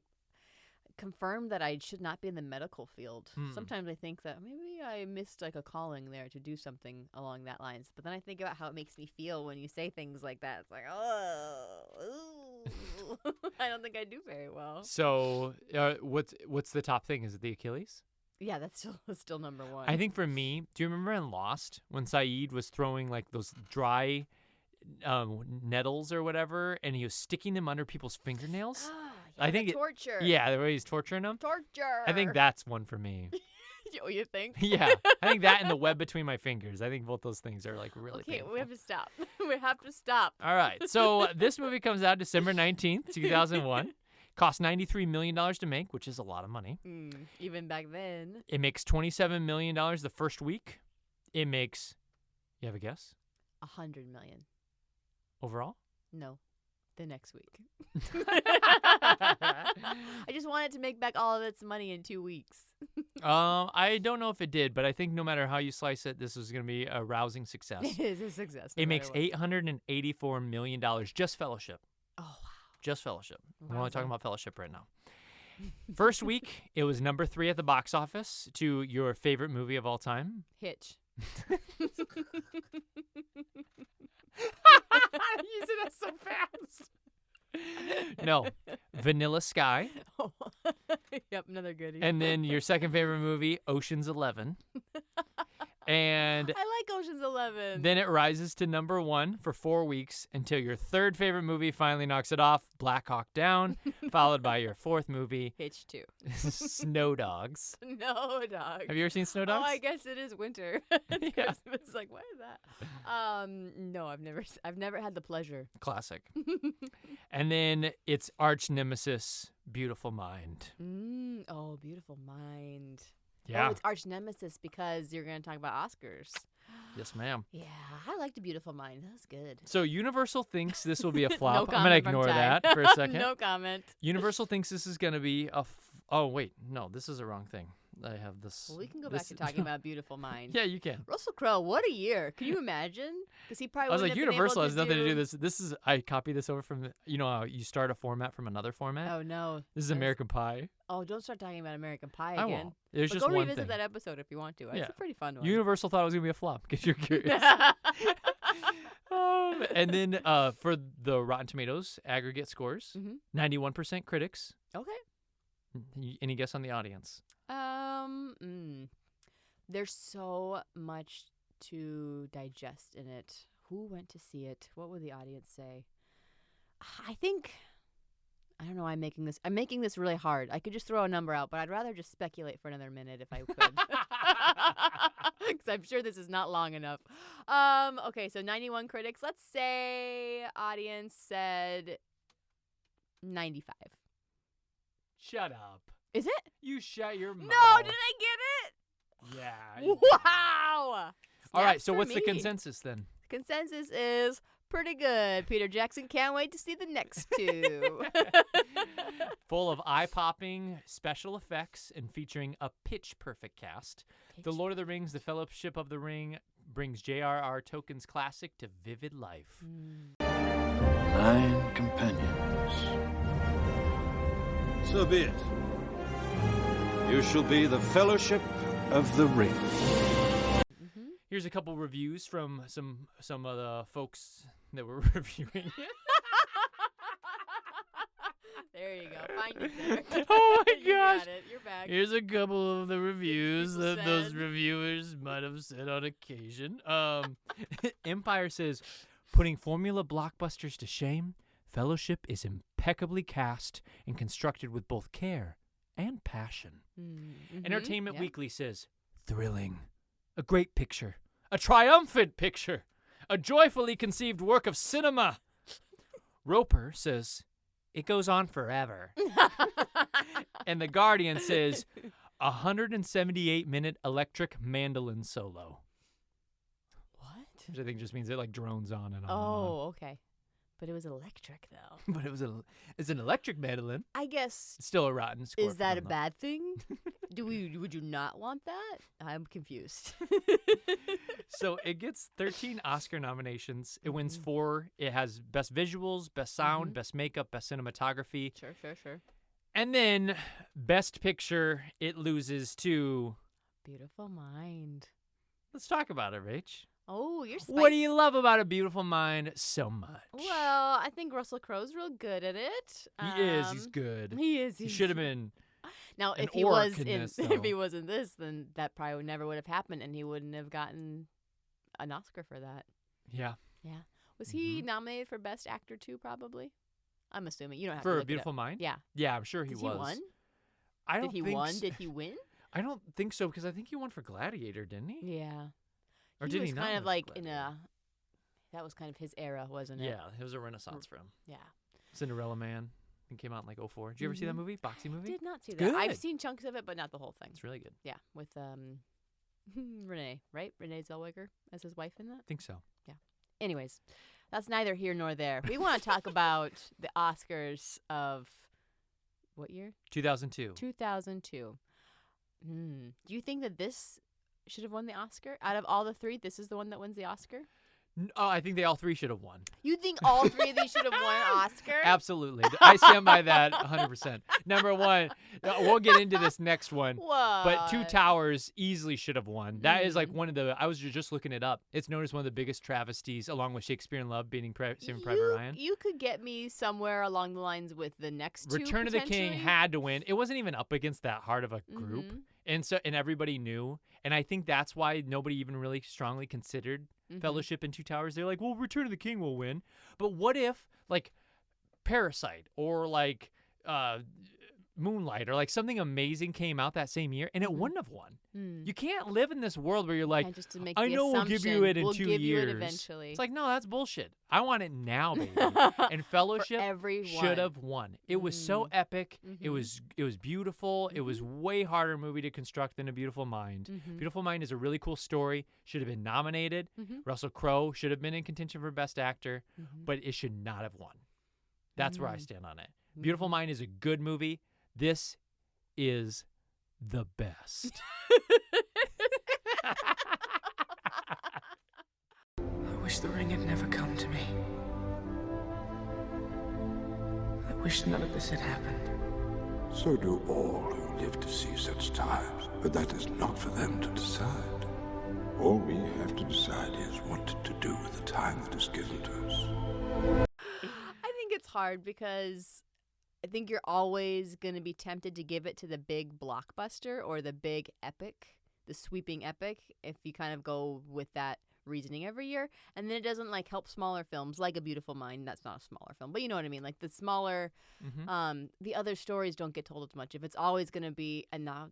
S3: confirmed that I should not be in the medical field. Sometimes I think that maybe I missed like a calling there to do something along that lines. But then I think about how it makes me feel when you say things like that. It's like, I don't think I do very well.
S2: So what's the top thing? Is it the Achilles?
S3: Yeah, that's still number one.
S2: I think for me, do you remember in Lost when Saeed was throwing like those dry nettles or whatever, and he was sticking them under people's fingernails? I think
S3: torture.
S2: Yeah, the way he's torturing them.
S3: Torture.
S2: I think that's one for me.
S3: Oh, you think?
S2: Yeah, I think that and the web between my fingers. I think both those things are like really painful.
S3: We have to stop. We have to stop.
S2: All right, so this movie comes out December 19th, 2001. Cost $93 million to make, which is a lot of money.
S3: Even back then.
S2: It makes $27 million the first week. It makes, you have a guess?
S3: $100 million.
S2: Overall?
S3: No. The next week. I just wanted to make back all of its money in 2 weeks.
S2: I don't know if it did, but I think no matter how you slice it, this was going to be a rousing success.
S3: It is a success.
S2: It makes $884 million, just Fellowship.
S3: Oh, wow.
S2: Just Fellowship. We're only talking about Fellowship right now. First week, it was number 3 at the box office to your favorite movie of all time.
S3: Hitch.
S2: You said that so fast. No, Vanilla Sky.
S3: Oh. Yep, another goodie.
S2: And then your second favorite movie, Ocean's 11. And
S3: I like Ocean's 11.
S2: Then it rises to number 1 for 4 weeks until your third favorite movie finally knocks it off, Black Hawk Down, followed by your fourth movie,
S3: Hitch 2.
S2: Snow Dogs.
S3: Snow Dogs.
S2: Have you ever seen Snow Dogs?
S3: Oh, I guess it is winter. It's
S2: Yeah.
S3: Christmas. Like, what is that? No, I've never had the pleasure.
S2: Classic. And then it's arch nemesis, Beautiful Mind.
S3: Oh, Beautiful Mind.
S2: Yeah.
S3: Oh, it's arch nemesis because you're going to talk about Oscars.
S2: Yes, ma'am.
S3: Yeah, I liked A Beautiful Mind. That was good.
S2: So Universal thinks this will be a flop.
S3: No
S2: I'm
S3: comment
S2: going to
S3: from
S2: ignore
S3: Ty.
S2: that for a second.
S3: No comment.
S2: Universal thinks this is going to be a oh, wait. No, this is the wrong thing. I have this.
S3: Well, we can go back to talking about Beautiful Mind.
S2: Yeah, you can.
S3: Russell Crowe, what a year. Can you imagine? Because he probably
S2: I was
S3: wouldn't
S2: like,
S3: have been
S2: Universal
S3: able
S2: has
S3: to
S2: nothing to do with this. This is, I copied this over from, how you start a format from another format?
S3: Oh, no.
S2: This is American Pie.
S3: Oh, don't start talking about American Pie
S2: I
S3: again.
S2: won't. There's
S3: But
S2: just
S3: go
S2: one
S3: revisit
S2: thing.
S3: that episode if you want to. It's
S2: Yeah.
S3: a pretty fun one.
S2: Universal thought it was going to be a flop, because you're curious. And then for the Rotten Tomatoes aggregate scores, 91% critics.
S3: Okay.
S2: Any guess on the audience?
S3: There's so much to digest in it. Who went to see it? What would the audience say? I don't know. I'm making this really hard. I could just throw a number out, but I'd rather just speculate for another minute if I could. Because I'm sure this is not long enough. Okay, so 91 critics. Let's say audience said 95.
S2: Shut up.
S3: Is it?
S2: You shut your mouth.
S3: No, did I get it?
S2: Yeah.
S3: Wow.
S2: All right,
S3: Snaps
S2: so
S3: for
S2: what's the
S3: me.
S2: consensus then?
S3: Consensus is pretty good. Peter Jackson can't wait to see the next two.
S2: Full of eye-popping special effects and featuring a pitch-perfect cast, The Lord of the Rings, The Fellowship of the Ring brings J.R.R. Tolkien's classic to vivid life.
S4: 9 companions. So be it. You shall be the Fellowship of the Ring.
S2: Here's Here's a couple reviews from some of the folks that were reviewing it.
S3: There you go. Find it there.
S2: Oh my
S3: You
S2: gosh.
S3: got it. You're back.
S2: Here's a couple of the reviews
S3: People
S2: that those
S3: said.
S2: reviewers might have said on occasion. Empire says, putting formula blockbusters to shame, Fellowship is impeccably cast and constructed with both care and passion. Entertainment
S3: yeah.
S2: Weekly says, thrilling, a great picture, a triumphant picture, a joyfully conceived work of cinema. Roper says, it goes on forever. And The Guardian says, 178-minute electric mandolin solo.
S3: What?
S2: Which I think just means it like drones on and on.
S3: Oh, okay. But it was electric, though.
S2: But it's an electric mandolin.
S3: I guess.
S2: It's still a rotten score.
S3: Is
S2: for
S3: that a
S2: them, though.
S3: bad thing? Would you not want that? I'm confused.
S2: So it gets 13 Oscar nominations. It wins 4. It has best visuals, best sound, best makeup, best cinematography.
S3: Sure.
S2: And then best picture, it loses to.
S3: Beautiful Mind.
S2: Let's talk about it, Rach.
S3: Oh, you're spicy.
S2: What do you love about A Beautiful Mind so much?
S3: Well, I think Russell Crowe's real good at it.
S2: He is. He's good.
S3: He is.
S2: He should have been.
S3: Now,
S2: an
S3: if he
S2: orc
S3: was
S2: in
S3: in,
S2: this,
S3: if
S2: though.
S3: he was in this, then that probably never would have happened, and he wouldn't have gotten an Oscar for that.
S2: Yeah.
S3: Yeah. Was he nominated for Best Actor too? Probably. I'm assuming you don't have to
S2: For A
S3: look
S2: Beautiful
S3: it up.
S2: Mind?
S3: Yeah.
S2: Yeah, I'm sure he
S3: Did
S2: was.
S3: He won?
S2: I don't
S3: Did he
S2: think
S3: won?
S2: so.
S3: Did he win?
S2: I don't think so because I think he won for Gladiator, didn't he?
S3: Yeah.
S2: Or
S3: he
S2: did
S3: was
S2: he not?
S3: kind of
S2: win for
S3: like in
S2: Gladiator?
S3: that was kind of his era, wasn't it?
S2: Yeah, it was a renaissance for him.
S3: Yeah.
S2: Cinderella Man. It came out in like 04. Did you ever see that movie? Boxing movie?
S3: Did not see
S2: It's
S3: that. I've
S2: good.
S3: seen chunks of it, but not the whole thing.
S2: It's really good.
S3: Yeah, with Renee, right? Renee Zellweger as his wife in that.
S2: I think so.
S3: Anyways, that's neither here nor there. We want to talk about the Oscars of what year?
S2: 2002.
S3: 2002. Do you think that this should have won the Oscar? Out of all the 3, this is the one that wins the Oscar?
S2: Oh, I think they all 3 should have won.
S3: You think all 3 of these should have won an Oscar?
S2: Absolutely. I stand by that 100%. Number 1, we'll get into this next one.
S3: What?
S2: But Two Towers easily should have won. That is like one of the, I was just looking it up. It's known as one of the biggest travesties, along with Shakespeare in Love beating Saving Private Ryan.
S3: You could get me somewhere along the lines with the next 2,
S2: Return of the King
S3: potentially.
S2: had to win. It wasn't even up against that hard of a group. And everybody knew. And I think that's why nobody even really strongly considered Fellowship and Two Towers. They're like, well, Return of the King will win. But what if, like, Parasite or, like, Moonlight or, like, something amazing came out that same year and it wouldn't have won? You can't live in this world where you're like,
S3: Just to make
S2: I
S3: the
S2: know we'll give you it in
S3: we'll
S2: 2
S3: give
S2: years.
S3: You it eventually.
S2: It's like, no, that's bullshit. I want it now, baby. And Fellowship should have won. It was so epic. It was beautiful. It was way harder movie to construct than A Beautiful Mind. Beautiful Mind is a really cool story. Should have been nominated. Russell Crowe should have been in contention for Best Actor, but it should not have won. That's where I stand on it. Beautiful Mind is a good movie. This is the best.
S10: I wish the ring had never come to me. I wish none of this had happened.
S4: So do all who live to see such times, but that is not for them to decide. All we have to decide is what to do with the time that is given to us.
S3: I think it's hard because I think you're always going to be tempted to give it to the big blockbuster or the big epic, the sweeping epic, if you kind of go with that reasoning every year. And then it doesn't like help smaller films like A Beautiful Mind. That's not a smaller film, but you know what I mean? Like the smaller, the other stories don't get told as much. If it's always going to be, and no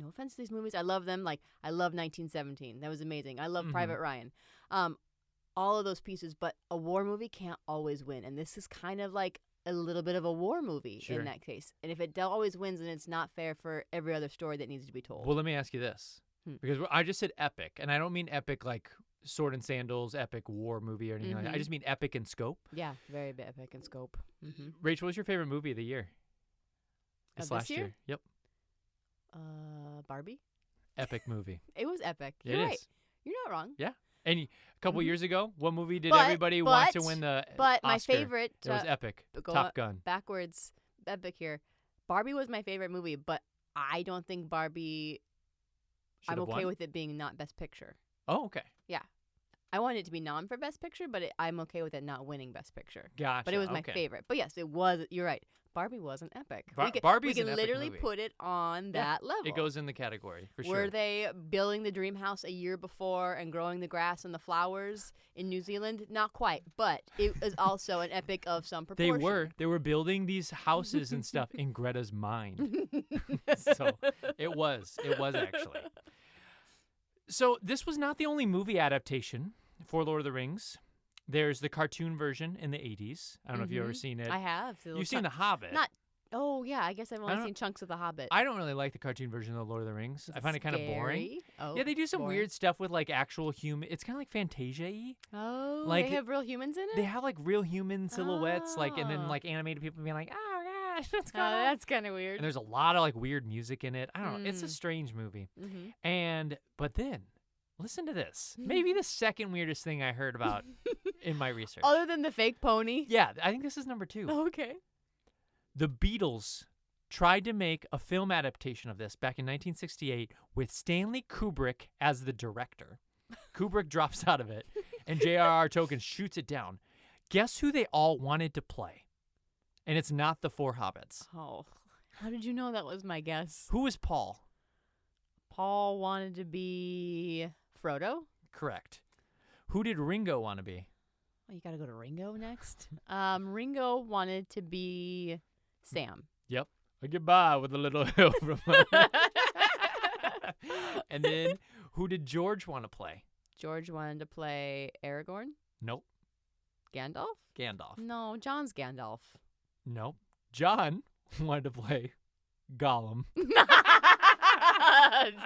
S3: offense to these movies, I love them. Like I love 1917. That was amazing. I love Private Ryan. All of those pieces, but a war movie can't always win. And this is kind of like a little bit of a war movie in that case. And if it always wins, then it's not fair for every other story that needs to be told.
S2: Well, let me ask you this. Because I just said epic, and I don't mean epic like Sword and Sandals, epic war movie or anything like that. I just mean epic in scope.
S3: Yeah, very epic in scope.
S2: Rach, what was your favorite movie of the year?
S3: This
S2: last
S3: year?
S2: Yep.
S3: Barbie?
S2: Epic movie.
S3: It was epic.
S2: It
S3: You're
S2: is.
S3: right. You're not wrong.
S2: Yeah. And a couple years ago, what movie did
S3: But-
S2: everybody want to win the
S3: But
S2: Oscar?
S3: my favorite...
S2: It was epic.
S3: go
S2: Top Gun.
S3: Backwards. Epic here. Barbie was my favorite movie, but I don't think Barbie... I'm okay with it being not Best Picture.
S2: Oh, okay.
S3: I wanted it to be nom for Best Picture, but I'm okay with it not winning Best Picture.
S2: Gotcha.
S3: But it was my
S2: okay.
S3: favorite. But yes, it was. You're right. Barbie was an epic.
S2: Barbie's
S3: we can
S2: an epic
S3: literally
S2: movie.
S3: put it on
S2: Yeah,
S3: that level.
S2: It goes in the category for sure.
S3: Were they building the dream house a year before and growing the grass and the flowers in New Zealand? Not quite, but it was also an epic of some proportion.
S2: They were building these houses and stuff in Greta's mind. So it was actually. So this was not the only movie adaptation for Lord of the Rings. There's the cartoon version in the 80s. I don't know if you've ever seen it.
S3: I have.
S2: You've seen The Hobbit.
S3: Oh, yeah. I guess I've only seen chunks of The Hobbit.
S2: I don't really like the cartoon version of The Lord of the Rings. I find it kind of boring.
S3: Oh,
S2: Yeah, they do some
S3: boring.
S2: weird stuff with like actual human. It's kind of like Fantasia-y.
S3: Oh,
S2: Like,
S3: they have real humans in it?
S2: They have like real human silhouettes, like, and then like animated people being like, "Oh gosh, what's going on?"
S3: That's kind of weird.
S2: And there's a lot of like weird music in it. I don't know. It's a strange movie. But then, listen to this. Maybe the second weirdest thing I heard about in my research.
S3: Other than the fake pony?
S2: Yeah, I think this is number 2.
S3: Okay.
S2: The Beatles tried to make a film adaptation of this back in 1968 with Stanley Kubrick as the director. Kubrick drops out of it, and J.R.R. Tolkien shoots it down. Guess who they all wanted to play? And it's not the 4 hobbits.
S3: Oh, how did you know that was my guess?
S2: Who was Paul?
S3: Paul wanted to be Frodo?
S2: Correct. Who did Ringo want to be?
S3: Oh, you got to go to Ringo next? Ringo wanted to be Sam.
S2: Yep. I get by with a little help from my... And then who did George want to play?
S3: George wanted to play Aragorn?
S2: Nope.
S3: Gandalf?
S2: Gandalf.
S3: No, John's Gandalf.
S2: Nope. John wanted to play Gollum.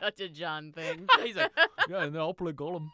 S3: Such a John thing.
S2: He's like, yeah, and then I'll play Gollum.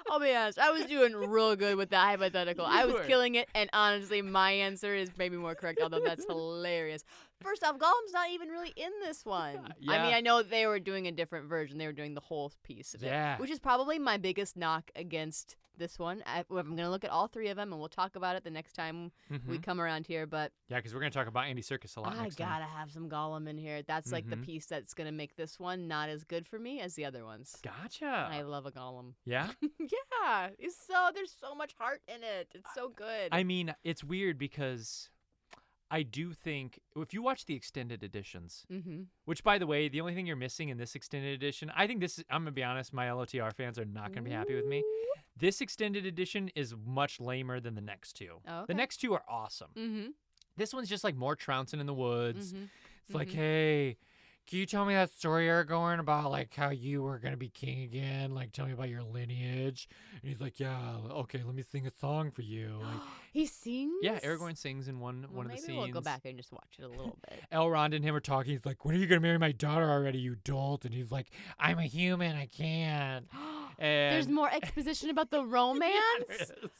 S3: I'll be honest, I was doing real good with that hypothetical. I was
S2: were.
S3: killing it, and honestly, my answer is maybe more correct, although that's hilarious. First off, Gollum's not even really in this one. I mean, I know they were doing a different version. They were doing the whole piece of it, which is probably my biggest knock against this one. I'm going to look at all 3 of them, and we'll talk about it the next time we come around here, but...
S2: Yeah, because we're going to talk about Andy Serkis a lot next time.
S3: I gotta have some Gollum in here. That's like the piece that's going to make this one not as good for me as the other ones.
S2: Gotcha.
S3: I love a Gollum.
S2: Yeah?
S3: Yeah. There's so much heart in it. It's so good.
S2: I mean, it's weird because I do think if you watch the extended editions, which, by the way, the only thing you're missing in this extended edition, I think this is, I'm going to be honest, my LOTR fans are not going to be happy with me. This extended edition is much lamer than the next 2.
S3: Oh, okay.
S2: The next 2 are awesome. This one's just like more trouncing in the woods. It's like, hey, can you tell me that story, Aragorn, about like how you were going to be king again? Like, tell me about your lineage. And he's like, yeah, okay, let me sing a song for you. Like,
S3: he sings?
S2: Yeah, Aragorn sings in one of the scenes.
S3: Maybe we'll go back and just watch it a little bit.
S2: Elrond and him are talking. He's like, when are you going to marry my daughter already, you dolt? And he's like, I'm a human. I can't. And
S3: There's more exposition about the romance?
S2: Yeah, there is.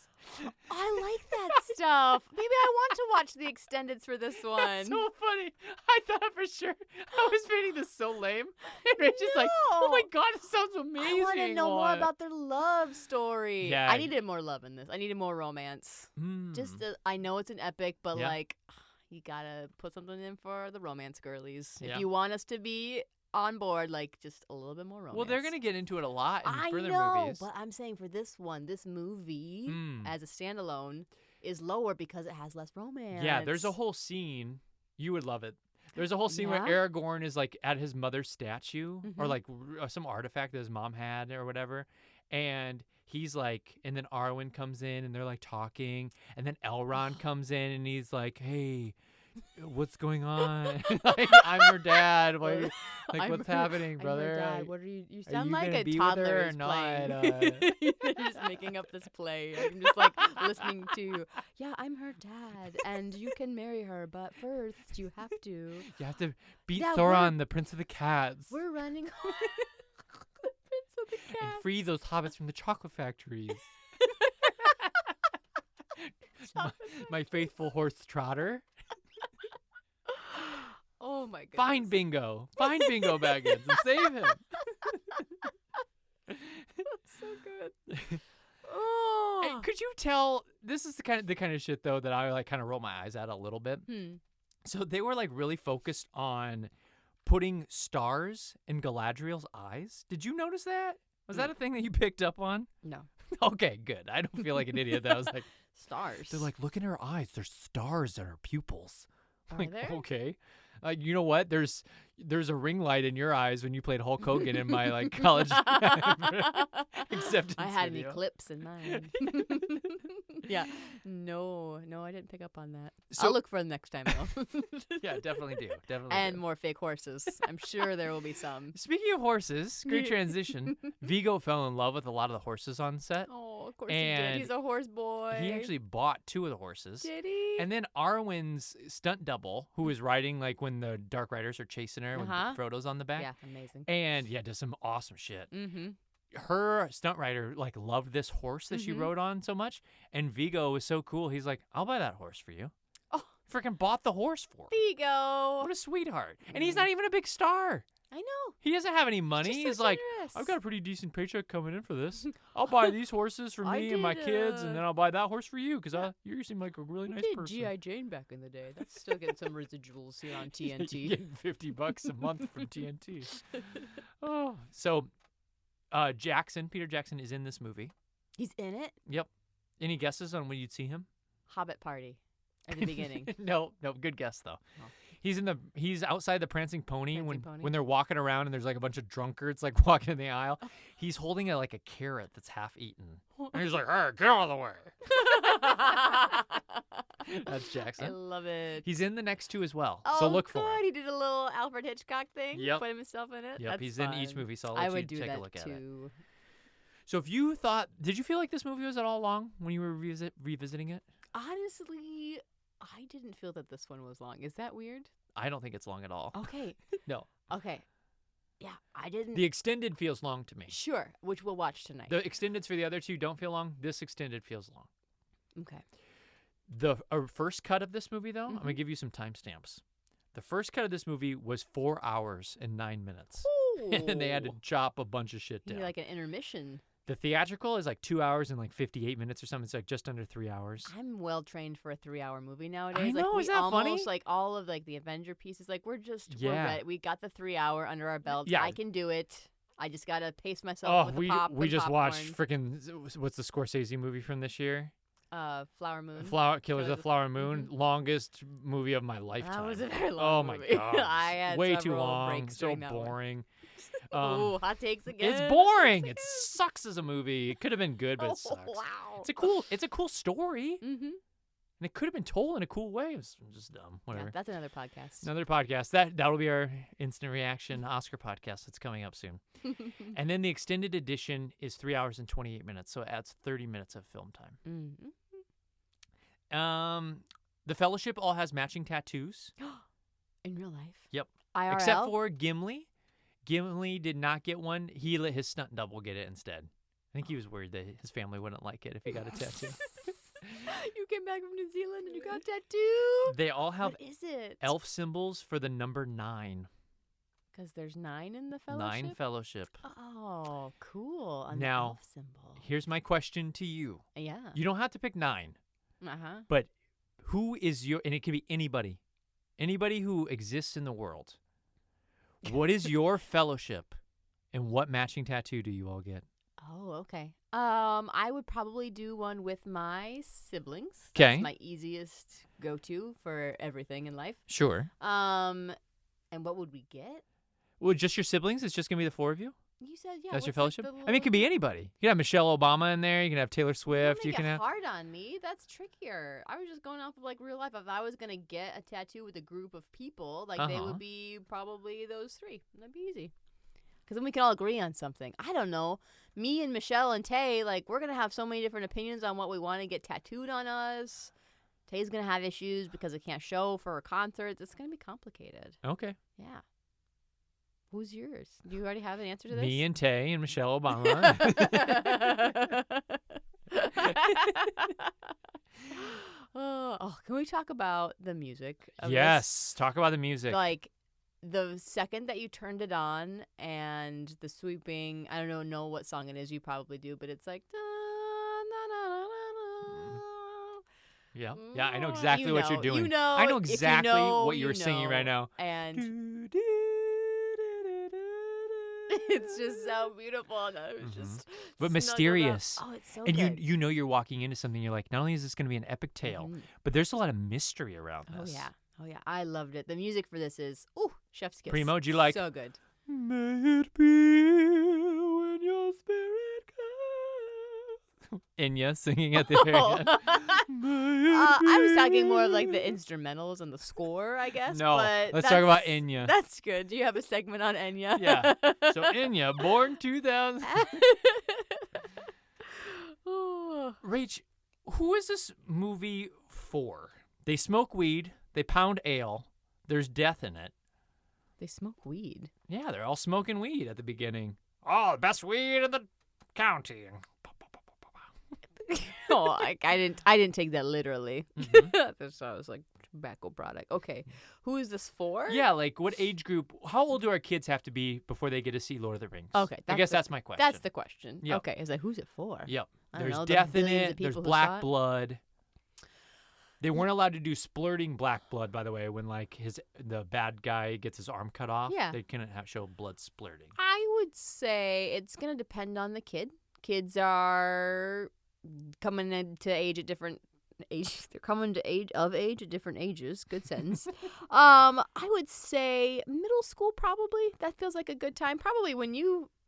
S3: I like that stuff. Maybe I want to watch the extendeds for this one.
S2: That's so funny. I thought for sure I was finding this so lame. And Rach is like, oh my God, it sounds amazing.
S3: I want to know more about their love story.
S2: Yeah.
S3: I needed more love in this. I needed more romance. Just, I know it's an epic, but like, you gotta put something in for the romance girlies. If you want us to be on board, like, just a little bit more romance.
S2: Well, they're going to get into it a lot in further movies.
S3: But I'm saying for this one, this movie, as a standalone, is lower because it has less romance.
S2: Yeah, there's a whole scene. You would love it. There's a whole scene where Aragorn is, like, at his mother's statue or, like, some artifact that his mom had or whatever. And he's like, and then Arwen comes in and they're, like, talking. And then Elrond comes in and he's like, hey, what's going on? Like, I'm her dad. Like, what's happening, brother?
S3: I'm her dad. What are you? You
S2: Are
S3: sound
S2: you
S3: like
S2: gonna
S3: a
S2: be with
S3: toddler
S2: her or
S3: is
S2: not?
S3: playing. You're just making up this play. I'm just like listening to. Yeah, I'm her dad, and you can marry her, but first you have to.
S2: You have to beat Sauron, the Prince of the Cats.
S3: We're running. The Prince of the Cats.
S2: And free those hobbits from the chocolate factories. my faithful horse Trotter.
S3: Oh my god!
S2: Find Bingo Baggins, and save him.
S3: That's so good. Oh.
S2: Hey, could you tell? This is the kind of shit though that I like kind of roll my eyes at a little bit. So they were like really focused on putting stars in Galadriel's eyes. Did you notice that? Was that a thing that you picked up on?
S3: No.
S2: Okay, good. I don't feel like an idiot. That was like
S3: Stars.
S2: they're like, look in her eyes. There's stars in her pupils.
S3: Are
S2: Like,
S3: there?
S2: okay. You know what? There's a ring light in your eyes when you played Hulk Hogan in my like college acceptance
S3: I had an
S2: video.
S3: eclipse in mine. Yeah. No, I didn't pick up on that.
S2: So-
S3: I'll look for them next time, though.
S2: Yeah, definitely do. Definitely
S3: And
S2: do.
S3: more fake horses. I'm sure there will be some.
S2: Speaking of horses, great transition. Vigo fell in love with a lot of the horses on set.
S3: Oh, of course he
S2: And
S3: did. He's a horse boy.
S2: He actually bought 2 of the horses.
S3: Did he?
S2: And then Arwen's stunt double, who was riding like when the Dark Riders are chasing her when Frodo's on the back.
S3: Yeah, amazing.
S2: And yeah, does some awesome shit.
S3: Mm-hmm.
S2: Her stunt rider like loved this horse that she rode on so much, and Vigo was so cool. He's like, "I'll buy that horse for you."
S3: Oh,
S2: freaking bought the horse for her.
S3: Vigo.
S2: What a sweetheart! And he's not even a big star.
S3: I know.
S2: He doesn't have any money.
S3: Just so
S2: He's like,
S3: generous.
S2: "I've got a pretty decent paycheck coming in for this. I'll buy these horses for
S3: I
S2: me and my
S3: did,
S2: kids, and then I'll buy that horse for you because you seem like a really
S3: We
S2: nice
S3: did
S2: person."
S3: G.I. Jane back in the day. That's still getting some residuals here on
S2: You're
S3: TNT.
S2: getting $50 a month from TNT. Oh, so Peter Jackson is in this movie.
S3: He's in it?
S2: Yep. Any guesses on when you'd see him?
S3: Hobbit party at the beginning.
S2: No, good guess though.
S3: Oh.
S2: He's outside the Prancing Pony
S3: Prancing Pony?
S2: when they're walking around and there's like a bunch of drunkards like walking in the aisle. He's holding like a carrot that's half eaten. And he's like, "Hey, get out of the way." That's Jackson.
S3: I love it.
S2: He's in the next 2 as well.
S3: Oh,
S2: so look
S3: good.
S2: for him.
S3: He did a little Alfred Hitchcock thing.
S2: Yep.
S3: Put himself in it.
S2: Yep,
S3: That's
S2: he's in each
S3: fun.
S2: movie, so I'll
S3: I
S2: let
S3: would
S2: you
S3: do
S2: take
S3: that
S2: a look at it.
S3: too.
S2: So did you feel like this movie was at all long when you were revisiting it?
S3: Honestly, I didn't feel that this one was long. Is that weird?
S2: I don't think it's long at all.
S3: Okay.
S2: No.
S3: Okay. Yeah, I didn't.
S2: The extended feels long to me.
S3: Sure, which we'll watch tonight.
S2: The extendeds for the other 2 don't feel long. This extended feels long.
S3: Okay.
S2: The first cut of this movie, though, I'm
S3: Mm-hmm.
S2: going to give you some timestamps. The first cut of this movie was 4 hours and 9 minutes. And they had to chop a bunch of shit
S3: You
S2: down.
S3: need like an intermission.
S2: The theatrical is like 2 hours and like 58 minutes or something. It's like just under 3 hours.
S3: I'm well trained for a 3-hour movie nowadays.
S2: I know,
S3: like,
S2: is
S3: we
S2: that
S3: almost,
S2: funny?
S3: Like all of like the Avenger pieces, like we're
S2: Yeah.
S3: ready. We got the 3-hour under our belt.
S2: Yeah.
S3: I can do it. I just gotta pace myself with the pop.
S2: we
S3: and
S2: just
S3: popcorn.
S2: watched freaking, what's the Scorsese movie from this year?
S3: Flower Moon.
S2: Killers of the Flower Moon, longest movie of my lifetime.
S3: That was a very
S2: Oh
S3: long
S2: my
S3: movie.
S2: god,
S3: I had
S2: way too
S3: several
S2: long,
S3: breaks
S2: so
S3: during that one.
S2: boring.
S3: Ooh, hot takes again.
S2: It's boring. It sucks as a movie. It could have been good, but it sucks.
S3: Wow.
S2: It's a cool story,
S3: Mm-hmm.
S2: and it could have been told in a cool way. It was just dumb. Whatever.
S3: Yeah, that's another podcast.
S2: Another podcast. That'll be our instant reaction Oscar podcast that's coming up soon. And then the extended edition is 3 hours and 28 minutes, so it adds 30 minutes of film time.
S3: Mm-hmm.
S2: The Fellowship all has matching tattoos.
S3: In real life.
S2: Yep.
S3: IRL?
S2: Except for Gimli. Gimli did not get one. He let his stunt double get it instead. I think he was worried that his family wouldn't like it if he got a tattoo.
S3: You came back from New Zealand and you got a tattoo.
S2: They all have
S3: What is it?
S2: elf symbols for the number 9.
S3: Because there's 9 in the Fellowship.
S2: 9 Fellowship.
S3: Oh, cool. On
S2: Now,
S3: the elf symbol.
S2: Here's my question to you.
S3: Yeah.
S2: You don't have to pick 9,
S3: Uh-huh.
S2: but who is your, and it could be anybody who exists in the world. What is your fellowship, and what matching tattoo do you all get?
S3: Oh, okay. I would probably do one with my siblings.
S2: 'Kay.
S3: That's my easiest go-to for everything in life.
S2: Sure.
S3: And what would we get?
S2: Well, just your siblings? It's just going to be the 4 of you?
S3: You said, yeah.
S2: That's your
S3: what's, like,
S2: fellowship?
S3: the
S2: I mean, it could be anybody. You can have Michelle Obama in there. You can have Taylor Swift.
S3: You
S2: You can
S3: make it
S2: have.
S3: hard on me. That's trickier. I was just going off of like real life. If I was gonna get a tattoo with a group of people, like they
S2: Uh-huh.
S3: would be probably those 3. That'd be easy. Because then we can all agree on something. I don't know. Me and Michelle and Tay, like we're gonna have so many different opinions on what we want to get tattooed on us. Tay's gonna have issues because it can't show for her concerts. It's gonna be complicated.
S2: Okay.
S3: Yeah. Who's yours? Do you already have an answer to this?
S2: Me and Tay and Michelle Obama.
S3: Oh, can we talk about the music? Of
S2: Yes. Talk about the music.
S3: Like the second that you turned it on and the sweeping, I don't know what song it is. You probably do, but it's like.
S2: Yeah. Yeah, I know exactly what you're doing.
S3: You know,
S2: I know
S3: if you
S2: exactly
S3: know,
S2: what
S3: you
S2: you're singing right
S3: know.
S2: now.
S3: And It's just so beautiful. And I was just
S2: but
S3: snuggled up.
S2: mysterious.
S3: Oh, it's so
S2: And
S3: good.
S2: you know you're walking into something. You're like, not only is this going to be an epic tale, but there's a lot of mystery around this.
S3: Oh yeah, I loved it. The music for this is chef's kiss.
S2: Primo, do you like?
S3: So good.
S2: May it be when your spirit comes. Enya singing at the very end.
S3: I was talking more of like the instrumentals and the score, I guess.
S2: No,
S3: but
S2: let's talk about Enya.
S3: That's good. Do you have a segment on Enya?
S2: Yeah. So Enya, born 2000. Rach, who is this movie for? They smoke weed. They pound ale. There's death in it.
S3: They smoke weed.
S2: Yeah, they're all smoking weed at the beginning. Oh, the best weed in the county.
S3: I didn't take that literally. So I was like tobacco product. Okay, who is this for?
S2: Yeah, like what age group? How old do our kids have to be before they get to see Lord of the Rings?
S3: Okay,
S2: I guess that's my question.
S3: That's the question.
S2: Yep.
S3: Okay, is like who's it for?
S2: Yep.
S3: I don't
S2: There's
S3: know, the
S2: death in
S3: billions of
S2: it. There's
S3: people who saw
S2: black
S3: it?
S2: blood. They weren't allowed to do splurting black blood, by the way, when like the bad guy gets his arm cut off.
S3: Yeah.
S2: They couldn't show blood splurting.
S3: I would say it's gonna depend on the kid. Kids are coming into age at different ages. They're coming to age at different ages. Good sentence. I would say middle school probably. That feels like a good time. Probably when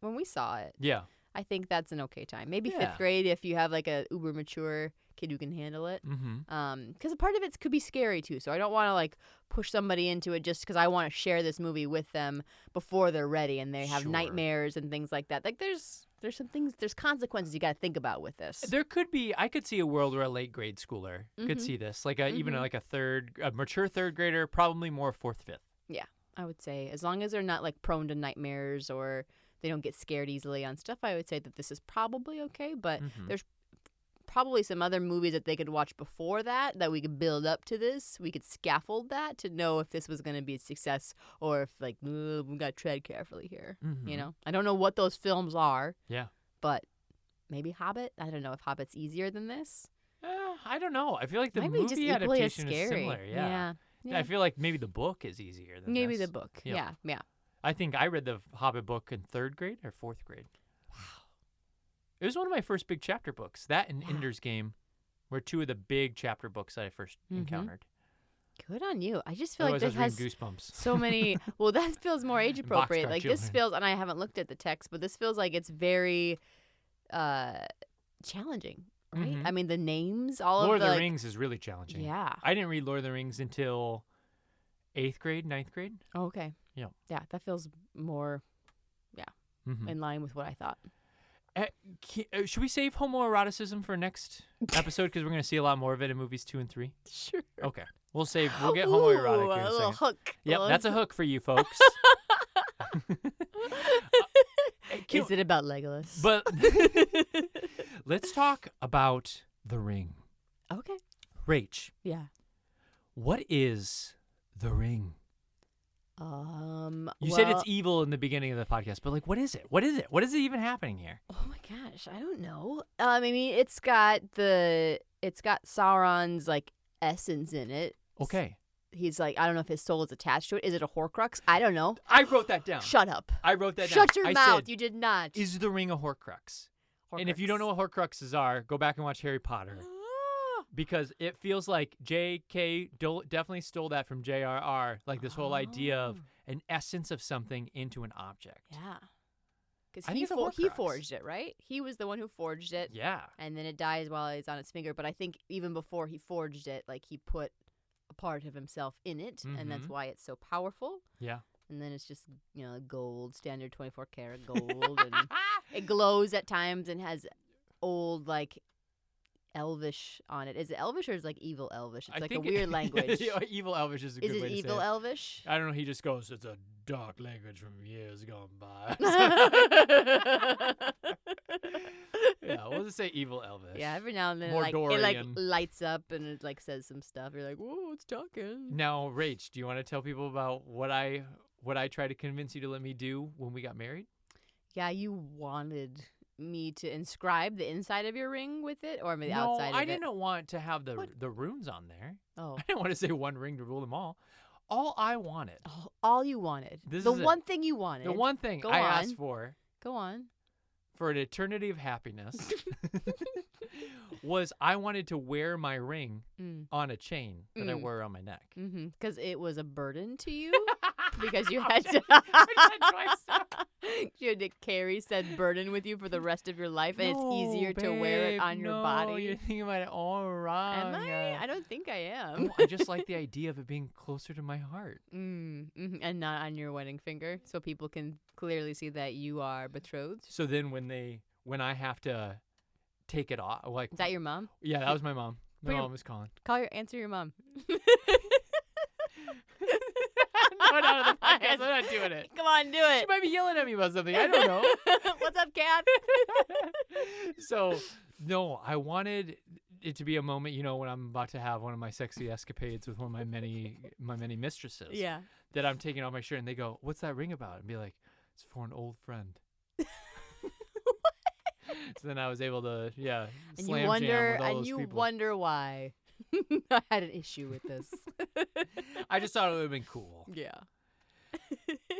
S3: we saw it.
S2: Yeah.
S3: I think that's an okay time. Maybe
S2: Yeah.
S3: 5th grade if you have like a uber mature kid who can handle it.
S2: Mm-hmm.
S3: Because a part of it could be scary too. So I don't want to like push somebody into it just because I want to share this movie with them before they're ready and they have
S2: Sure.
S3: nightmares and things like that. Like there's some things, there's consequences you got to think about with this.
S2: There could be. I could see a world where a late grade schooler could see this, like even like a mature third grader, probably more 4th, 5th.
S3: Yeah, I would say as long as they're not like prone to nightmares or they don't get scared easily on stuff, I would say that this is probably okay. But there's probably some other movies that they could watch before that we could build up to this. We could scaffold that to know if this was going to be a success or if like we got to tread carefully here. You know, I don't know what those films are.
S2: Yeah.
S3: But maybe Hobbit. I don't know if Hobbit's easier than this.
S2: I don't know. I feel like the
S3: Maybe just
S2: movie
S3: equally as
S2: adaptation is
S3: scary.
S2: similar.
S3: Yeah.
S2: I feel like maybe the book is easier than
S3: Maybe
S2: this.
S3: the book.
S2: Yep.
S3: Yeah.
S2: I think I read the Hobbit book in 3rd grade or 4th grade. Wow. It was one of my first big chapter books. That and Ender's Game were two of the big chapter books that I first encountered.
S3: Good on you. I just feel
S2: Otherwise,
S3: like this
S2: I
S3: has
S2: was reading Goosebumps.
S3: so many. Well, that feels more age appropriate.
S2: Boxcar
S3: Like this
S2: Children.
S3: feels, and I haven't looked at the text, but this feels like it's very challenging, right? I mean, the names, all
S2: Lord
S3: of
S2: of the
S3: the
S2: Rings is really challenging.
S3: Yeah.
S2: I didn't read Lord of the Rings until 8th grade, 9th grade.
S3: Oh, okay.
S2: Yeah.
S3: Yeah, that feels more,
S2: Mhm.
S3: in line with what I thought.
S2: Should we save homoeroticism for next episode? Because we're going to see a lot more of it in movies 2 and 3.
S3: Sure.
S2: Okay. We'll get homoerotic
S3: Ooh,
S2: here in
S3: a
S2: a
S3: little
S2: second.
S3: hook.
S2: Yep, that's a hook for you folks.
S3: Is it about Legolas?
S2: But let's talk about The Ring.
S3: Okay.
S2: Rach,
S3: Yeah.
S2: what is The Ring? You
S3: well,
S2: said it's evil in the beginning of the podcast, but like, what is it? What is it? What is even happening here?
S3: Oh my gosh, I don't know. I mean, it's got Sauron's like essence in it.
S2: Okay.
S3: He's like, I don't know if his soul is attached to it. Is it a Horcrux? I don't know.
S2: I wrote that down.
S3: Shut up.
S2: I wrote that down.
S3: Shut your
S2: I
S3: mouth.
S2: said,
S3: You did not.
S2: is The Ring a Horcrux? And if you don't know what Horcruxes are, go back and watch Harry Potter. Because it feels like J.K. definitely stole that from J.R.R. Like this whole idea of an essence of something into an object.
S3: Yeah. Because
S2: I think it's a
S3: he
S2: Horcrux.
S3: forged it, right? He was the one who forged it.
S2: Yeah.
S3: And then it dies while it's on its finger. But I think even before he forged it, like he put a part of himself in it. And that's why it's so powerful.
S2: Yeah.
S3: And then it's just, gold, standard 24 karat gold. And it glows at times and has old, like, Elvish on it. Is it Elvish or is it like evil Elvish? It's
S2: I
S3: like a
S2: think
S3: weird language.
S2: Evil Elvish is a good
S3: Is it
S2: way to
S3: evil
S2: say it.
S3: Elvish?
S2: I don't know. He just goes, it's a dark language from years gone by. Yeah, we'll just say evil Elvish.
S3: Yeah, every now and then it
S2: Mordorian.
S3: lights up and it like says some stuff. You're like, whoa, it's talking.
S2: Now, Rach, do you want to tell people about what I tried to convince you to let me do when we got married?
S3: Yeah, you wanted me to inscribe the inside of your ring with it, or maybe the outside of it?
S2: No, I didn't want to have the runes on there.
S3: Oh.
S2: I didn't want to say one ring to rule them all. all I wanted.
S3: All you wanted.
S2: This
S3: the
S2: is it.
S3: one thing you wanted.
S2: The one thing
S3: Go
S2: I
S3: on.
S2: asked for
S3: Go on.
S2: an eternity of happiness was I wanted to wear my ring on a chain that I wear on my neck.
S3: Because it was a burden to you? Because you had to you had to carry said burden with you for the rest of your life, and it's easier to wear it on your body.
S2: You're thinking about it all wrong.
S3: Am I? I don't think I am.
S2: No, I just like the idea of it being closer to my heart.
S3: And not on your wedding finger, so people can clearly see that you are betrothed.
S2: So then when I have to take it off, like,
S3: Is that your mom?
S2: yeah, that was my mom. My mom was calling.
S3: Answer your mom.
S2: No, no, the podcast. I'm not doing it.
S3: Come on, do it.
S2: She might be yelling at me about something. I don't know.
S3: What's up, Kath?
S2: So, no, I wanted it to be a moment, when I'm about to have one of my sexy escapades with one of my many mistresses.
S3: Yeah.
S2: That I'm taking off my shirt, and they go, "What's that ring about?" And be like, "It's for an old friend." So then I was able to,
S3: And
S2: slam
S3: you wonder,
S2: jam with all
S3: and
S2: those
S3: you
S2: people.
S3: wonder why I had an issue with this.
S2: I just thought it would have been cool.
S3: Yeah.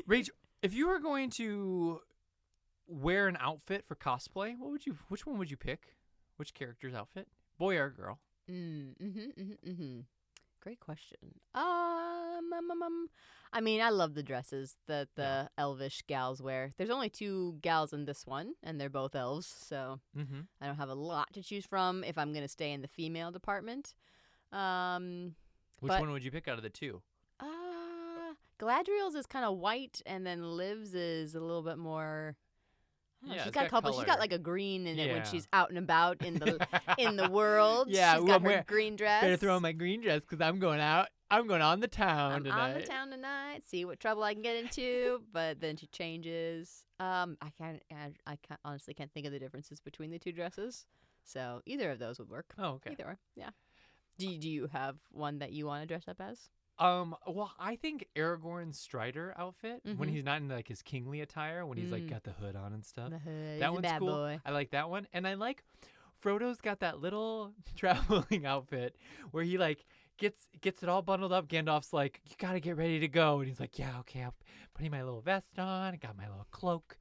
S2: Rach, if you were going to wear an outfit for cosplay, which one would you pick? Which character's outfit? Boy or girl?
S3: Great question. I mean, I love the dresses that the elvish gals wear. There's only 2 gals in this one, and they're both elves, so I don't have a lot to choose from if I'm going to stay in the female department.
S2: Which one would you pick out of the 2?
S3: Galadriel's is kind of white, and then Liv's is a little bit more.
S2: Yeah,
S3: she's got a couple.
S2: color.
S3: She's got like a green in it when
S2: Yeah.
S3: she's out and about in the world.
S2: Yeah,
S3: she's got her green dress.
S2: Better throw on my green dress because I'm going out. I'm going on the town
S3: I'm
S2: tonight.
S3: on the town tonight. See what trouble I can get into. But then she changes. I honestly can't think of the differences between the 2 dresses. So either of those would work.
S2: Oh, okay.
S3: Either or, yeah. Do you have one that you want to dress up as?
S2: Well, I think Aragorn's Strider outfit when he's not in like his kingly attire, when he's like got the hood on and stuff.
S3: The hood.
S2: That
S3: He's
S2: one's
S3: a bad
S2: cool.
S3: boy.
S2: I like that one, and I like Frodo's got that little traveling outfit where he like gets it all bundled up. Gandalf's like, "You gotta get ready to go," and he's like, "Yeah, okay." I'm putting my little vest on. I got my little cloak.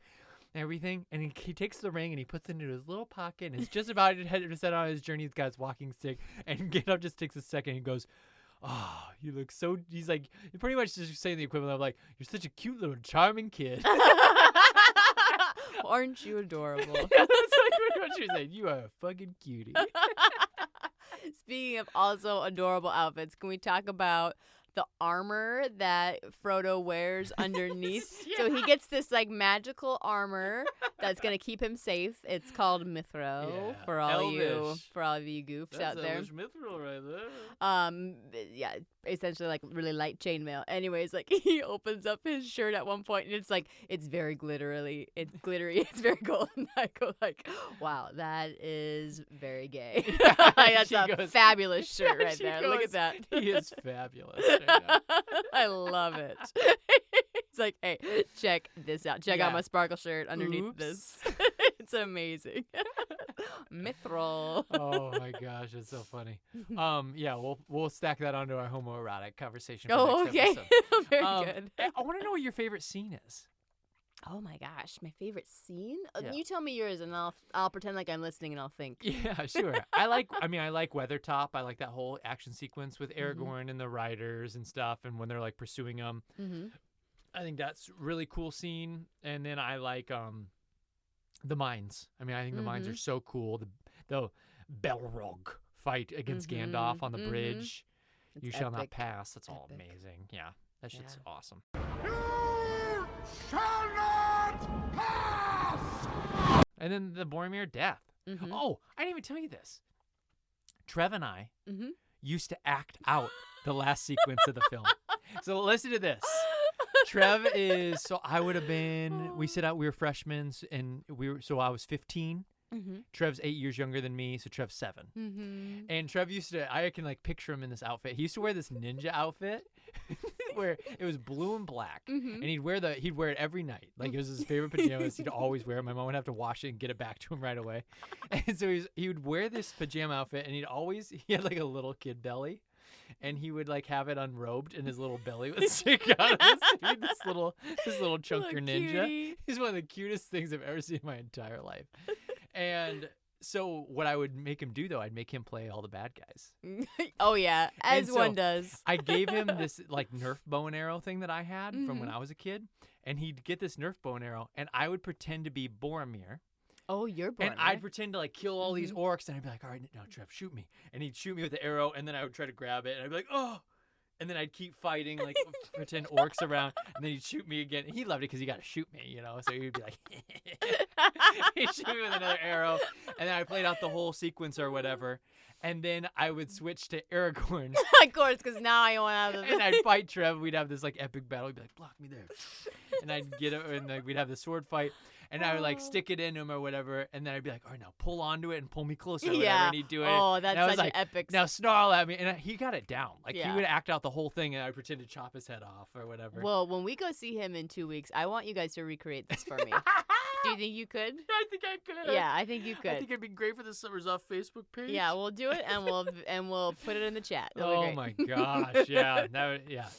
S2: Everything, and he takes the ring and he puts it into his little pocket, and it's just about to set on his journey. He's got his walking stick, and Gandalf just takes a second and goes, "Oh, you look so." He's like, pretty much just saying the equivalent of like, "You're such a cute little charming kid."
S3: Aren't you adorable?
S2: That's like pretty much what you're saying. You are a fucking cutie.
S3: Speaking of also adorable outfits, can we talk about the armor that Frodo wears underneath?
S2: Yeah.
S3: So he gets this like magical armor that's gonna keep him safe. It's called Mithril
S2: Yeah.
S3: for all of
S2: Elvish.
S3: you goofs
S2: That's
S3: out there.
S2: Elvish mithril right there.
S3: Yeah, essentially like really light chainmail. Anyways, like he opens up his shirt at one point and it's very glittery. It's very golden. I go like, wow, that is very gay. Like, that's a fabulous shirt right there. Look at that.
S2: He is fabulous. Right now.
S3: I love it. It's like, hey, check this out. Check out
S2: Yeah.
S3: my sparkle shirt underneath
S2: Oops.
S3: this. It's amazing. Mithril.
S2: Oh my gosh, it's so funny. Yeah, we'll stack that onto our homoerotic conversation. For
S3: Oh,
S2: next
S3: okay.
S2: episode.
S3: Very good.
S2: I want to know what your favorite scene is.
S3: Oh my gosh, my favorite scene?
S2: Yeah.
S3: You tell me yours, and I'll pretend like I'm listening, and I'll think.
S2: Yeah, sure. I like Weathertop. I like that whole action sequence with Aragorn and the riders and stuff, and when they're like pursuing them. I think that's really cool scene. And then I like the mines. I think the mines are so cool. The Balrog fight against Gandalf on the bridge.
S3: It's
S2: You shall not
S3: epic.
S2: pass. That's all
S3: Epic.
S2: amazing. Yeah, that shit's awesome.
S4: Shall not pass!
S2: And then the Boromir death. Oh, I didn't even tell you this. Trev and I used to act out the last sequence of the film. So listen to this. Trev is, so I would have been, we were freshmen, and I was 15. Trev's 8 years younger than me, so Trev's 7. And Trev I can like picture him in this outfit. He used to wear this ninja outfit where it was blue and black, and he'd wear it every night. Like it was his favorite pajamas. He'd always wear it. My mom would have to wash it and get it back to him right away. And so he would wear this pajama outfit, and he had like a little kid belly. and he would like have it unrobed, and his little belly would stick out of his suit. This little chunker ninja.
S3: cutie.
S2: He's one of the cutest things I've ever seen in my entire life. And so what I would make him do though, I'd make him play all the bad guys.
S3: Oh yeah, as
S2: And so
S3: one does.
S2: I gave him this like Nerf bow and arrow thing that I had from when I was a kid, and he'd get this Nerf bow and arrow, and I would pretend to be Boromir.
S3: Oh, you're born.
S2: And I'd pretend to like kill all these orcs, and I'd be like, all right, now Trev, shoot me. And he'd shoot me with the arrow, and then I would try to grab it, and I'd be like, oh. And then I'd keep fighting, like pretend orcs around, and then he'd shoot me again. He loved it because he got to shoot me, you know? So he'd be like, he'd shoot me with another arrow. And then I played out the whole sequence or whatever. And then I would switch to Aragorn.
S3: Of course, because now I want out of
S2: And I'd fight Trev. We'd have this like epic battle. He'd be like, block me there. And I'd get it, and like, we'd have the sword fight. And I would like stick it into him or whatever, and then I'd be like, all right, now pull onto it and pull me closer or whatever,
S3: Yeah.
S2: and he'd do it.
S3: Oh, that's
S2: and I was
S3: such an
S2: like,
S3: epic.
S2: now snarl at me, and he got it down. Like, he
S3: Yeah.
S2: would act out the whole thing, and I'd pretend to chop his head off or whatever.
S3: Well, when we go see him in 2 weeks, I want you guys to recreate this for me. Do you think you could?
S2: I think I could.
S3: Yeah, I think you could.
S2: I think it'd be great for the Summers Off Facebook page.
S3: Yeah, we'll do it, and we'll put it in the chat. It'll be
S2: Oh
S3: great.
S2: my gosh, yeah,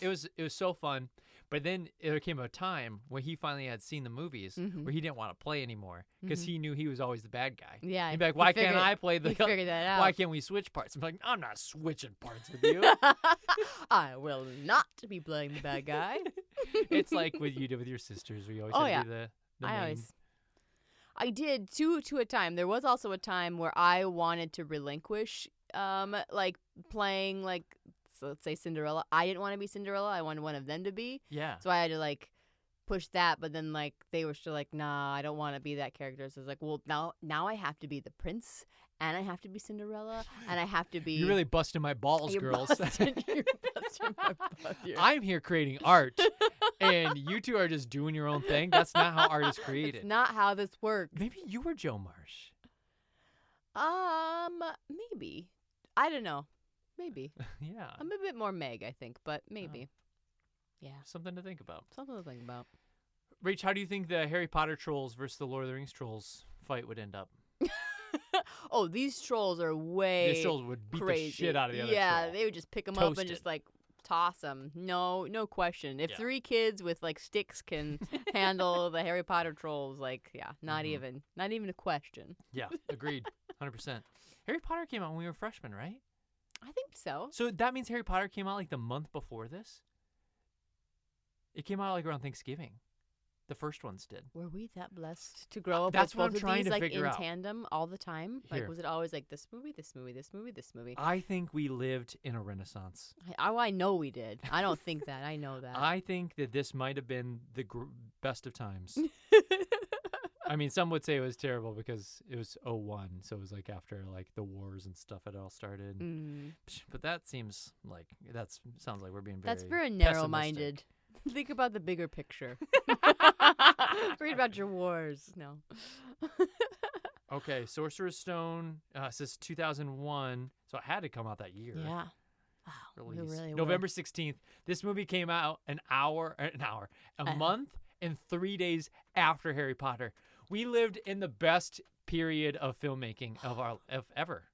S2: it was so fun. But then there came a time where he finally had seen the movies where he didn't want to play anymore because he knew he was always the bad guy.
S3: Yeah,
S2: He'd be like,
S3: he
S2: why can't
S3: figured-
S2: I play the?
S3: he figured that out.
S2: Why can't we switch parts? I'm like, I'm not switching parts with you.
S3: I will not be playing the bad guy.
S2: It's like what you did with your sisters, where you always
S3: Oh,
S2: had
S3: yeah.
S2: to be the
S3: I
S2: main.
S3: always. I did to a time. There was also a time where I wanted to relinquish, like playing like, so let's say Cinderella. I didn't want to be Cinderella. I wanted one of them to be.
S2: Yeah.
S3: So I had to like push that, but then like they were still like, nah, I don't want to be that character. So I was like, well, now I have to be the prince, and I have to be Cinderella, and I have to be.
S2: You're really busting my balls,
S3: You're
S2: girls.
S3: busting my butt here.
S2: I'm here creating art, and you two are just doing your own thing. That's not how art is created.
S3: It's not how this works.
S2: Maybe you were Joe Marsh.
S3: Maybe. I don't know. Maybe.
S2: Yeah.
S3: I'm a bit more Meg, I think, but maybe. Yeah.
S2: Something to think about.
S3: Something to think about.
S2: Rach, how do you think the Harry Potter trolls versus the Lord of the Rings trolls fight would end up?
S3: Oh, these trolls are way
S2: These trolls would beat
S3: crazy.
S2: the shit out of the other
S3: Yeah,
S2: troll.
S3: they would just pick them up and
S2: Toasted.
S3: just like toss them. No question. If
S2: Yeah.
S3: 3 kids with like sticks can handle the Harry Potter trolls, like not even a question.
S2: Yeah, agreed. 100%. Harry Potter came out when we were freshmen, right?
S3: I think so.
S2: So that means Harry Potter came out like the month before this? It came out like around Thanksgiving. The first ones did.
S3: Were we that blessed to grow up
S2: That's
S3: with
S2: what
S3: both
S2: I'm
S3: of
S2: trying
S3: these
S2: to
S3: like
S2: figure
S3: in
S2: out.
S3: tandem all the time?
S2: Here.
S3: Like was it always like this movie, this movie, this movie, this movie?
S2: I think we lived in a renaissance.
S3: I know we did. I don't think that. I know that.
S2: I think that this might have been the best of times. I mean, some would say it was terrible because it was 2001, so it was like after like the wars and stuff had all started. But that seems like sounds like we're being very
S3: That's very
S2: pessimistic.
S3: narrow-minded. Think about the bigger picture. Read about your wars. No.
S2: Okay, Sorcerer's Stone says 2001, so it had to come out that year.
S3: Yeah. Wow. We
S2: Release.
S3: really were.
S2: November 16th. This movie came out a month and 3 days after Harry Potter. We lived in the best period of filmmaking of ever.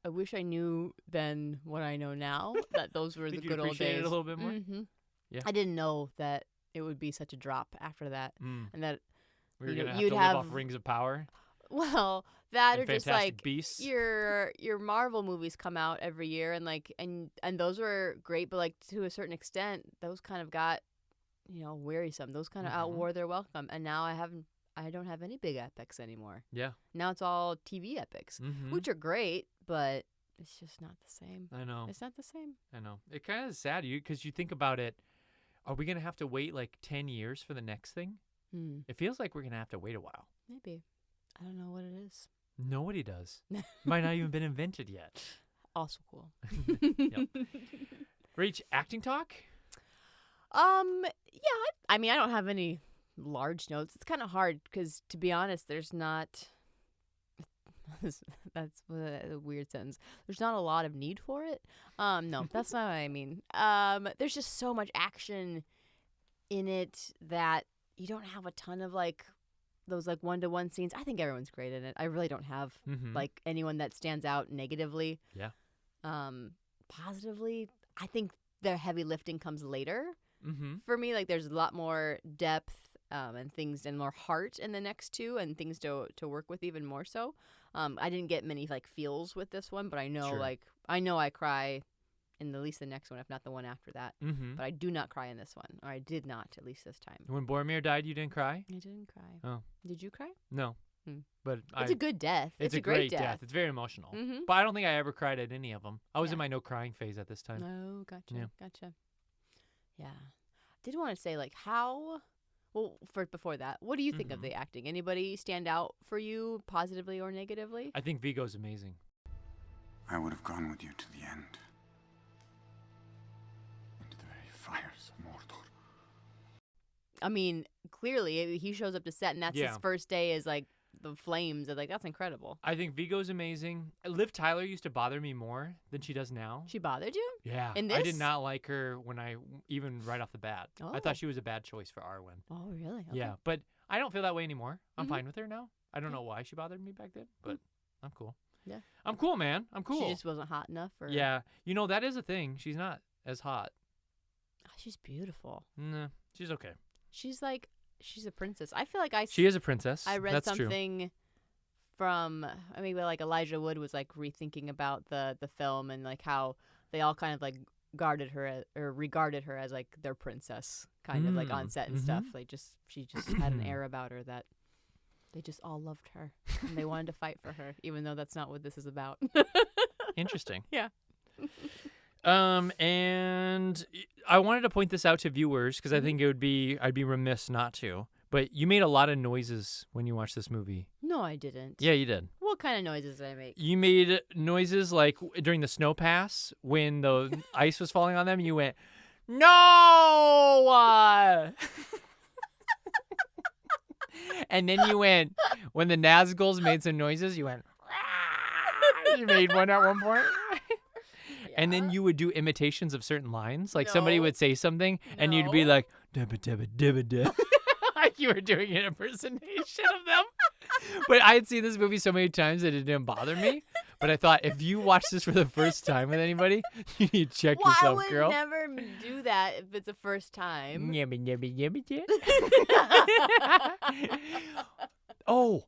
S3: I wish I knew then what I know now. That those were the
S2: Think you'd
S3: good old
S2: appreciate
S3: days.
S2: it a little bit more?
S3: Mm-hmm.
S2: Yeah.
S3: I didn't know that it would be such a drop after that, and that
S2: We were
S3: you know,
S2: gonna have
S3: you'd
S2: to
S3: have
S2: live off Rings of Power.
S3: well that
S2: and
S3: or just
S2: Fantastic
S3: like
S2: Beasts.
S3: your Marvel movies come out every year, and like and those were great, but like to a certain extent, those kind of got wearisome. Those kind of outwore their welcome, and now I don't have any big epics anymore.
S2: Yeah.
S3: Now it's all TV epics, which are great, but it's just not the same.
S2: I know.
S3: It's not the same.
S2: I know. It kind of is sad, because you think about it. Are we gonna have to wait like 10 years for the next thing? It feels like we're gonna have to wait a while.
S3: Maybe. I don't know what it is.
S2: Nobody does. Might not even been invented yet.
S3: Also cool.
S2: Yep. Rach, acting talk?
S3: Yeah. I mean, I don't have any large notes. It's kind of hard because, to be honest, there's not. That's a weird sentence. There's not a lot of need for it. No, that's not what I mean. There's just so much action in it that you don't have a ton of like those like one-to-one scenes. I think everyone's great in it. I really don't have like anyone that stands out negatively.
S2: Yeah.
S3: positively. I think the heavy lifting comes later
S2: Mm-hmm.
S3: for me. Like there's a lot more depth and things and more heart in the next two and things to work with even more so. I didn't get many like feels with this one, but I know
S2: Sure.
S3: I know I cry in at least the next one, if not the one after that.
S2: Mm-hmm.
S3: But I do not cry in this one, or I did not at least this time.
S2: When Boromir died, you didn't cry?
S3: I didn't cry.
S2: Oh.
S3: Did you cry?
S2: No.
S3: Hmm.
S2: But
S3: It's a good death.
S2: It's a great death. It's very emotional.
S3: Mm-hmm.
S2: But I don't think I ever cried at any of them. I was
S3: Yeah.
S2: in my no crying phase at this time.
S3: Oh, gotcha.
S2: Yeah.
S3: Gotcha. Yeah. Did want to say like how. Well, before that, what do you think of
S2: Mhm.
S3: the acting? Anybody stand out for you positively or negatively?
S2: I think Viggo's amazing.
S7: I would have gone with you to the end. Into the very fires of Mordor.
S3: I mean, clearly he shows up to set, and that's
S2: Yeah.
S3: his first day is like the flames. Like that's incredible.
S2: I think Viggo's amazing. Liv Tyler used to bother me more than she does now.
S3: She bothered you?
S2: Yeah.
S3: In
S2: I did
S3: this?
S2: not like her even right off the bat. I
S3: Oh.
S2: thought she was a bad choice for Arwen.
S3: Oh, really? Okay.
S2: Yeah, but I don't feel that way anymore. I'm
S3: Mhm.
S2: fine with her now. I don't
S3: Yeah.
S2: know why she bothered me back then, but I'm cool.
S3: Yeah.
S2: I'm cool, man. I'm cool.
S3: She just wasn't hot enough for.
S2: Yeah. You know, that is a thing. She's not as hot.
S3: Oh, she's beautiful.
S2: Nah, she's okay.
S3: She's a princess. I feel like
S2: She is a princess.
S3: I read
S2: That's true.
S3: something from like Elijah Wood was like rethinking about the film and like how they all kind of like regarded her as like their princess kind of like on set and stuff. Like she just had an air about her that they just all loved her and they wanted to fight for her, even though that's not what this is about.
S2: Interesting.
S3: Yeah.
S2: And I wanted to point this out to viewers because I think I'd be remiss not to. But you made a lot of noises when you watched this movie.
S3: No, I didn't.
S2: Yeah, you did.
S3: What kind of noises did I make?
S2: You made noises like during the snow pass when the ice was falling on them. You went, no! And then you went, when the Nazguls made some noises, you went, "Rah!" You made one at one point. And then you would do imitations of certain lines. Like somebody
S3: No.
S2: would say something and you'd be
S3: No.
S2: like, "Dibba dibba dibba dib." Like you were doing an impersonation of them. But I had seen this movie so many times that it didn't bother me. But I thought if you watch this for the first time with anybody, you need to check
S3: Well, I
S2: yourself,
S3: would
S2: girl.
S3: never do that if it's the first time.
S2: Yummy, yummy, yummy, yummy. Oh,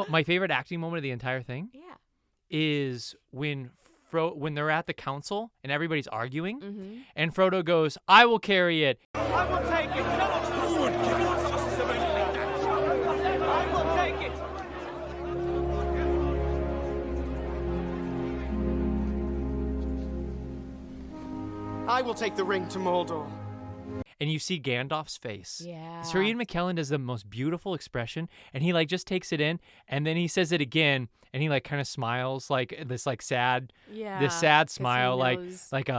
S2: my favorite acting moment of the entire thing
S3: Yeah.
S2: is when they're at the council and everybody's arguing,
S3: Mm-hmm.
S2: and Frodo goes, "I will carry it."
S5: I will take it. Who would give it justice of any man? I will take it.
S10: I will take the ring to Mordor.
S2: And you see Gandalf's face.
S3: Yeah.
S2: Sir Ian McKellen does the most beautiful expression, and he like just takes it in, and then he says it again, and he like kind of smiles like this like sad,
S3: Yeah.
S2: this sad
S3: 'cause he
S2: smile,
S3: knows-
S2: like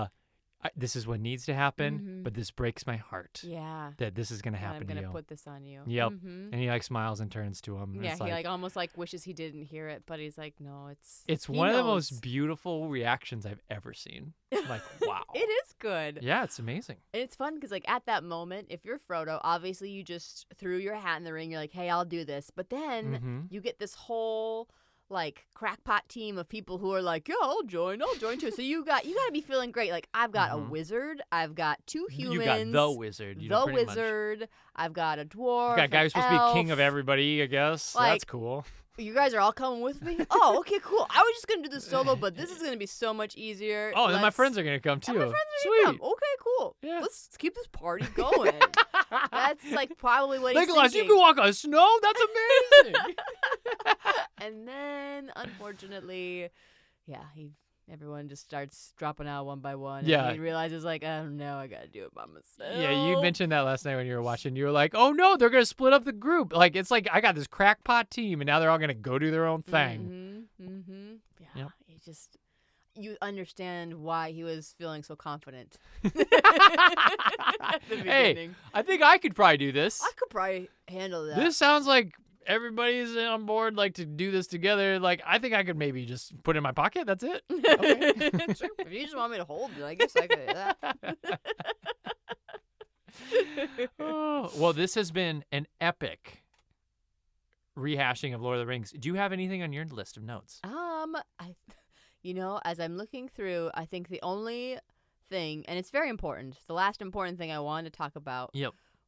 S2: this is what needs to happen,
S3: Mhm.
S2: but this breaks my heart
S3: Yeah.
S2: that this is gonna
S3: that
S2: happen
S3: I'm
S2: to
S3: gonna
S2: you.
S3: put this on you.
S2: Yep.
S3: Mhm.
S2: And he like smiles and turns to him. and
S3: Yeah,
S2: it's
S3: he like almost like wishes he didn't hear it, but he's like, no, it's.
S2: it's
S3: he
S2: one of the
S3: knows.
S2: most beautiful reactions I've ever seen. Like, wow.
S3: It is good.
S2: Yeah, it's amazing.
S3: And it's fun because, like, at that moment, if you're Frodo, obviously you just threw your hat in the ring. You're like, hey, I'll do this. But then
S2: Mhm.
S3: you get this whole, like, crackpot team of people who are like, yeah, I'll join too. So you got to be feeling great. Like, I've got a
S2: Mhm.
S3: wizard. I've got two humans.
S2: You got the wizard. You know,
S3: The
S2: pretty much.
S3: wizard. I've got a dwarf.
S2: You got a guy
S3: an
S2: who's supposed to be king of
S3: elf.
S2: everybody, I guess. That's
S3: Like,
S2: cool.
S3: You guys are all coming with me? Oh, okay, cool. I was just going to do this solo, but this is going to be so much easier.
S2: Oh, and then my
S3: Let's-
S2: friends are gonna come too.
S3: And my friends are
S2: Sweet.
S3: gonna come. Okay, cool.
S2: Yeah.
S3: Let's keep this party going. That's like probably what he's
S2: Nicholas, you
S3: thinking.
S2: can walk on snow? That's amazing.
S3: And then, unfortunately, yeah, everyone just starts dropping out one by one.
S2: Yeah.
S3: And he realizes, like, oh no, I gotta do it by myself.
S2: Yeah, you mentioned that last night when you were watching. You were like, "Oh no, they're gonna split up the group." Like it's like I got this crackpot team, and now they're all gonna go do their own thing.
S3: Yeah.
S2: Yep.
S3: You understand why he was feeling so confident. At the
S2: Hey,
S3: beginning.
S2: I think I could probably do this.
S3: I could probably handle that.
S2: This sounds like everybody's on board, like to do this together. Like I think I could maybe just put it in my pocket. That's it. Okay.
S3: Sure, if you just want me to hold it, I guess I could do that.
S2: Oh, well, this has been an epic rehashing of Lord of the Rings. Do you have anything on your list of notes?
S3: as I'm looking through, I think the only thing, and it's very important, the last important thing I wanted to talk about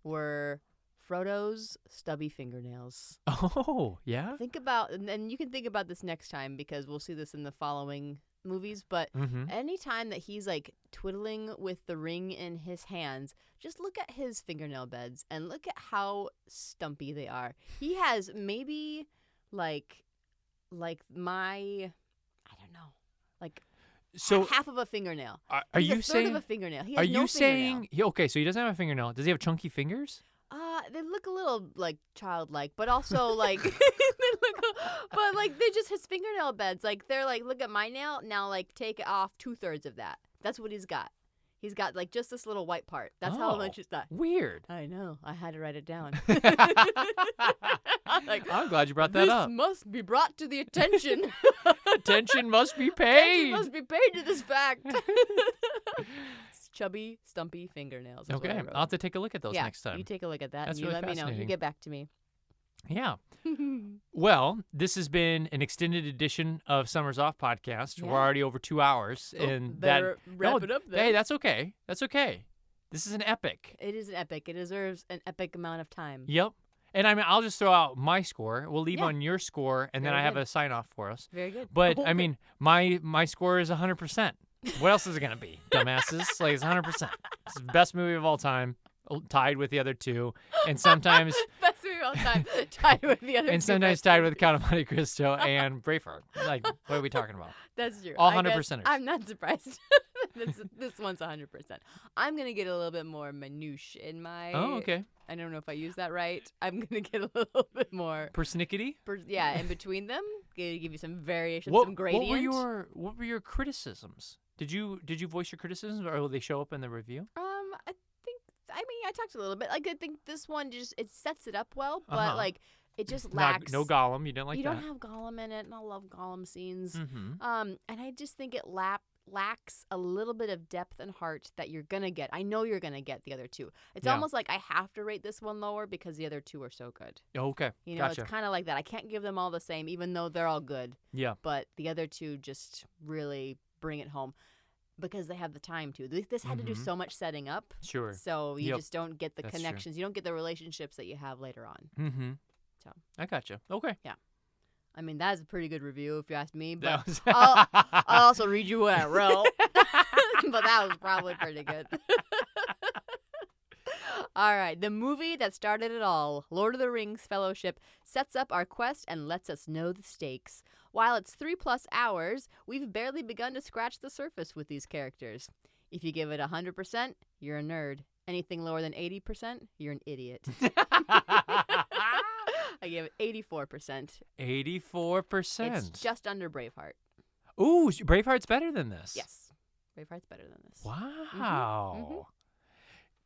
S3: were Frodo's stubby fingernails.
S2: Oh, yeah?
S3: Think about, and you can think about this next time because we'll see this in the following movies, but anytime that he's like twiddling with the ring in his hands, just look at his fingernail beds and look at how stumpy they are. He has maybe like my, I don't know, like half of a fingernail.
S2: Are you
S3: a third
S2: saying
S3: of a fingernail? He
S2: are
S3: has no
S2: you
S3: fingernail.
S2: saying okay? So he doesn't have a fingernail. Does he have chunky fingers?
S3: They look a little like childlike, but also like, but like they're just his fingernail beds. Like they're like, look at my nail. Now like take off 2/3 of that. That's what he's got. He's got like just this little white part. That's how much it's that.
S2: Weird.
S3: I know. I had to write it down.
S2: I'm glad you brought that up.
S3: This must be brought to the attention.
S2: Attention must be paid.
S3: Attention must be paid to this fact. Chubby, stumpy fingernails.
S2: Okay, I'll have to take a look at those next time.
S3: You take a look at that
S2: That's
S3: and you
S2: really
S3: let me know. You get back to me.
S2: Yeah. Well, this has been an extended edition of Summers Off podcast. We're already over 2 hours, and
S3: better wrap it up then.
S2: Hey, that's okay. That's okay. This is an epic.
S3: It is an epic. It deserves an epic amount of time.
S2: Yep. And I mean, I'll just throw out my score. We'll leave on your score, and then I have a sign off for us.
S3: Very good.
S2: But I mean, my score is 100%. What else is it gonna be, dumbasses? Like it's 100%. It's the best movie of all time, tied with the other two, and sometimes
S3: best movie of all time, tied with the other.
S2: And
S3: two
S2: sometimes tied with Count of Monte Cristo and Braveheart. Like, what are we talking about?
S3: That's true.
S2: All 100%ers.
S3: I'm not surprised. This one's 100%. I'm gonna get a little bit more minutiae in my.
S2: Oh, okay.
S3: I don't know if I use that right. I'm gonna get a little bit more
S2: persnickety.
S3: In between them, give you some variation, some gradient.
S2: What were your criticisms? Did you voice your criticisms, or will they show up in the review?
S3: I talked a little bit. Like I think this one it sets it up well, but like it just lacks.
S2: No Gollum. You didn't like
S3: that.
S2: You
S3: don't have Gollum in it, and I love Gollum scenes.
S2: Mm-hmm.
S3: And I just think it lacks a little bit of depth and heart that you're gonna get. I know you're gonna get the other two. It's almost like I have to rate this one lower because the other two are so good.
S2: Okay.
S3: It's kind of like that. I can't give them all the same, even though they're all good.
S2: Yeah.
S3: But the other two just really bring it home. Because they have the time to. This had to do so much setting up.
S2: Sure.
S3: So you just don't get the connections. True. You don't get the relationships that you have later on.
S2: Mm-hmm.
S3: So
S2: I gotcha. Okay.
S3: Yeah. I mean, that is a pretty good review if you ask me. But I'll also read you what I wrote. But that was probably pretty good. All right. The movie that started it all, Lord of the Rings Fellowship, sets up our quest and lets us know the stakes. While it's 3+ hours, we've barely begun to scratch the surface with these characters. If you give it 100%, you're a nerd. Anything lower than 80%, you're an idiot. I give it 84%.
S2: 84%.
S3: It's just under Braveheart.
S2: Ooh, Braveheart's better than this.
S3: Yes. Braveheart's better than this.
S2: Wow.
S3: Mm-hmm.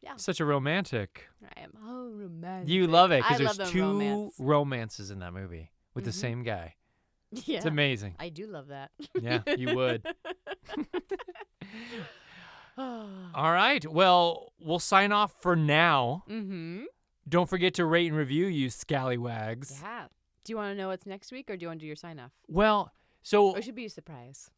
S3: Yeah.
S2: Such a romantic.
S3: I am romantic.
S2: You love it because
S3: there's
S2: there's two romances in that movie with the same guy.
S3: Yeah.
S2: It's amazing.
S3: I do love that.
S2: Yeah, you would. All right. Well, we'll sign off for now.
S3: Mm-hmm.
S2: Don't forget to rate and review, you scallywags.
S3: Yeah. Do you want to know what's next week, or do you want to do your sign-off?
S2: Well, so...
S3: Or it should be a surprise.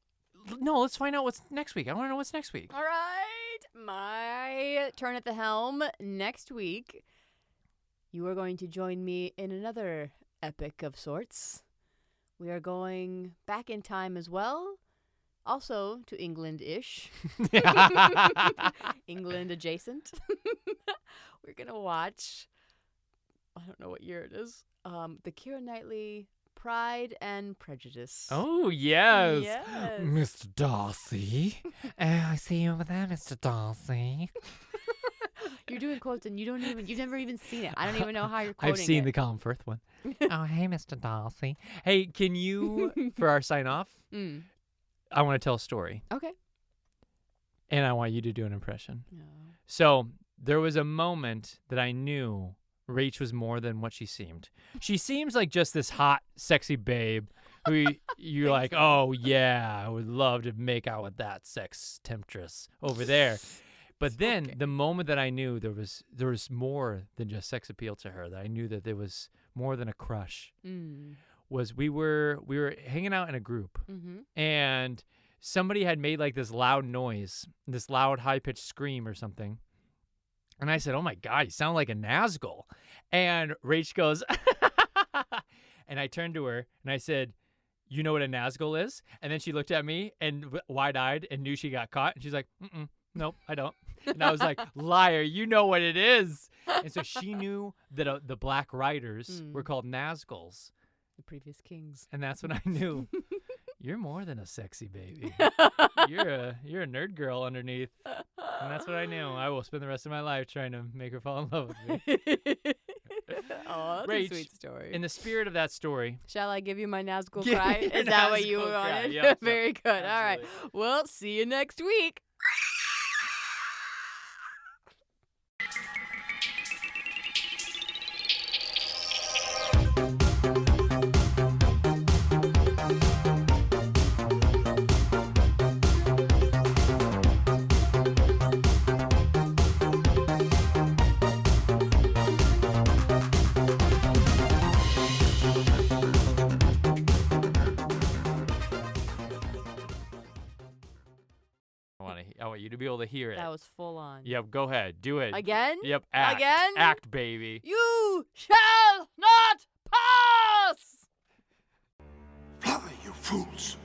S2: No, let's find out what's next week. I want to know what's next week.
S3: All right. My turn at the helm next week. You are going to join me in another epic of sorts. We are going back in time as well. Also to England-ish. England adjacent. We're going to watch, I don't know what year it is, the Keira Knightley Pride and Prejudice.
S2: Oh, yes.
S3: Yes.
S2: Mr. Darcy. I see you over there, Mr. Darcy.
S3: You're doing quotes and you've never even seen it. I don't even know how you're quoting it.
S2: I've seen the Colin Firth one. Oh, hey, Mr. Darcy. Hey, can you, for our sign off, I want to tell a story.
S3: Okay.
S2: And I want you to do an impression.
S3: No.
S2: So there was a moment that I knew Rach was more than what she seemed. She seems like just this hot, sexy babe who you're like, oh, yeah, I would love to make out with that sex temptress over there. But then the moment that I knew there was more than just sex appeal to her, that I knew that there was more than a crush, was we were hanging out in a group, and somebody had made like this loud noise, this loud high-pitched scream or something. And I said, oh my God, you sound like a Nazgul. And Rach goes, and I turned to her and I said, you know what a Nazgul is? And then she looked at me and wide-eyed and knew she got caught. And she's like, nope, I don't. And I was like, liar, you know what it is. And so she knew that the Black Riders were called Nazguls.
S3: The previous kings.
S2: And that's when I knew, you're more than a sexy baby. You're a nerd girl underneath. And that's what I knew. I will spend the rest of my life trying to make her fall in love with me.
S3: Oh, that's
S2: Rach,
S3: a sweet story.
S2: In the spirit of that story.
S3: Shall I give you my Nazgul
S2: Give
S3: cry?
S2: me your
S3: Is that what you
S2: Nazgul cry.
S3: wanted?
S2: Yep,
S3: Very good. All right.
S2: absolutely.
S3: Well, see you next week.
S2: I want you to be able to hear it.
S3: That was full on.
S2: Yep, go ahead. Do it.
S3: Again?
S2: Yep, act.
S3: Again?
S2: Act, baby.
S3: You shall not pass!
S4: Fly, you fools!